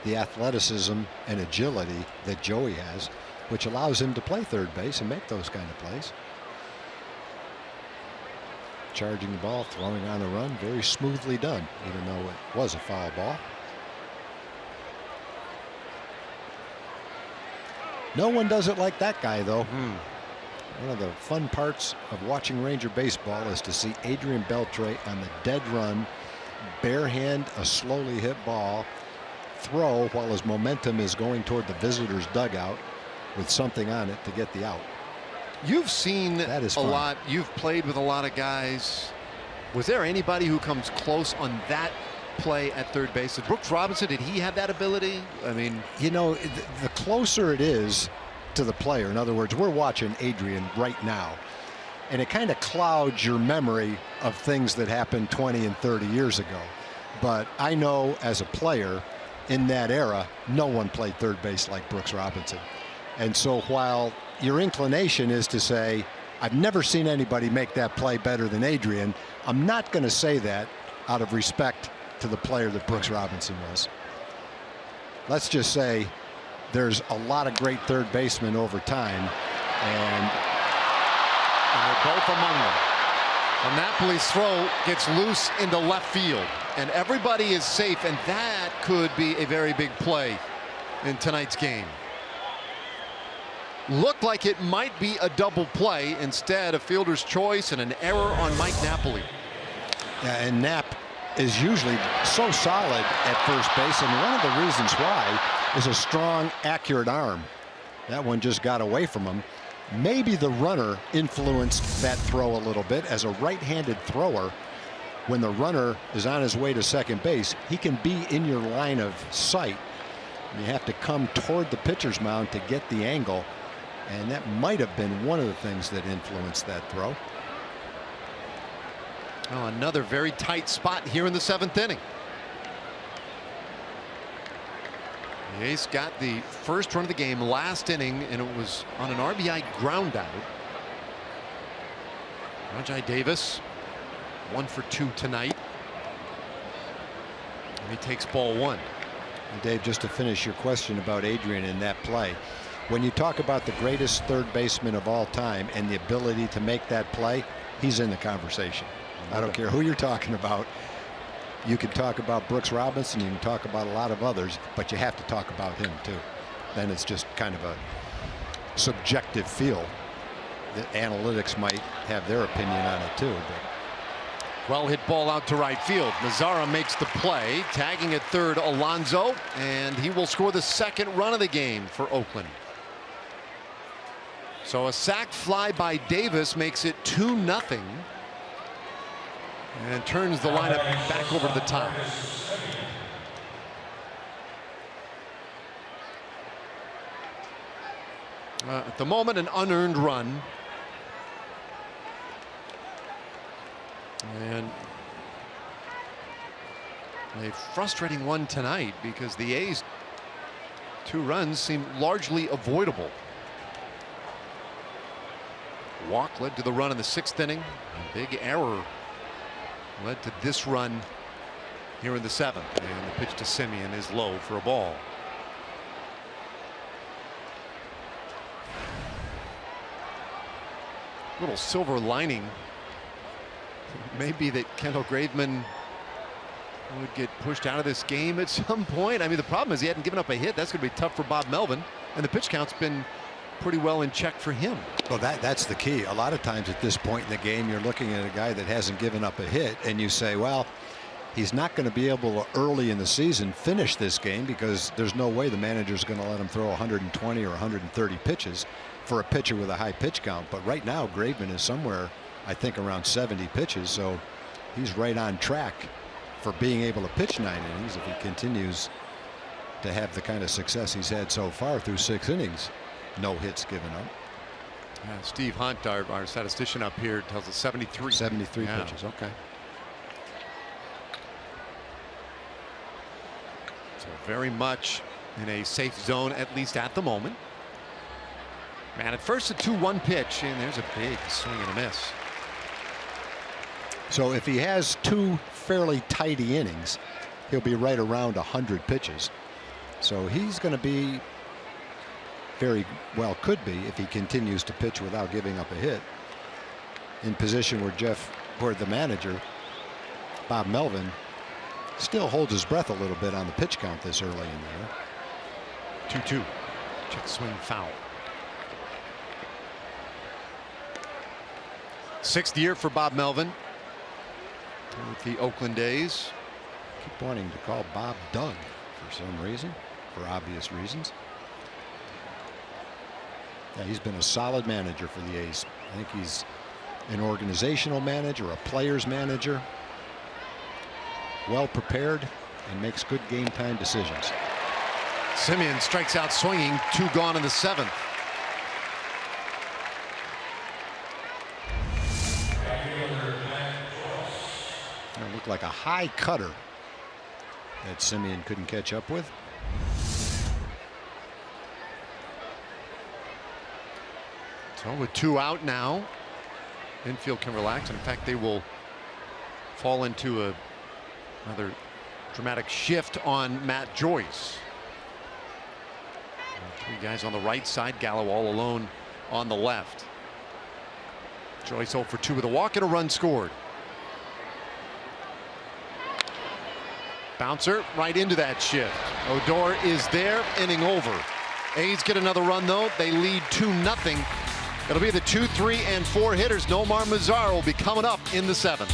the athleticism and agility that Joey has, which allows him to play third base and make those kind of plays. Charging the ball, throwing on a run, very smoothly done, even though it was a foul ball. No one does it like that guy, though. One of the fun parts of watching Ranger baseball is to see Adrian Beltre on the dead run, bare hand a slowly hit ball, throw while his momentum is going toward the visitor's dugout with something on it to get the out. You've seen That is a fun. lot. You've played with a lot of guys. Was there anybody who comes close on that play at third base? Did Brooks Robinson, did he have that ability? I mean, You know, the closer it is to the player, in other words, we're watching Adrian right now, and it kind of clouds your memory of things that happened 20 and 30 years ago. But I know as a player in that era, no one played third base like Brooks Robinson. And so while your inclination is to say, I've never seen anybody make that play better than Adrian, I'm not going to say that out of respect to the player that Brooks Robinson was. Let's just say there's a lot of great third basemen over time, and they're both among them. And Napoli's throw gets loose into left field, and everybody is safe, and that could be a very big play in tonight's game. Looked like it might be a double play. Instead, a fielder's choice and an error on Mike Napoli. Yeah, and Knapp is usually so solid at first base, and one of the reasons why is a strong, accurate arm. That one just got away from him. Maybe the runner influenced that throw a little bit. As a right-handed thrower, when the runner is on his way to second base, he can be in your line of sight. You have to come toward the pitcher's mound to get the angle, and that might have been one of the things that influenced that throw. Oh, another very tight spot here in the 7th inning. The Ace got the first run of the game last inning, and it was on an RBI ground out. Rajai Davis 1 for 2 tonight, and he takes ball 1. And Dave, just to finish your question about Adrian in that play, when you talk about the greatest third baseman of all time and the ability to make that play, he's in the conversation. I don't care who you're talking about. You can talk about Brooks Robinson, you can talk about a lot of others, but you have to talk about him too. Then it's just kind of a subjective feel. The analytics might have their opinion on it too. But Well hit ball out to right field. Mazzara makes the play, tagging at third Alonso, and he will score the second run of the game for Oakland. So a sac fly by Davis makes it 2-0. And turns the lineup back over to the top. At the moment, an unearned run. And a frustrating one tonight because the A's 2 runs seem largely avoidable. Walk led to the run in the 6th inning. A big error led to this run here in the 7th. And the pitch to Simeon is low for a ball. Little silver lining may be that Kendall Graveman would get pushed out of this game at some point. I mean, the problem is he hadn't given up a hit. That's going to be tough for Bob Melvin, and the pitch count's been pretty well in check for him. Well, that's the key. A lot of times at this point in the game, you're looking at a guy that hasn't given up a hit, and you say, well, he's not going to be able to early in the season finish this game because there's no way the manager's going to let him throw 120 or 130 pitches for a pitcher with a high pitch count. But right now, Graveman is somewhere, I think, around 70 pitches, so he's right on track for being able to pitch 9 innings if he continues to have the kind of success he's had so far through 6 innings. No hits given up. Steve Hunt, our statistician up here, tells us 73. 73 pitches. Okay. So very much in a safe zone, at least at the moment. Man, at first a 2-1 pitch, and there's a big swing and a miss. So if he has 2 fairly tidy innings, he'll be right around 100 pitches. So he's going to be very well, could be, if he continues to pitch without giving up a hit, in position where the manager, Bob Melvin, still holds his breath a little bit on the pitch count this early in there. 2-2. Check swing foul. 6th year for Bob Melvin with the Oakland A's. Keep wanting to call Bob Doug for some reason, for obvious reasons. Yeah, he's been a solid manager for the A's. I think he's an organizational manager, a player's manager, well prepared, and makes good game time decisions. Simeon strikes out swinging, 2 gone in the 7th. It looked like a high cutter that Simeon couldn't catch up with. So with 2 out now, infield can relax. In fact, they will fall into another dramatic shift on Matt Joyce. 3 guys on the right side, Gallo all alone on the left. Joyce 0 for 2 with a walk and a run scored. Bouncer right into that shift. Odor is there, inning over. A's get another run though. They lead 2-0. It'll be the 2, 3, and 4 hitters. Nomar Mazar will be coming up in the 7th.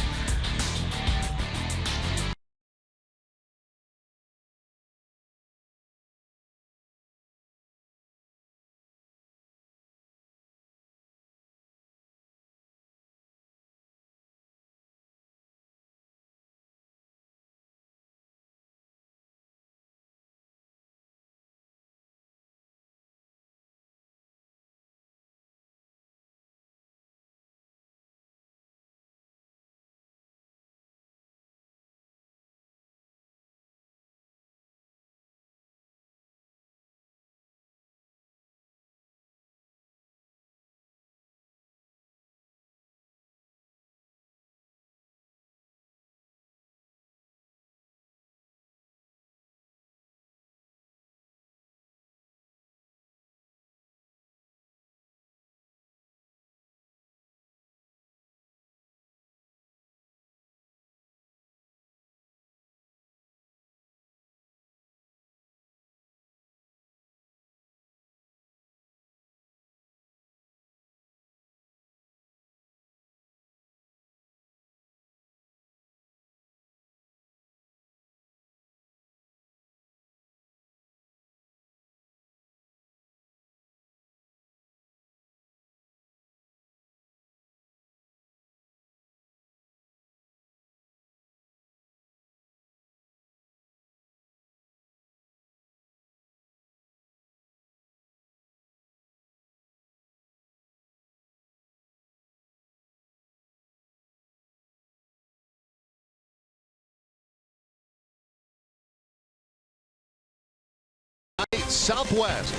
Southwest.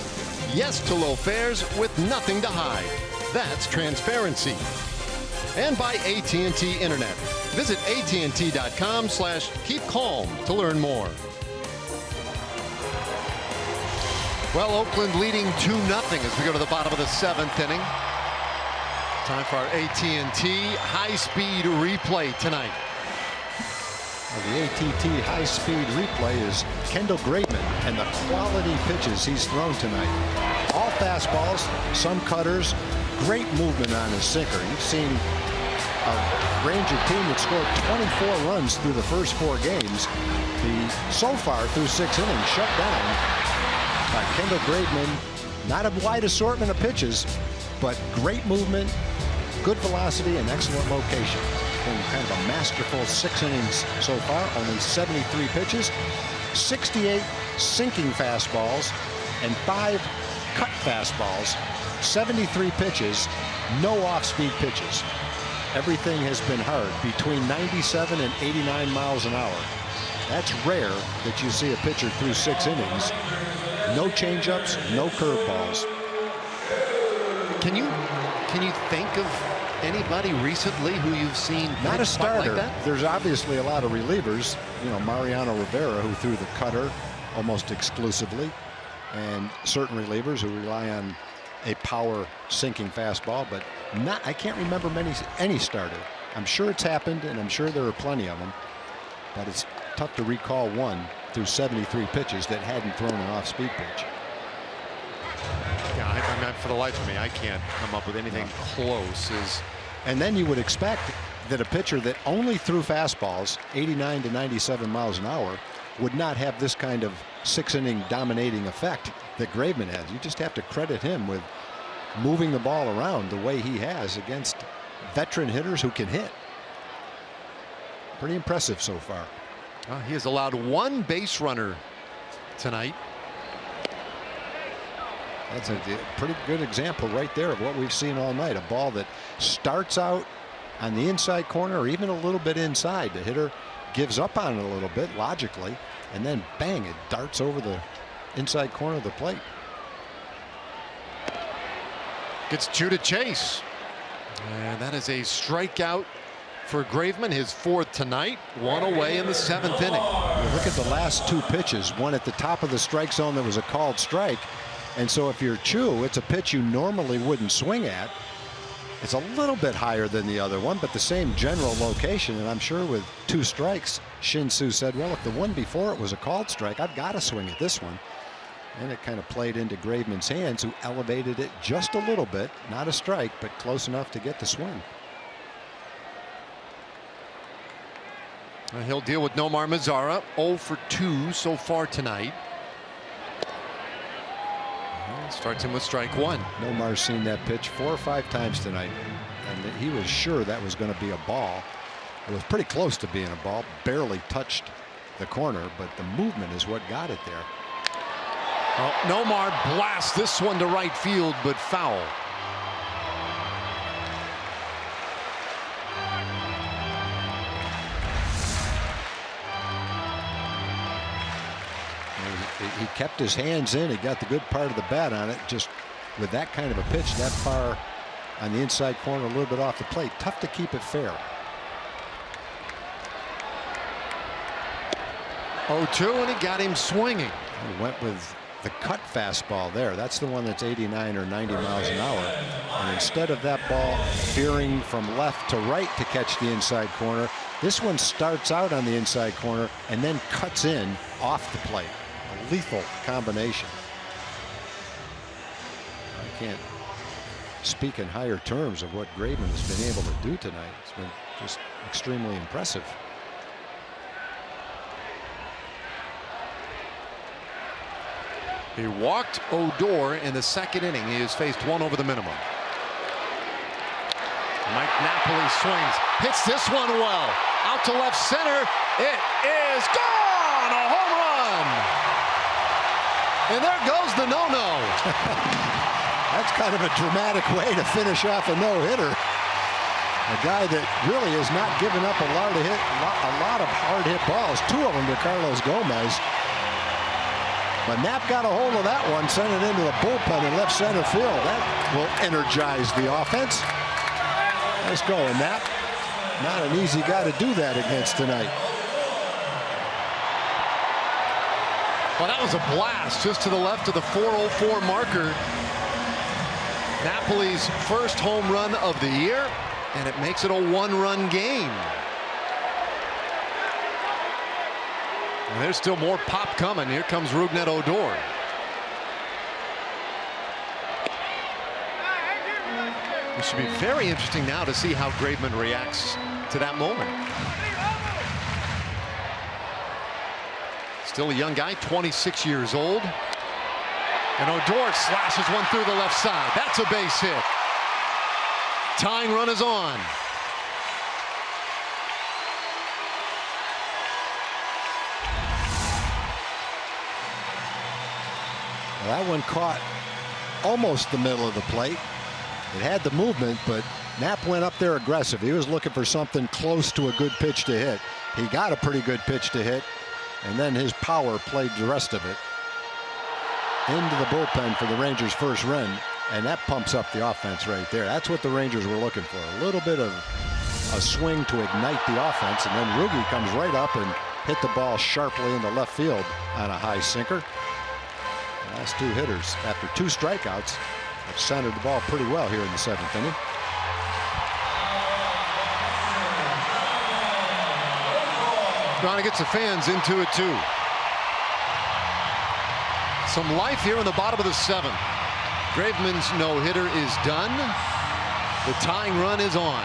Yes to low fares with nothing to hide. That's transparency. And by AT&T Internet. Visit AT&T.com/keepcalm to learn more. Well, Oakland leading 2-0 as we go to the bottom of the 7th inning. Time for our AT&T high-speed replay tonight. Well, the AT high-speed replay is Kendall Graveman and the quality pitches he's thrown tonight. All fastballs, some cutters, great movement on his sinker. You've seen a Ranger team that scored 24 runs through the first 4 games. So far through 6 innings, shut down by Kendall Graveman. Not a wide assortment of pitches, but great movement, good velocity, and excellent location. Been kind of a masterful 6 innings so far. Only 73 pitches, 68 sinking fastballs, and 5 cut fastballs. 73 pitches, no off-speed pitches. Everything has been hard, between 97 and 89 miles an hour. That's rare that you see a pitcher through 6 innings. No changeups, no curveballs. Can you think of anybody recently who you've seen not a starter? Like that? There's obviously a lot of relievers. You know, Mariano Rivera, who threw the cutter almost exclusively, and certain relievers who rely on a power sinking fastball, but I can't remember any starter. I'm sure it's happened, and I'm sure there are plenty of them, but it's tough to recall one through 73 pitches that hadn't thrown an off-speed pitch. Yeah, I mean, for the life of me, I can't come up with anything close. And then you would expect that a pitcher that only threw fastballs 89 to 97 miles an hour would not have this kind of 6-inning dominating effect that Graveman has. You just have to credit him with moving the ball around the way he has against veteran hitters who can hit. Pretty impressive so far. He has allowed 1 base runner tonight. That's a pretty good example right there of what we've seen all night. A ball that starts out on the inside corner or even a little bit inside. The hitter gives up on it a little bit logically, and then bang, it darts over the inside corner of the plate. Gets 2 to chase. And that is a strikeout for Graveman, his 4th tonight. 1 away in the 7th inning. Look at the last 2 pitches. One at the top of the strike zone that was a called strike. And so if you're Chu, it's a pitch you normally wouldn't swing at. It's a little bit higher than the other one, but the same general location. And I'm sure with 2 strikes, Shin-Soo said, well, if the one before it was a called strike, I've got to swing at this one. And it kind of played into Graveman's hands, who elevated it just a little bit. Not a strike, but close enough to get the swing. He'll deal with Nomar Mazara. 0 for 2 so far tonight. Starts him with strike 1. Nomar's seen that pitch 4 or 5 times tonight, and he was sure that was going to be a ball. It was pretty close to being a ball. Barely touched the corner, but the movement is what got it there. Oh, Nomar blasts this one to right field, but foul. He kept his hands in. He got the good part of the bat on it. Just with that kind of a pitch that far on the inside corner, a little bit off the plate, tough to keep it fair. 0-2, and he got him swinging. He went with the cut fastball there. That's the one that's 89 or 90 miles an hour. And instead of that ball veering from left to right to catch the inside corner, this one starts out on the inside corner and then cuts in off the plate. A lethal combination. I can't speak in higher terms of what Graveman has been able to do tonight. It's been just extremely impressive. He walked Odor in the 2nd inning. He has faced 1 over the minimum. Mike Napoli swings, hits this one well. Out to left center. It is gone! A home run! And there goes the no-no. That's kind of a dramatic way to finish off a no-hitter. A guy that really has not given up a lot of hard hit balls. 2 of them to Carlos Gomez. But Knapp got a hold of that one, sent it into the bullpen in left center field. That will energize the offense. Nice go, Knapp. Not an easy guy to do that against tonight. Well, that was a blast just to the left of the 404 marker. Napoli's first home run of the year, and it makes it a one-run game. And there's still more pop coming. Here comes Rougned Odor. It should be very interesting now to see how Graveman reacts to that moment. Still a young guy, 26 years old. And Odor slashes one through the left side. That's a base hit. Tying run is on. Well, that one caught almost the middle of the plate. It had the movement, but Knapp went up there aggressive. He was looking for something close to a good pitch to hit. He got a pretty good pitch to hit, and then his power played the rest of it into the bullpen for the Rangers' first run, and that pumps up the offense right there. That's what the Rangers were looking for. A little bit of a swing to ignite the offense, and then Rugi comes right up and hit the ball sharply into left field on a high sinker. The last two hitters, after two strikeouts, have centered the ball pretty well here in the seventh inning. Trying to get the fans into it too. Some life here in the bottom of the seventh. Graveman's no-hitter is done. The tying run is on.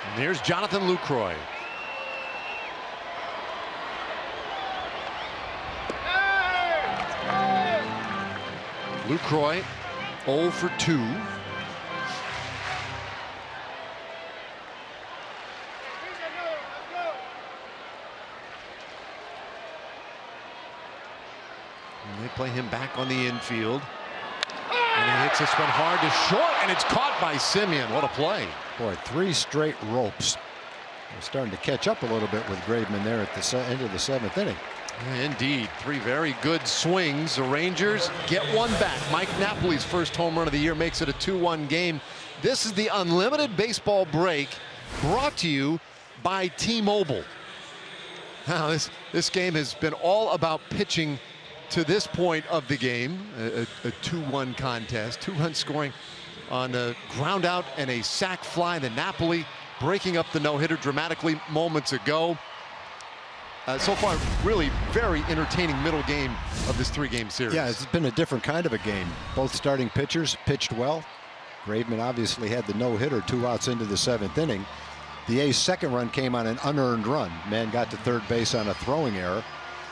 And here's Jonathan Lucroy. Lucroy 0 for 2. And they play him back on the infield. And he hits this one hard to short, and it's caught by Simeon. What a play. Boy, 3 straight ropes. They're starting to catch up a little bit with Graveman there at the end of the seventh inning. Indeed, 3 very good swings. The Rangers get one back. Mike Napoli's first home run of the year makes it a 2-1 game. This is the Unlimited Baseball Break, brought to you by T-Mobile. Now, this game has been all about pitching to this point of the game. A 2-1 contest. 2-run scoring on a ground out and a sac fly. The Napoli breaking up the no-hitter dramatically moments ago. So far, really very entertaining middle game of this 3-game series. Yeah, it's been a different kind of a game. Both starting pitchers pitched well. Graveman obviously had the no-hitter 2 outs into the seventh inning. The A's second run came on an unearned run. Man got to third base on a throwing error.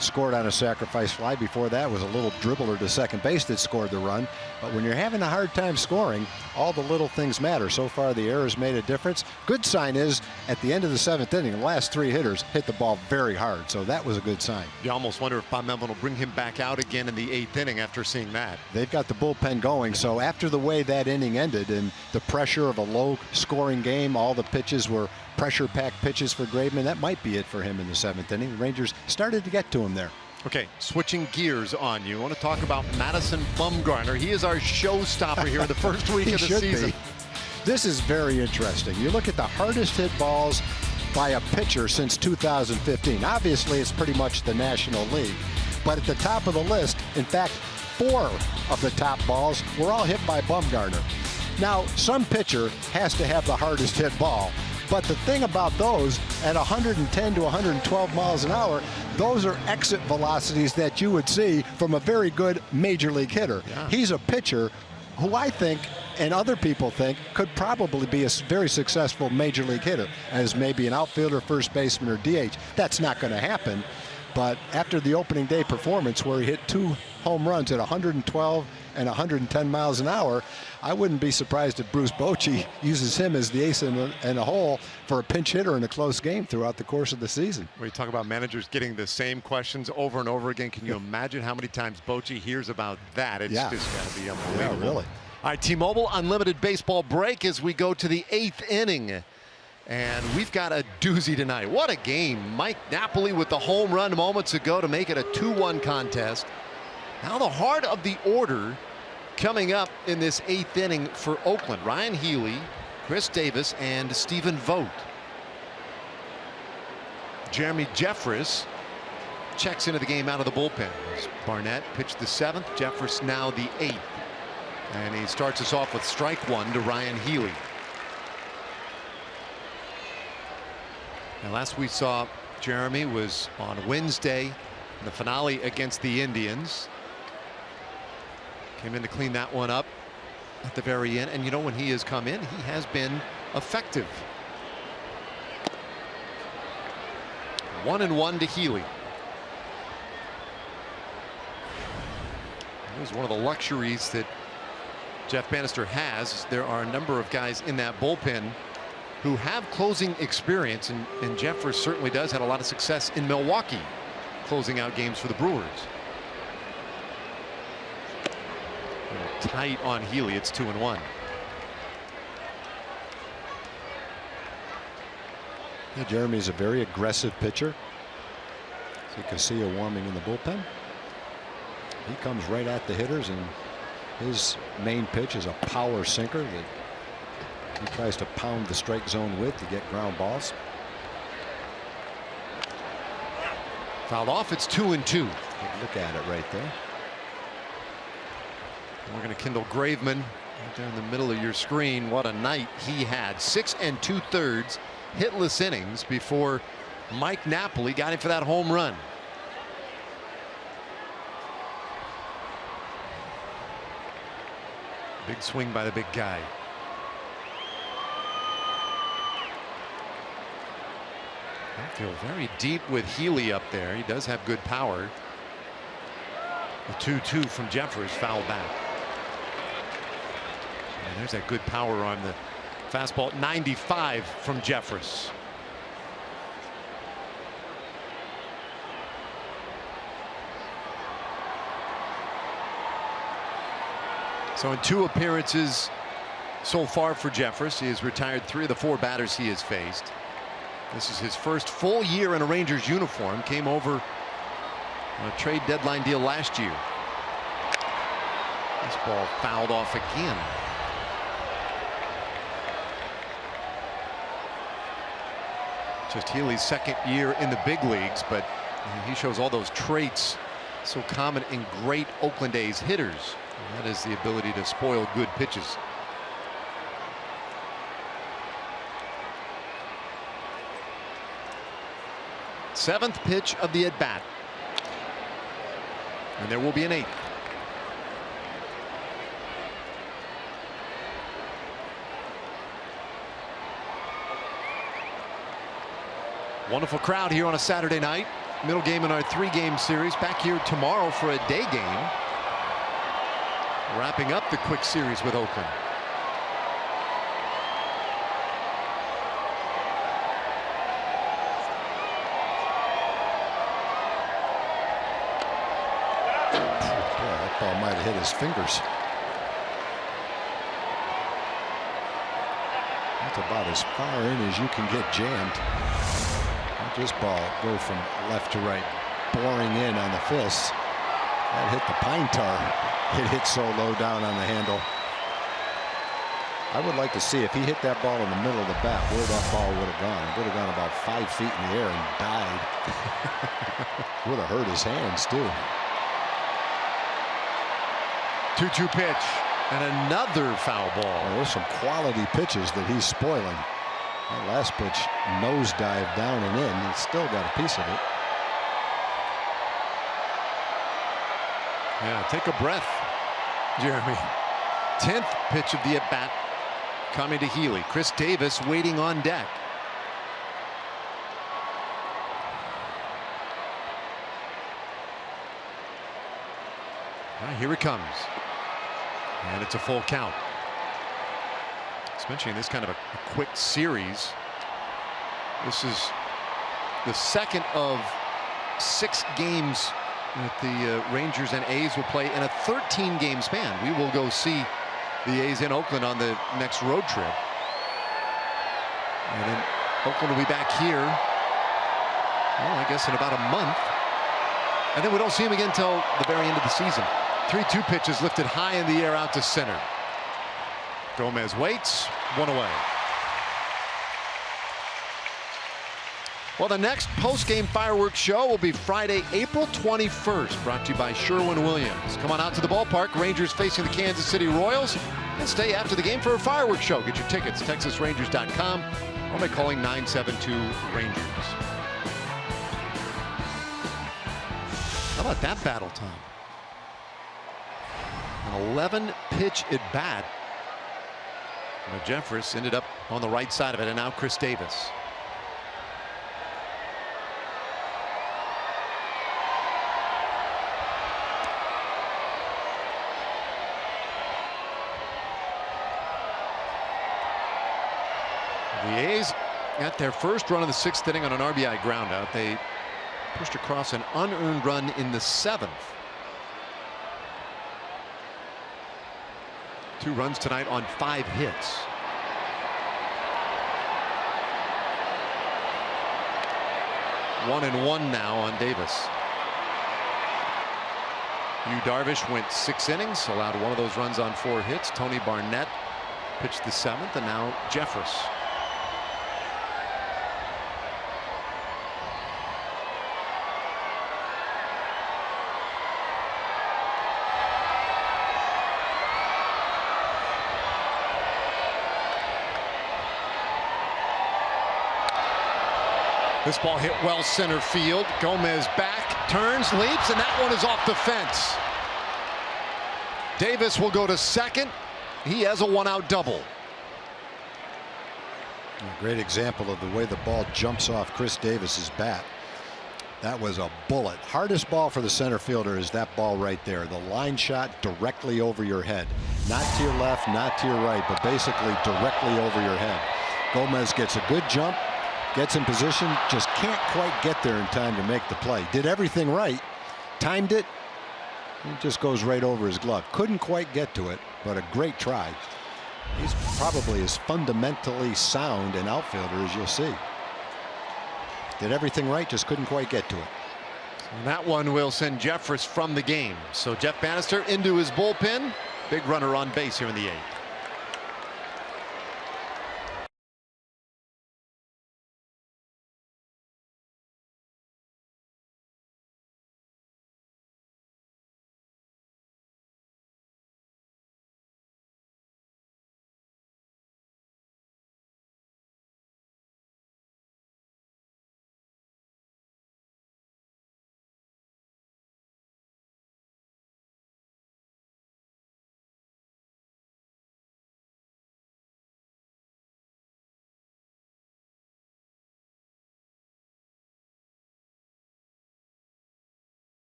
Scored on a sacrifice fly. Before that was a little dribbler to second base that scored the run. But when you're having a hard time scoring, all the little things matter. So far, the errors made a difference. Good sign is, at the end of the seventh inning, the last 3 hitters hit the ball very hard. So that was a good sign. You almost wonder if Bob Melvin will bring him back out again in the 8th inning after seeing that. They've got the bullpen going. So after the way that inning ended and the pressure of a low-scoring game, all the pitches were pressure-packed pitches for Graveman. That might be it for him in the 7th inning. The Rangers started to get to him there. Okay, switching gears on you. I want to talk about Madison Bumgarner. He is our showstopper here in the first week of the season. This is very interesting. You look at the hardest hit balls by a pitcher since 2015. Obviously, it's pretty much the National League. But at the top of the list, in fact, 4 of the top balls were all hit by Bumgarner. Now, some pitcher has to have the hardest hit ball. But the thing about those, at 110 to 112 miles an hour, those are exit velocities that you would see from a very good major league hitter. Yeah. He's a pitcher who I think, and other people think, could probably be a very successful major league hitter as maybe an outfielder, first baseman, or DH. That's not going to happen. But after the opening day performance where he hit 2 home runs at 112 and 110 miles an hour, I wouldn't be surprised if Bruce Bochy uses him as the ace in a hole for a pinch hitter in a close game throughout the course of the season. When you talk about managers getting the same questions over and over again, can you imagine how many times Bochy hears about that? It's just got to be unbelievable. Yeah, really. All right, T-Mobile Unlimited Baseball Break as we go to the 8th inning. And we've got a doozy tonight. What a game. Mike Napoli with the home run moments ago to make it a 2-1 contest. Now the heart of the order coming up in this 8th inning for Oakland. Ryan Healy, Chris Davis, and Stephen Vogt. Jeremy Jeffress checks into the game out of the bullpen. Barnett pitched the 7th, Jeffress now the 8th. And he starts us off with strike 1 to Ryan Healy. And last we saw Jeremy was on Wednesday in the finale against the Indians. Came in to clean that one up at the very end. And you know, when he has come in, he has been effective. 1-1 to Healy. It was one of the luxuries that Jeff Bannister has. There are a number of guys in that bullpen who have closing experience, and Jeffress certainly does. Had a lot of success in Milwaukee closing out games for the Brewers. Tight on Healy. It's 2-1. Yeah, Jeremy's a very aggressive pitcher. So Casilla warming in the bullpen. He comes right at the hitters, and his main pitch is a power sinker that he tries to pound the strike zone with to get ground balls. Fouled off. It's 2-2. Good look at it right there. And we're going to kindle Graveman right there in the middle of your screen. What a night he had. 6 2/3 hitless innings before Mike Napoli got him for that home run. Big swing by the big guy. I feel very deep with Healy up there. He does have good power. The 2-2 from Jeffress, foul back. And there's that good power on the fastball. 95 from Jeffress. So in 2 appearances so far for Jeffress, he has retired 3 of the 4 batters he has faced. This is his first full year in a Rangers uniform. Came over on a trade deadline deal last year. This ball fouled off again. Just Healy's 2nd year in the big leagues, but he shows all those traits so common in great Oakland A's hitters. And that is the ability to spoil good pitches. Seventh pitch of the at bat. And there will be an 8th. Wonderful crowd here on a Saturday night. Middle game in our 3-game series. Back here tomorrow for a day game. Wrapping up the quick series with Oakland. That ball might have hit his fingers. That's about as far in as you can get jammed. Let this ball go from left to right, boring in on the fists. That hit the pine tar. It hit so low down on the handle. I would like to see if he hit that ball in the middle of the bat, where that ball would have gone. It would have gone about 5 feet in the air and died. Would have hurt his hands too. 2-2 pitch and another foul ball. Well, there's some quality pitches that he's spoiling. That last pitch nosedive down and in. He's still got a piece of it. Yeah, take a breath, Jeremy. 10th pitch of the at bat coming to Healy. Chris Davis waiting on deck. Here it comes. And it's a full count. Especially in this kind of a quick series. This is the second of 6 games that the Rangers and A's will play in a 13-game span. We will go see the A's in Oakland on the next road trip. And then Oakland will be back here, well, I guess in about a month. And then we don't see him again until the very end of the season. 3-2 pitches lifted high in the air out to center. Gomez waits, one away. Well, the next post-game fireworks show will be Friday, April 21st, brought to you by Sherwin-Williams. Come on out to the ballpark. Rangers facing the Kansas City Royals. And stay after the game for a fireworks show. Get your tickets, TexasRangers.com, or by calling 972-RANGERS. How about that battle time? An 11-pitch at bat. But Jeffress ended up on the right side of it, and now Chris Davis. The A's got their first run of the 6th inning on an RBI groundout. They pushed across an unearned run in the 7th. 2 runs tonight on 5 hits. One and one now on Davis. Yu Darvish went 6 innings, allowed one of those runs on 4 hits. Tony Barnett pitched the 7th, and now Jeffress. This ball hit well center field. Gomez back, turns, leaps, and that one is off the fence. Davis will go to second. He has a 1-out double. A great example of the way the ball jumps off Chris Davis's bat. That was a bullet. Hardest ball for the center fielder is that ball right there. The line shot directly over your head. Not to your left, not to your right, but basically directly over your head. Gomez gets a good jump, gets in position, just can't quite get there in time to make the play. Did everything right, timed it, it just goes right over his glove. Couldn't quite get to it, but a great try. He's probably as fundamentally sound an outfielder as you'll see. Did everything right, just couldn't quite get to it. And that one will send Jeffress from the game. So Jeff Bannister into his bullpen. Big runner on base here in the 8th.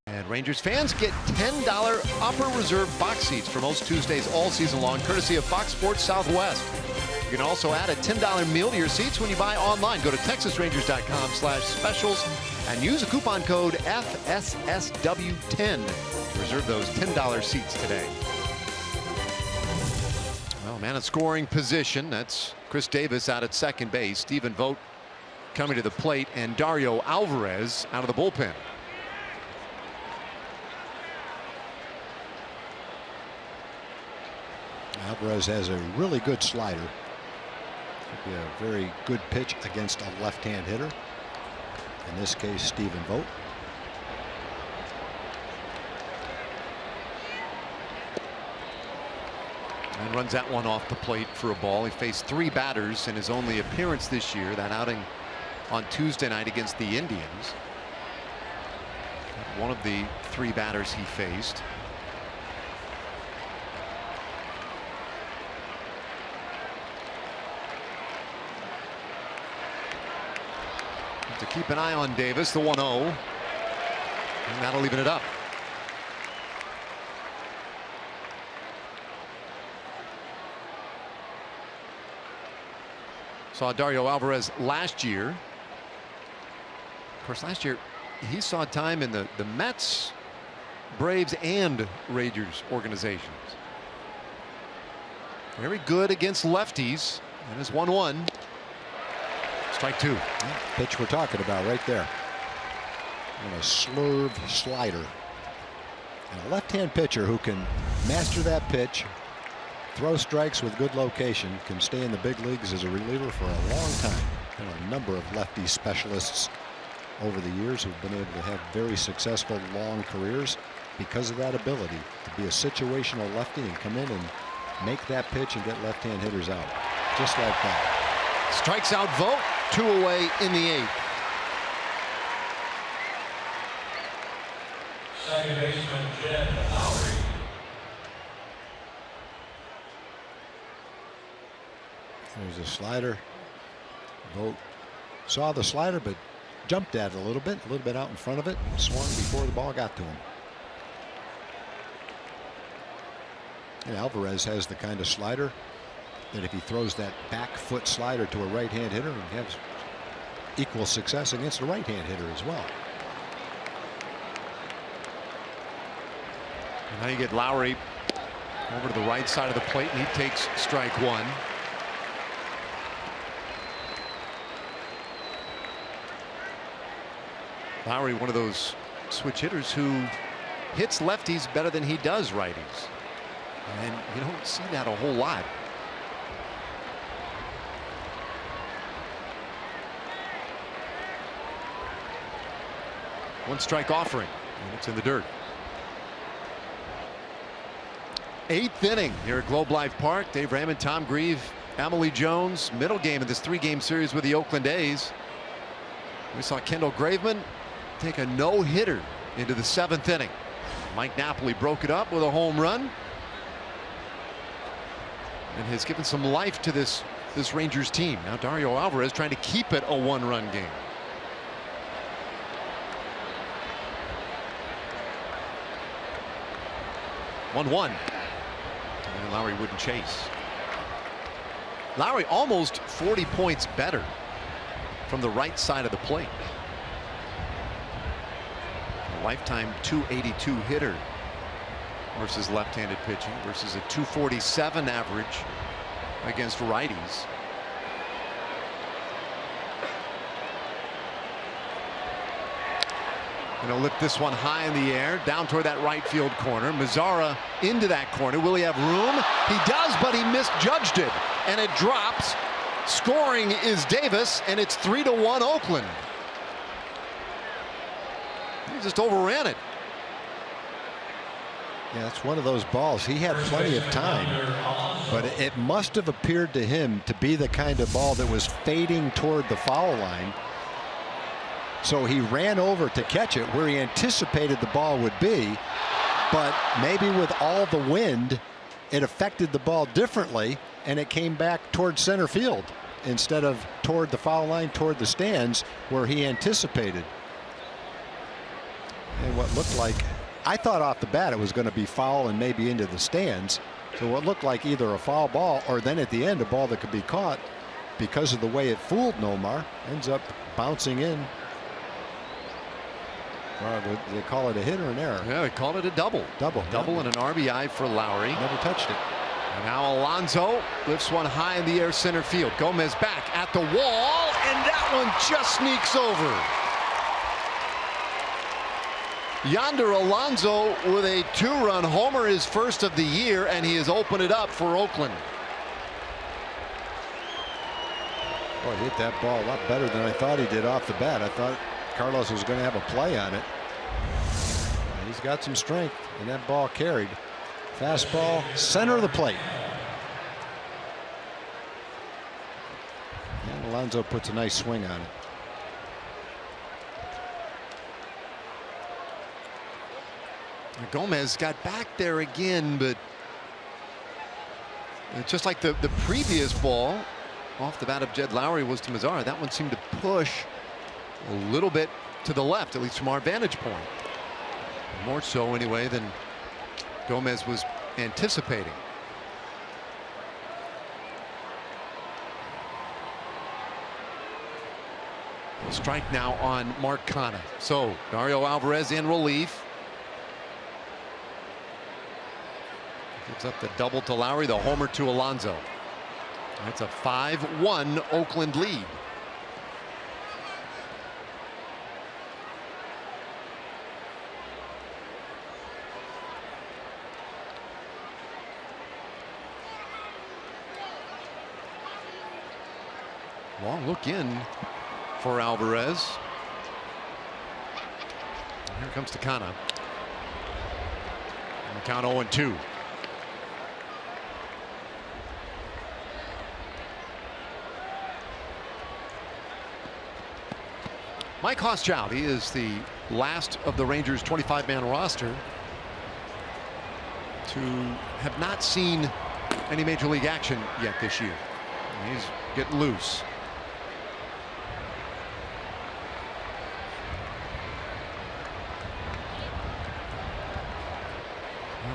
And Rangers fans get $10 Upper Reserve box seats for most Tuesdays all season long, courtesy of Fox Sports Southwest. You can also add a $10 meal to your seats when you buy online. Go to TexasRangers.com/specials and use a coupon code FSSW10 to reserve those $10 seats today. Well, man in scoring position. That's Chris Davis out at second base. Stephen Vogt coming to the plate, and Dario Alvarez out of the bullpen. Alvarez has a really good slider. Should be a very good pitch against a left-hand hitter. In this case, Stephen Vogt. And runs that one off the plate for a ball. He faced 3 batters in his only appearance this year. That outing on Tuesday night against the Indians. One of the 3 batters he faced. To keep an eye on Davis, the 1-0. And that'll even it up. Saw Dario Alvarez last year. Of course, last year he saw time in the Mets, Braves, and Rangers organizations. Very good against lefties. And it's 1-1. Strike 2. Pitch we're talking about right there. And a slurve slider. And a left-hand pitcher who can master that pitch, throw strikes with good location, can stay in the big leagues as a reliever for a long time. There are a number of lefty specialists over the years who've been able to have very successful long careers because of that ability to be a situational lefty and come in and make that pitch and get left-hand hitters out just like that. Strikes out Vogt. 2 away in the 8th. Second baseman Jed Lowry. There's a slider. Vogt saw the slider but jumped at it a little bit out in front of it, and swung before the ball got to him. And Alvarez has the kind of slider that if he throws that back foot slider to a right-hand hitter, he has equal success against a right-hand hitter as well. And now you get Lowry over to the right side of the plate, and he takes strike 1. Lowry, one of those switch hitters who hits lefties better than he does righties. And you don't see that a whole lot. One strike offering, and it's in the dirt. 8th inning here at Globe Life Park. Dave Raymond, Tom Grieve, Emily Jones. Middle game of this 3-game series with the Oakland A's. We saw Kendall Graveman take a no-hitter into the 7th inning. Mike Napoli broke it up with a home run and has given some life to this Rangers team. Now Dario Alvarez trying to keep it a 1-run game. And Lowry wouldn't chase. Lowry almost 40 points better from the right side of the plate. A lifetime .282 hitter versus left-handed pitching versus a .247 average against righties. Going to lift this one high in the air down toward that right field corner. Mazzara into that corner. Will he have room? He does, but he misjudged it, and it drops. Scoring is Davis, and it's 3-1 Oakland. He just overran it. Yeah, it's one of those balls. He had plenty of time, but it must have appeared to him to be the kind of ball that was fading toward the foul line. So he ran over to catch it where he anticipated the ball would be, but maybe with all the wind, it affected the ball differently, and it came back toward center field instead of toward the foul line, toward the stands where he anticipated. And what looked like, I thought off the bat it was going to be foul and maybe into the stands. So what looked like either a foul ball or then at the end a ball that could be caught, because of the way it fooled Nomar, ends up bouncing in. They call it a hit or an error? Yeah, they called it a double. Double and an RBI for Lowry. Never touched it. And now Alonso lifts one high in the air center field. Gomez back at the wall, and that one just sneaks over. Yonder Alonso with a 2-run homer, his first of the year, and he has opened it up for Oakland. Boy, he hit that ball a lot better than I thought he did off the bat. I thought Carlos was going to have a play on it. And he's got some strength, and that ball carried. Fastball, center of the plate. And Alonso puts a nice swing on it. Gomez got back there again, but just like the previous ball off the bat of Jed Lowry was to Mazara, that one seemed to push a little bit to the left, at least from our vantage point. More so anyway than Gomez was anticipating. Strike now on Mark Canha. So Dario Alvarez in relief. Gives up the double to Lowry, the homer to Alonso. That's a 5-1 Oakland lead. Long look in for Alvarez. Here comes to Canha. And the count 0-2. Mike Hoschild, he is the last of the Rangers 25-man roster to have not seen any major league action yet this year. He's getting loose.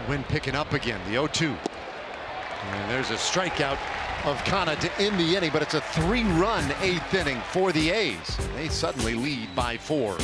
Wind picking up again, the 0-2. And there's a strikeout of Canha to end the inning, but it's a 3-run 8th inning for the A's. They suddenly lead by 4.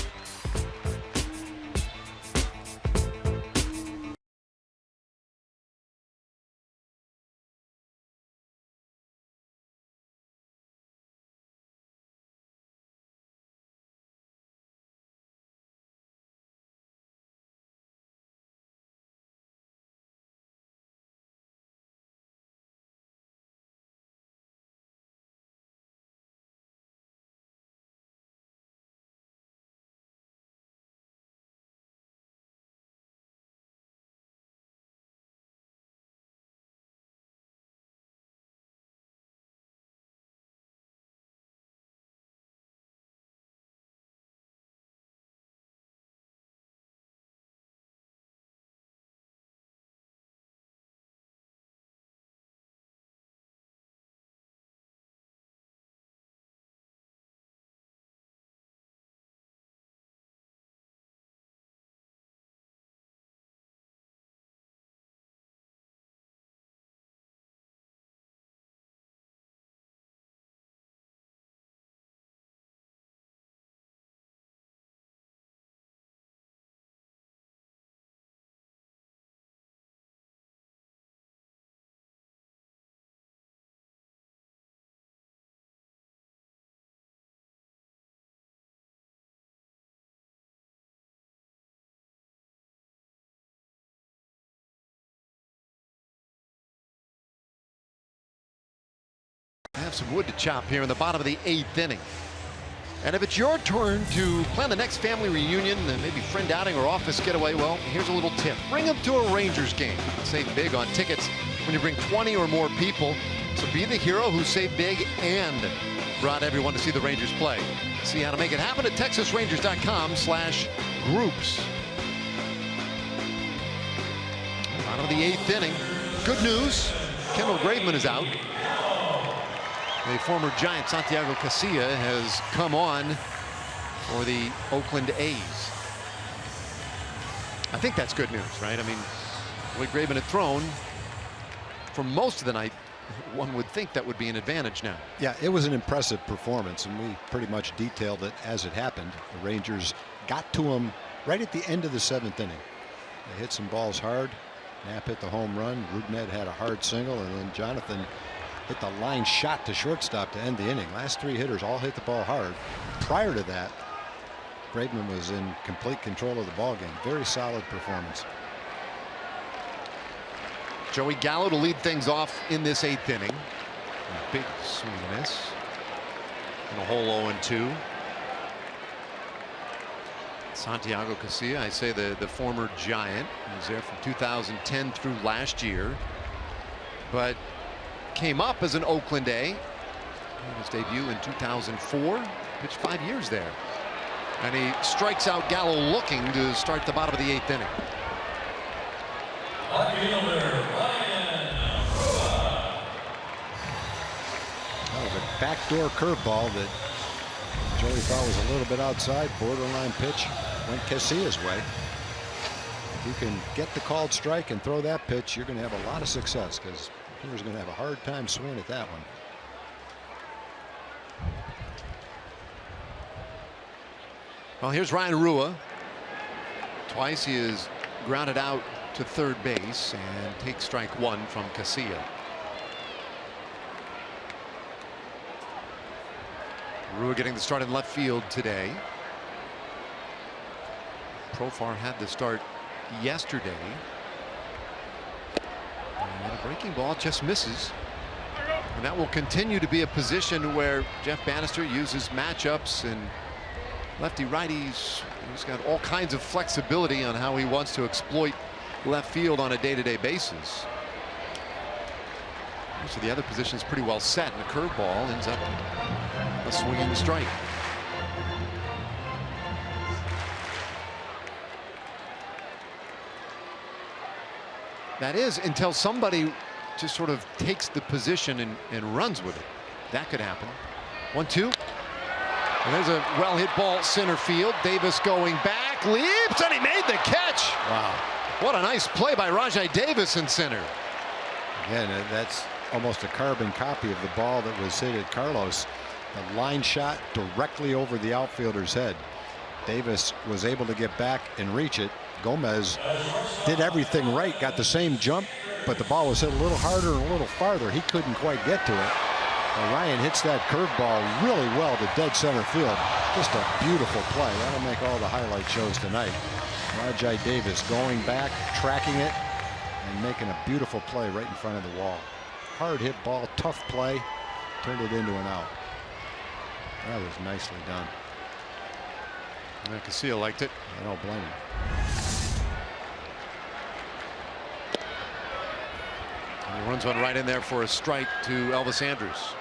Have some wood to chop here in the bottom of the 8th inning. And if it's your turn to plan the next family reunion, and maybe friend outing or office getaway, well, here's a little tip. Bring them to a Rangers game. Save big on tickets when you bring 20 or more people. So be the hero who saved big and brought everyone to see the Rangers play. See how to make it happen at TexasRangers.com/groups. Bottom of the 8th inning. Good news, Kendall Graveman is out. The former Giant Santiago Casilla has come on for the Oakland A's. I think that's good news, right? I mean, the way Graveman had thrown for most of the night, one would think that would be an advantage now. Yeah, it was an impressive performance, and we pretty much detailed it as it happened. The Rangers got to him right at the end of the 7th inning. They hit some balls hard. Knapp hit the home run. Rudnett had a hard single, and then Jonathan hit the line shot to shortstop to end the inning. Last 3 hitters all hit the ball hard. Prior to that, Graveman was in complete control of the ball game. Very solid performance. Joey Gallo to lead things off in this 8th inning. A big swing and miss. in a whole 0-2. Santiago Casilla, I say the former Giant. He was there from 2010 through last year, but came up as an Oakland A. His debut in 2004. Pitched 5 years there. And he strikes out Gallo looking to start the bottom of the 8th inning. That was a backdoor curveball that Joey thought was a little bit outside. Borderline pitch. Went Casilla's way. If you can get the called strike and throw that pitch, you're going to have a lot of success, because Hitler's going to have a hard time swinging at that one. Well, here's Ryan Rua. Twice he is grounded out to third base and takes strike 1 from Casilla. Rua getting the start in left field today. Profar had the start yesterday. And a breaking ball just misses. And that will continue to be a position where Jeff Bannister uses matchups and lefty righties. He's got all kinds of flexibility on how he wants to exploit left field on a day-to-day basis. So the other position is pretty well set, and the curveball ends up a swinging strike. That is, until somebody just sort of takes the position and runs with it. That could happen. 1-2. And there's a well-hit ball center field. Davis going back, leaps, and he made the catch. Wow. What a nice play by Rajai Davis in center. Again, that's almost a carbon copy of the ball that was hit at Carlos. The line shot directly over the outfielder's head. Davis was able to get back and reach it. Gomez did everything right, got the same jump, but the ball was hit a little harder and a little farther. He couldn't quite get to it. And Ryan hits that curveball really well to dead center field. Just a beautiful play. That'll make all the highlight shows tonight. Rajai Davis going back, tracking it, and making a beautiful play right in front of the wall. Hard hit ball, tough play, turned it into an out. That was nicely done. And Casilla liked it. I don't blame him. And he runs one right in there for a strike to Elvis Andrus.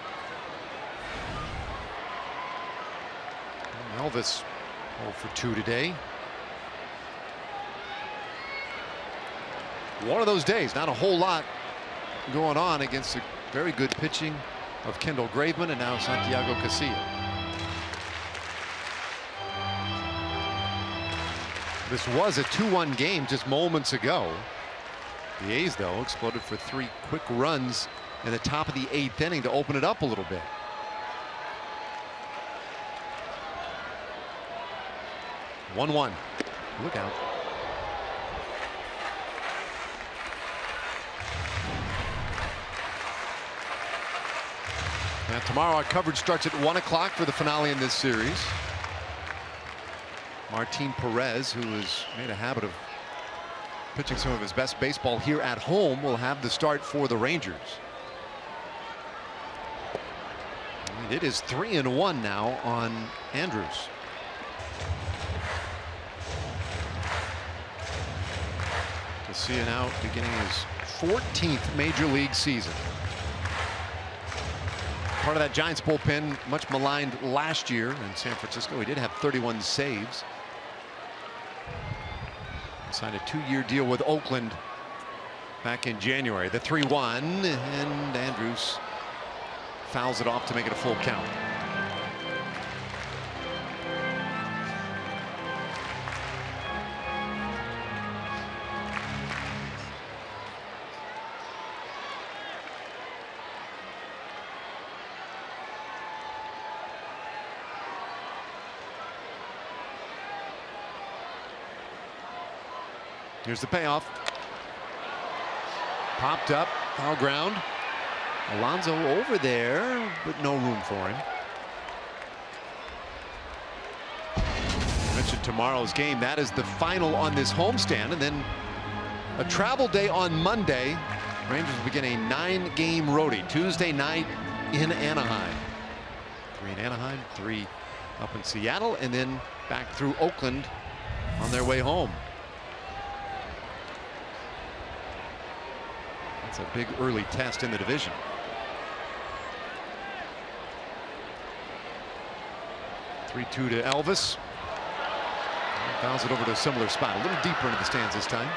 And Elvis 0 for 2 today. One of those days, not a whole lot going on against the very good pitching of Kendall Graveman and now Santiago Casilla. This was a 2-1 game just moments ago. The A's, though, exploded for 3 quick runs in the top of the 8th inning to open it up a little bit. One. Look out. Now, tomorrow our coverage starts at 1 o'clock for the finale in this series. Martin Perez, who has made a habit of pitching some of his best baseball here at home, will have the start for the Rangers. And it is 3-1 now on Andrus. Casilla now beginning his 14th major league season. Part of that Giants bullpen, much maligned last year in San Francisco. He did have 31 saves. Signed a 2-year deal with Oakland back in January. The 3-1, and Andrus fouls it off to make it a full count. Here's the payoff. Popped up, foul ground. Alonso over there, but no room for him. I mentioned tomorrow's game. That is the final on this homestand, and then a travel day on Monday. Rangers begin a 9-game roadie Tuesday night in Anaheim. in Anaheim, 3 up in Seattle, and then back through Oakland on their way home. That's a big early test in the division. (3-2) to Elvis. Fouls it over to a similar spot, a little deeper into the stands this time.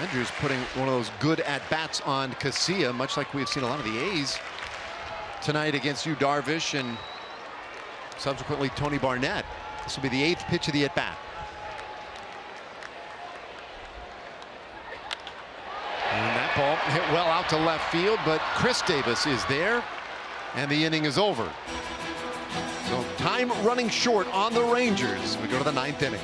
Andrews putting one of those good at-bats on Casilla, much like we've seen a lot of the A's tonight against Yu Darvish and subsequently Tony Barnett. This will be the 8th pitch of the at-bat. And that ball hit well out to left field, but Chris Davis is there, and the inning is over. So time running short on the Rangers. We go to the 9th inning.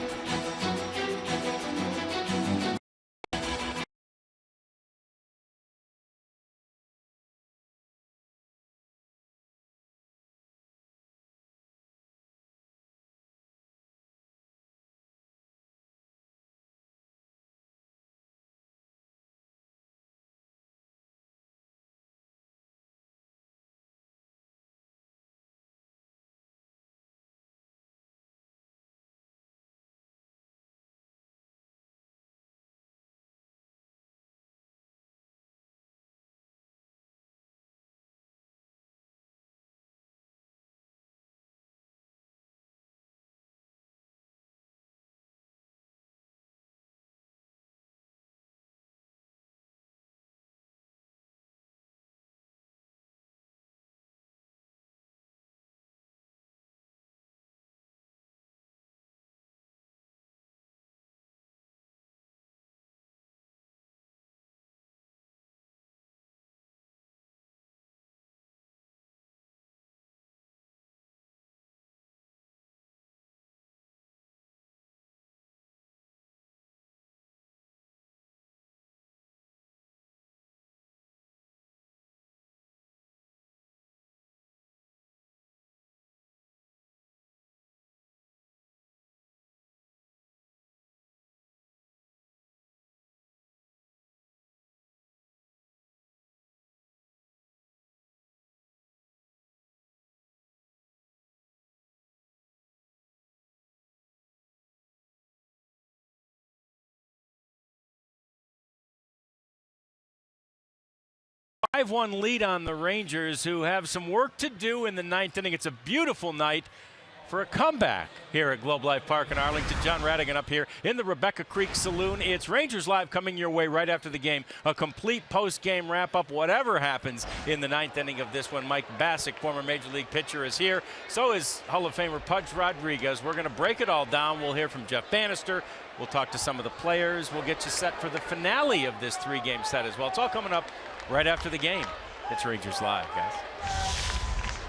A 5-1 lead on the Rangers, who have some work to do in the 9th inning. It's a beautiful night for a comeback here at Globe Life Park in Arlington. John Radigan up here in the Rebecca Creek Saloon. It's Rangers Live coming your way right after the game. A complete post-game wrap-up, whatever happens in the 9th inning of this one. Mike Bassick, former Major League pitcher, is here. So is Hall of Famer Pudge Rodriguez. We're going to break it all down. We'll hear from Jeff Bannister. We'll talk to some of the players. We'll get you set for the finale of this 3-game set as well. It's all coming up right after the game. It's Rangers Live, guys.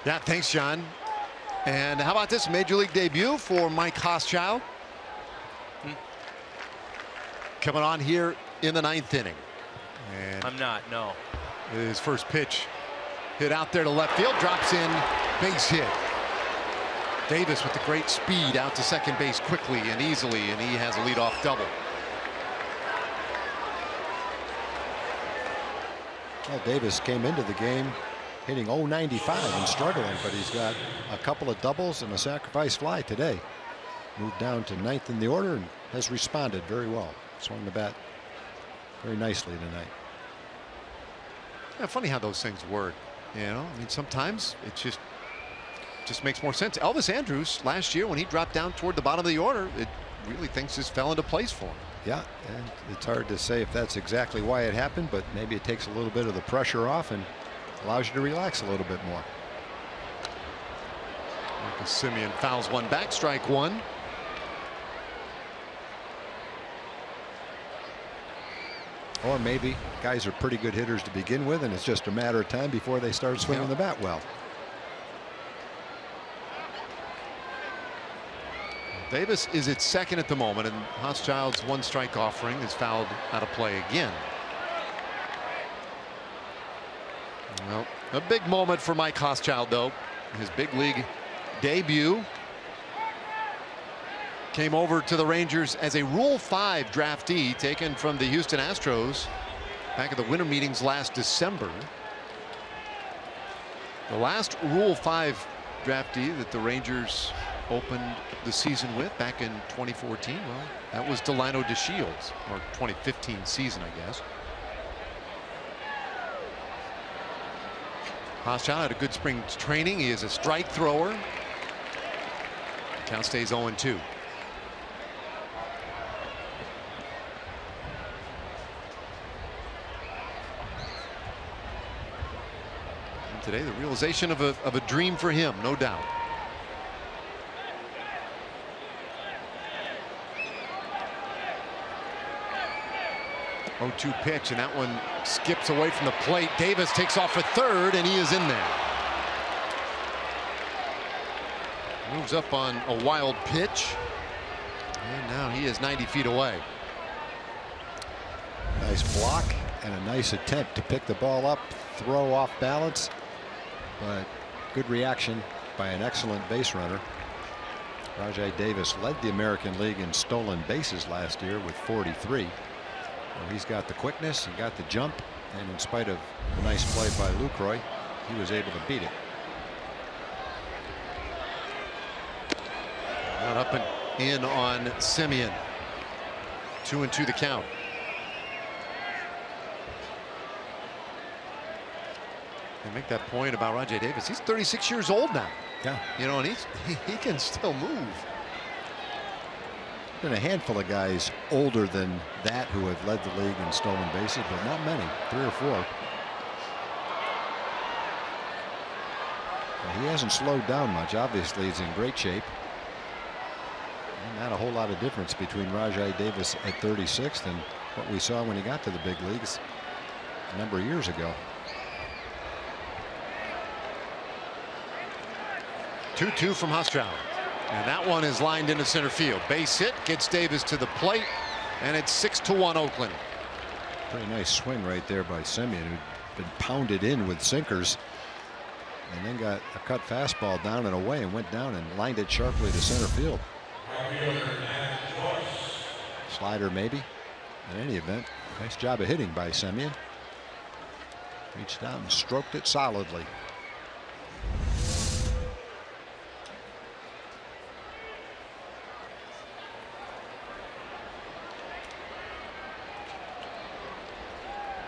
Yeah, thanks, John. And how about this Major League debut for Mike Hochschild? Coming on here in the 9th inning. And I'm not, no. his first pitch hit out there to left field, drops in, base hit. Davis with the great speed out to second base quickly and easily, and he has a leadoff double. Well, Davis came into the game hitting .095 and struggling, but he's got a couple of doubles and a sacrifice fly today. Moved down to 9th in the order and has responded very well. Swung the bat very nicely tonight. Yeah, funny how those things work. You know, I mean, sometimes it just makes more sense. Elvis Andrus last year, when he dropped down toward the bottom of the order, it really things just fell into place for him. Yeah, and it's hard to say if that's exactly why it happened, but maybe it takes a little bit of the pressure off and allows you to relax a little bit more. Marcus Semien fouls one back, strike one. Or maybe guys are pretty good hitters to begin with, and it's just a matter of time before they start swinging the bat well. Davis is at second at the moment, and Hochschild's one strike offering is fouled out of play again. Well, a big moment for Mike Hochschild, though. His big league debut. Came over to the Rangers as a Rule 5 draftee taken from the Houston Astros back at the winter meetings last December. The last Rule 5 draftee that the Rangers opened the season with back in 2014, well, that was Delino DeShields, or 2015 season, I guess. Hochschild had a good spring training. He is a strike thrower. Count stays 0-2. Today, the realization of a dream for him, no doubt. Oh, 2 pitch, and that one skips away from the plate. Davis takes off for third, and he is in there. Moves up on a wild pitch, and now he is 90 feet away. Nice block and a nice attempt to pick the ball up, throw off balance. But good reaction by an excellent base runner. Rajai Davis led the American League in stolen bases last year with 43. Well, he's got the quickness, he got the jump, and in spite of a nice play by Lucroy, he was able to beat it. Not up and in on Semien. 2-2 the count. I make that point about Rajai Davis. He's 36 years old now. Yeah. You know, and he can still move. Been a handful of guys older than that who have led the league in stolen bases, but not many, 3 or 4. Well, he hasn't slowed down much. Obviously, he's in great shape. And not a whole lot of difference between Rajai Davis at 36 and what we saw when he got to the big leagues a number of years ago. 2-2 from Hochschild. And that one is lined into center field. Base hit gets Davis to the plate, and it's 6-1 Oakland. Pretty nice swing right there by Semien, who'd been pounded in with sinkers and then got a cut fastball down and away and went down and lined it sharply to center field. Slider maybe. In any event, nice job of hitting by Semien. Reached out and stroked it solidly.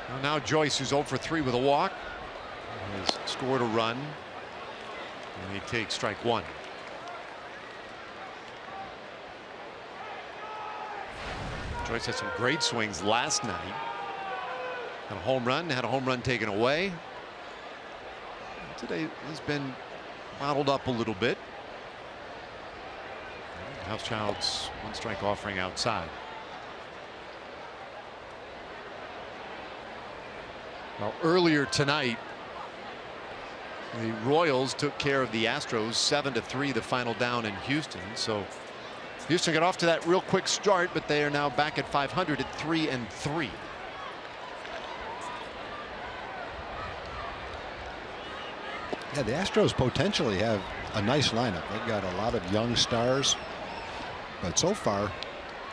Well, now Joyce, who's 0 for 3 with a walk, has scored a run, and he takes strike 1. Joyce had some great swings last night. Had a home run, had a home run taken away. Today has been bottled up a little bit. Hochschild's 1 strike offering outside. Well, earlier tonight, the Royals took care of the Astros 7-3, the final down in Houston. So Houston got off to that real quick start, but they are now back at 500 at 3-3. Yeah, the Astros potentially have a nice lineup. They've got a lot of young stars, but so far,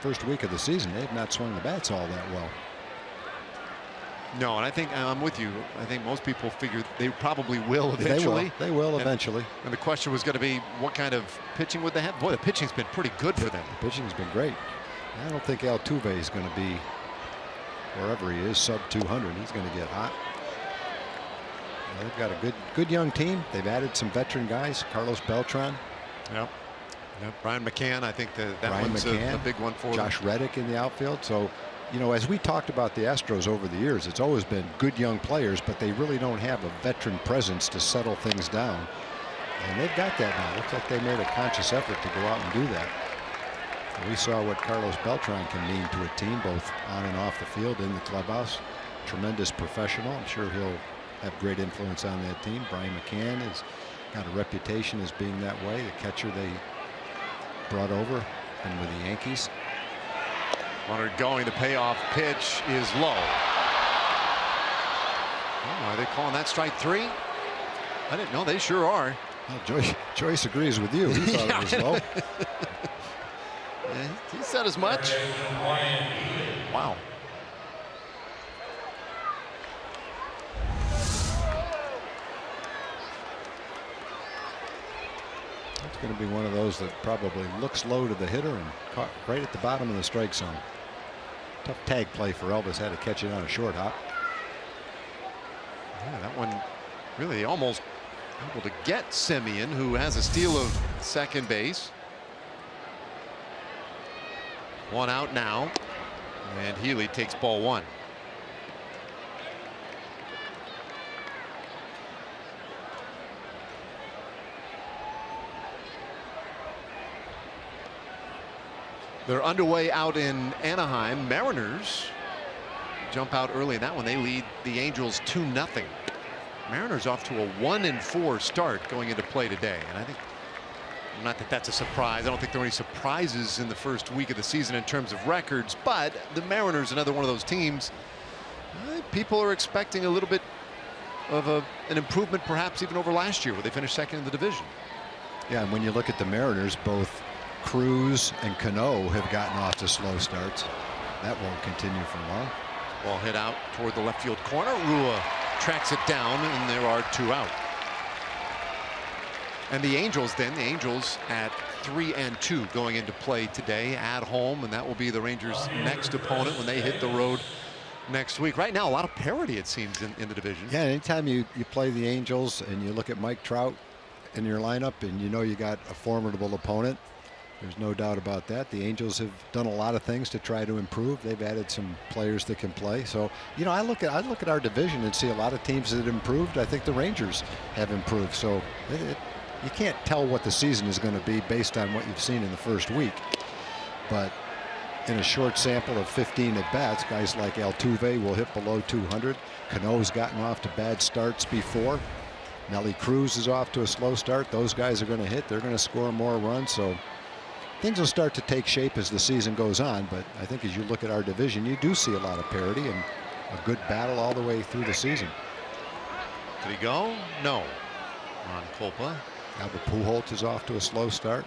first week of the season, they've not swung the bats all that well. No, and I think I'm with you. I think most people figure they probably will eventually. They will eventually. And the question was going to be, what kind of pitching would they have? Boy, the pitching's been pretty good for them. The pitching's been great. I don't think Altuve is going to be, wherever he is, sub 200. He's going to get hot. Well, they've got a good young team. They've added some veteran guys. Carlos Beltran. Yep. Brian McCann. I think that Brian one's McCann, a big one for Josh Reddick in the outfield. So, you know, as we talked about the Astros over the years, it's always been good young players, but they really don't have a veteran presence to settle things down. And they've got that now. Looks like they made a conscious effort to go out and do that. And we saw what Carlos Beltran can mean to a team, both on and off the field, in the clubhouse. Tremendous professional. I'm sure he'll have great influence on that team. Brian McCann has got a reputation as being that way. The catcher they brought over and with the Yankees. Runner going, the payoff pitch is low. Oh, are they calling that strike 3? I didn't know. They sure are. Well, Joyce agrees with you. He thought it was low. Yeah, he said as much. Wow. It's going to be one of those that probably looks low to the hitter and caught right at the bottom of the strike zone. Tough tag play for Elvis. Had to catch it on a short hop. Yeah, that one really almost able to get Semien, who has a steal of second base. One out now, and Healy takes ball one. They're underway out in Anaheim. Mariners jump out early in that one. They lead the Angels 2-0. Mariners off to a 1-4 start going into play today, and I think, not that that's a surprise. I don't think there are any surprises in the first week of the season in terms of records, but the Mariners, another one of those teams, people are expecting a little bit of an improvement, perhaps even over last year, where they finished second in the division. Yeah, and when you look at the Mariners, both Cruz and Cano have gotten off to slow starts. That won't continue for long. Ball hit out toward the left field corner. Rua tracks it down, and there are two out. And the Angels then, the Angels at 3-2 going into play today at home, and that will be the Rangers' next opponent when they hit the road next week. Right now, a lot of parity, it seems, in the division. Yeah, anytime you play the Angels and you look at Mike Trout in your lineup and you know you got a formidable opponent, there's no doubt about that. The Angels have done a lot of things to try to improve. They've added some players that can play. So, you know, I look at our division and see a lot of teams that improved. I think the Rangers have improved. So you can't tell what the season is going to be based on what you've seen in the first week. But in a short sample of 15 at bats, guys like Altuve will hit below 200. Cano's gotten off to bad starts before. Nelly Cruz is off to a slow start. Those guys are going to hit. They're going to score more runs. So things will start to take shape as the season goes on. But I think as you look at our division, you do see a lot of parity and a good battle all the way through the season. Did he go? No. On Culpa. Albert Pujols is off to a slow start.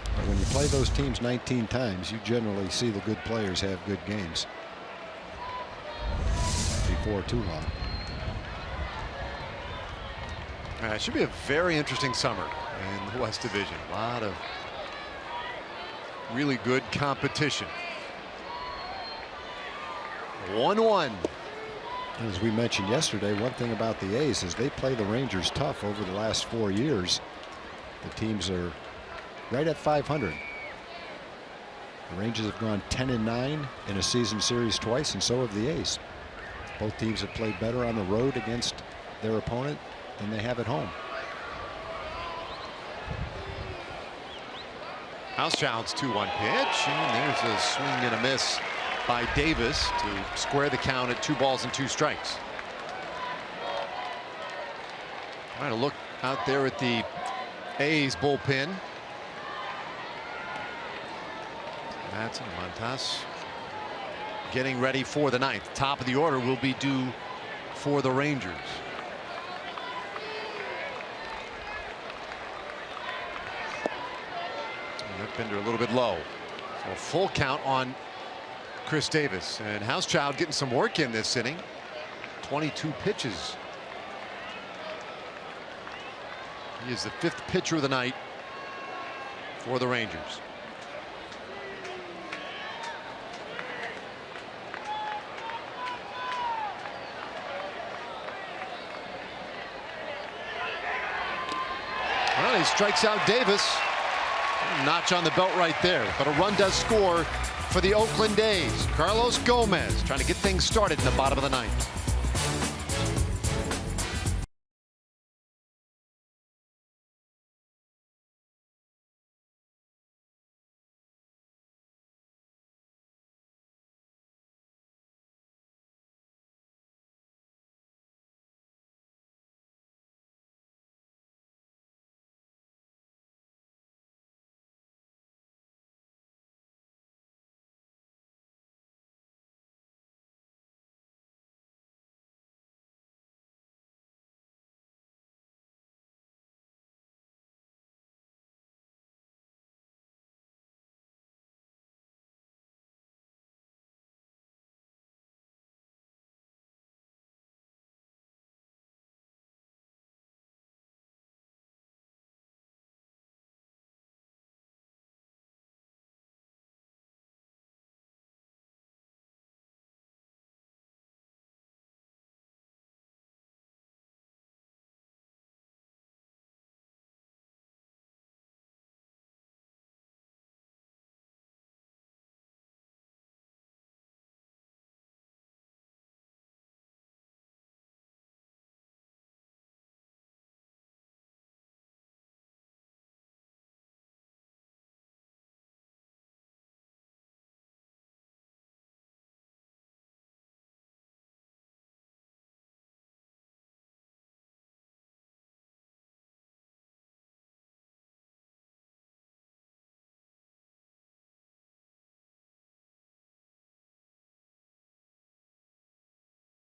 But when you play those teams 19 times, you generally see the good players have good games before too long. It should be a very interesting summer in the West Division. A lot of really good competition. 1-1. As we mentioned yesterday, one thing about the A's is they play the Rangers tough over the last 4 years. The teams are right at 500. The Rangers have gone 10-9 in a season series twice, and so have the A's. Both teams have played better on the road against their opponent than they have at home. Housechild's 2-1 pitch, and there's a swing and a miss by Davis to square the count at 2 balls and 2 strikes. Trying to look out there at the A's bullpen. Madsen and Montas getting ready for the ninth. Top of the order will be due for the Rangers. Bender a little bit low. So a full count on Chris Davis, and Housechild getting some work in this inning. 22 pitches. He is the 5th pitcher of the night for the Rangers. Well, he strikes out Davis. Notch on the belt right there, but a run does score for the Oakland A's. Carlos Gomez trying to get things started in the bottom of the ninth.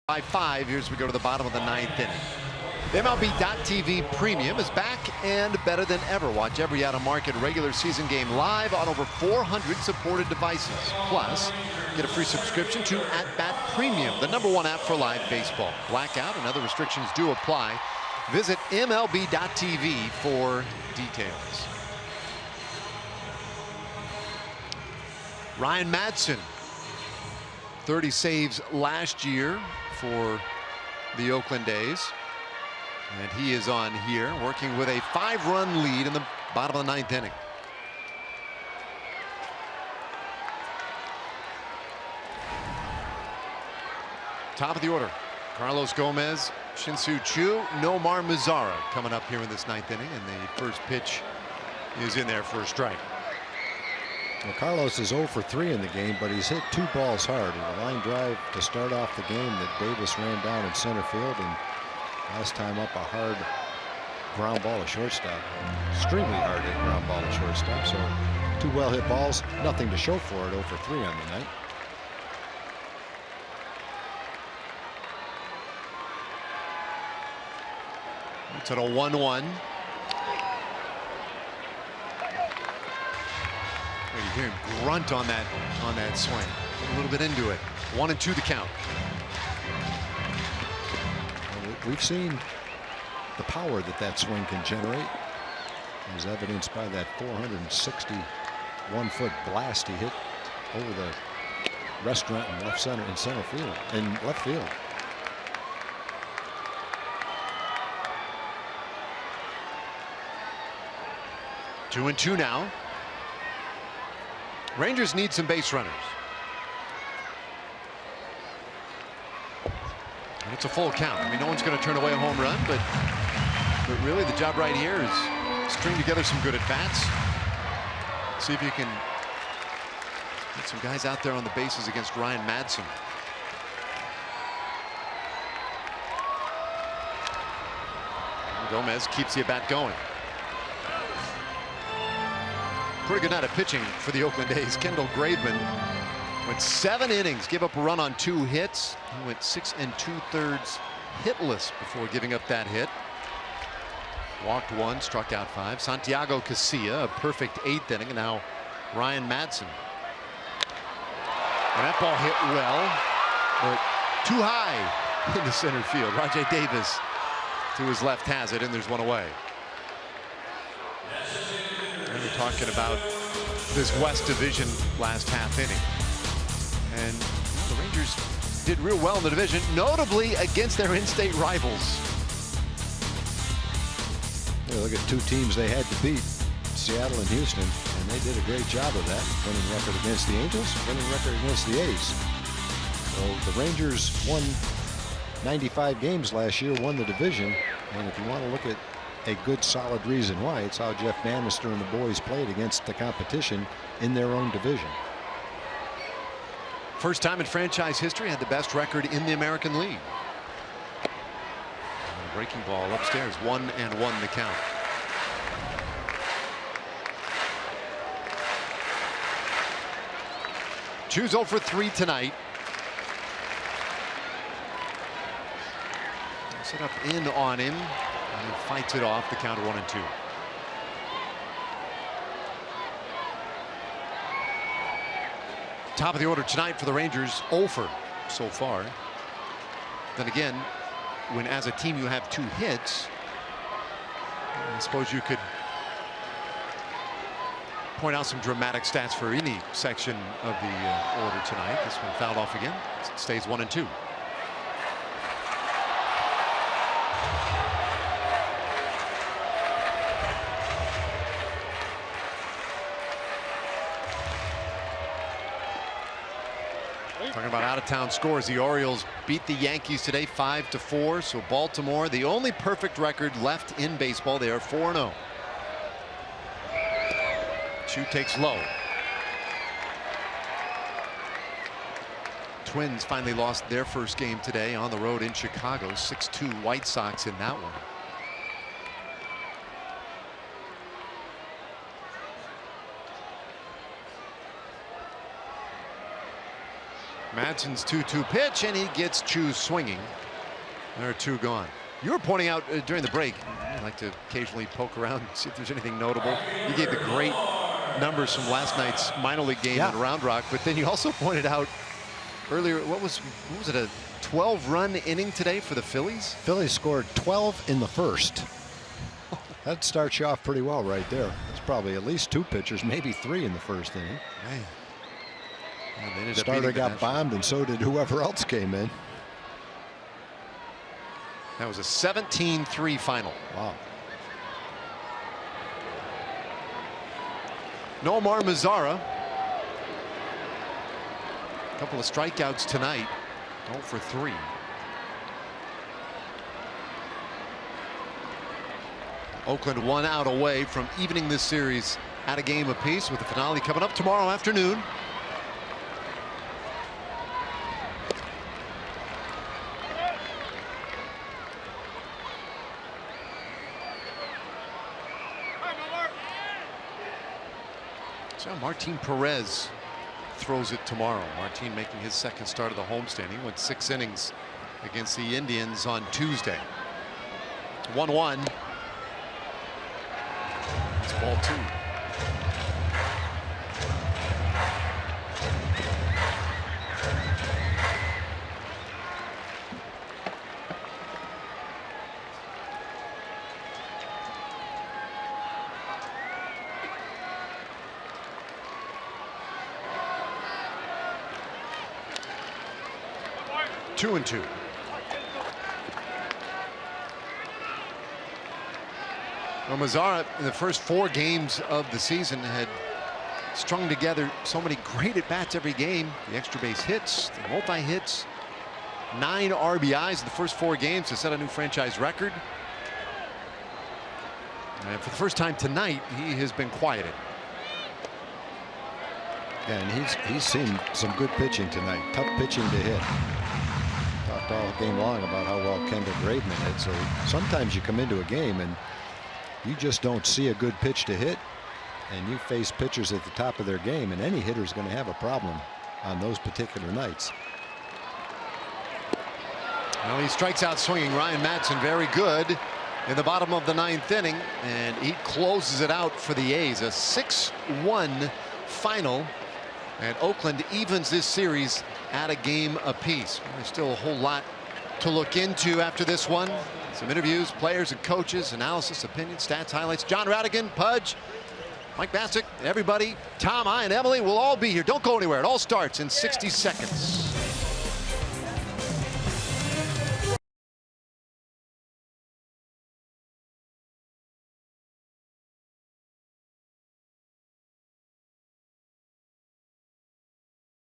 By 5, here's we go to the bottom of the 9th inning. MLB.TV Premium is back and better than ever. Watch every out-of-market regular season game live on over 400 supported devices. Plus, get a free subscription to At-Bat Premium, the #1 app for live baseball. Blackout and other restrictions do apply. Visit MLB.TV for details. Ryan Madson, 30 saves last year for the Oakland A's. And he is on here working with a 5-run lead in the bottom of the 9th inning. Top of the order, Carlos Gomez, Shin-Soo Choo, Nomar Mazara coming up here in this 9th inning, and the first pitch is in there for a strike. Well, Carlos is 0 for 3 in the game, but he's hit 2 balls hard. A line drive to start off the game that Davis ran down in center field, and last time up a hard ground ball to shortstop. Extremely hard hit ground ball to shortstop. So 2 well hit balls, nothing to show for it. 0 for 3 on the night. It's at a 1-1. You hear him grunt on that swing. A little bit into it. 1-2 the count. We've seen the power that swing can generate, as evidenced by that 461-foot blast he hit over the restaurant in left field. Two and two now. Rangers need some base runners. And it's a full count. I mean, no one's going to turn away a home run, but really the job right here is string together some good at-bats. See if you can get some guys out there on the bases against Ryan Madson. Gomez keeps the at-bat going. Pretty good night of pitching for the Oakland A's. Kendall Graveman went 7 innings, gave up a run on 2 hits. He went 6 2/3 hitless before giving up that hit. Walked 1, struck out 5. Santiago Casilla, a perfect 8th inning, and now Ryan Madson. And that ball hit well, but too high into center field. Rajay Davis to his left has it, and there's one away. And we're talking about this West Division last half inning. And the Rangers did real well in the division, notably against their in-state rivals. Yeah, look at 2 teams they had to beat, Seattle and Houston, and they did a great job of that. Winning record against the Angels, winning record against the A's. So the Rangers won 95 games last year, won the division, and if you want to look at a good solid reason why, it's how Jeff Bannister and the boys played against the competition in their own division. First time in franchise history, had the best record in the American League. Breaking ball upstairs, 1-1 the count. Choo's 0 for 3 tonight. Set up in on him. And he fights it off, the count of 1-2. Top of the order tonight for the Rangers, 0 for so far. Then again, when as a team you have 2 hits, I suppose you could point out some dramatic stats for any section of the order tonight. This one fouled off again. It stays 1-2. Talking about out-of-town scores, the Orioles beat the Yankees today 5-4. So Baltimore, the only perfect record left in baseball, they are 4-0. Choo takes low. Twins finally lost their first game today on the road in Chicago. 6-2 White Sox in that one. Madsen's 2-2 pitch, and he gets Chu swinging. There are 2 gone. You were pointing out during the break, I like to occasionally poke around, see if there's anything notable. You gave the great numbers from last night's minor league game in Round Rock, but then you also pointed out earlier, what was it, a 12-run inning today for the Phillies? Phillies scored 12 in the first. That starts you off pretty well right there. That's probably at least 2 pitchers, maybe 3 in the first inning. Man. Starter got bombed, and so did whoever else came in. That was a 17-3 final. Wow. Nomar Mazara. A couple of strikeouts tonight. 0 for 3. Oakland 1 out away from evening this series at a game apiece, with the finale coming up tomorrow afternoon. So Martin Perez throws it tomorrow. Martin making his second start of the homestand. He went 6 innings against the Indians on Tuesday. 1-1. It's ball 2. Two and 2. Well, Mazara in the first 4 games of the season had strung together so many great at bats every game. The extra base hits, the multi hits, 9 RBIs in the first 4 games to set a new franchise record. And for the first time tonight, he has been quieted. And he's seen some good pitching tonight. Tough pitching to hit. Talked all game long about how well Kendall Graveman hit. So sometimes you come into a game and you just don't see a good pitch to hit, and you face pitchers at the top of their game, and any hitter is going to have a problem on those particular nights. Well, he strikes out swinging. Ryan Madsen very good in the bottom of the 9th inning, and he closes it out for the A's. A 6-1 final, and Oakland evens this series at a game apiece. There's still a whole lot to look into after this one. Some interviews, players and coaches, analysis, opinions, stats, highlights. John Radigan, Pudge, Mike Bassick, everybody, Tom, I, and Emily will all be here. Don't go anywhere. It all starts in 60 seconds.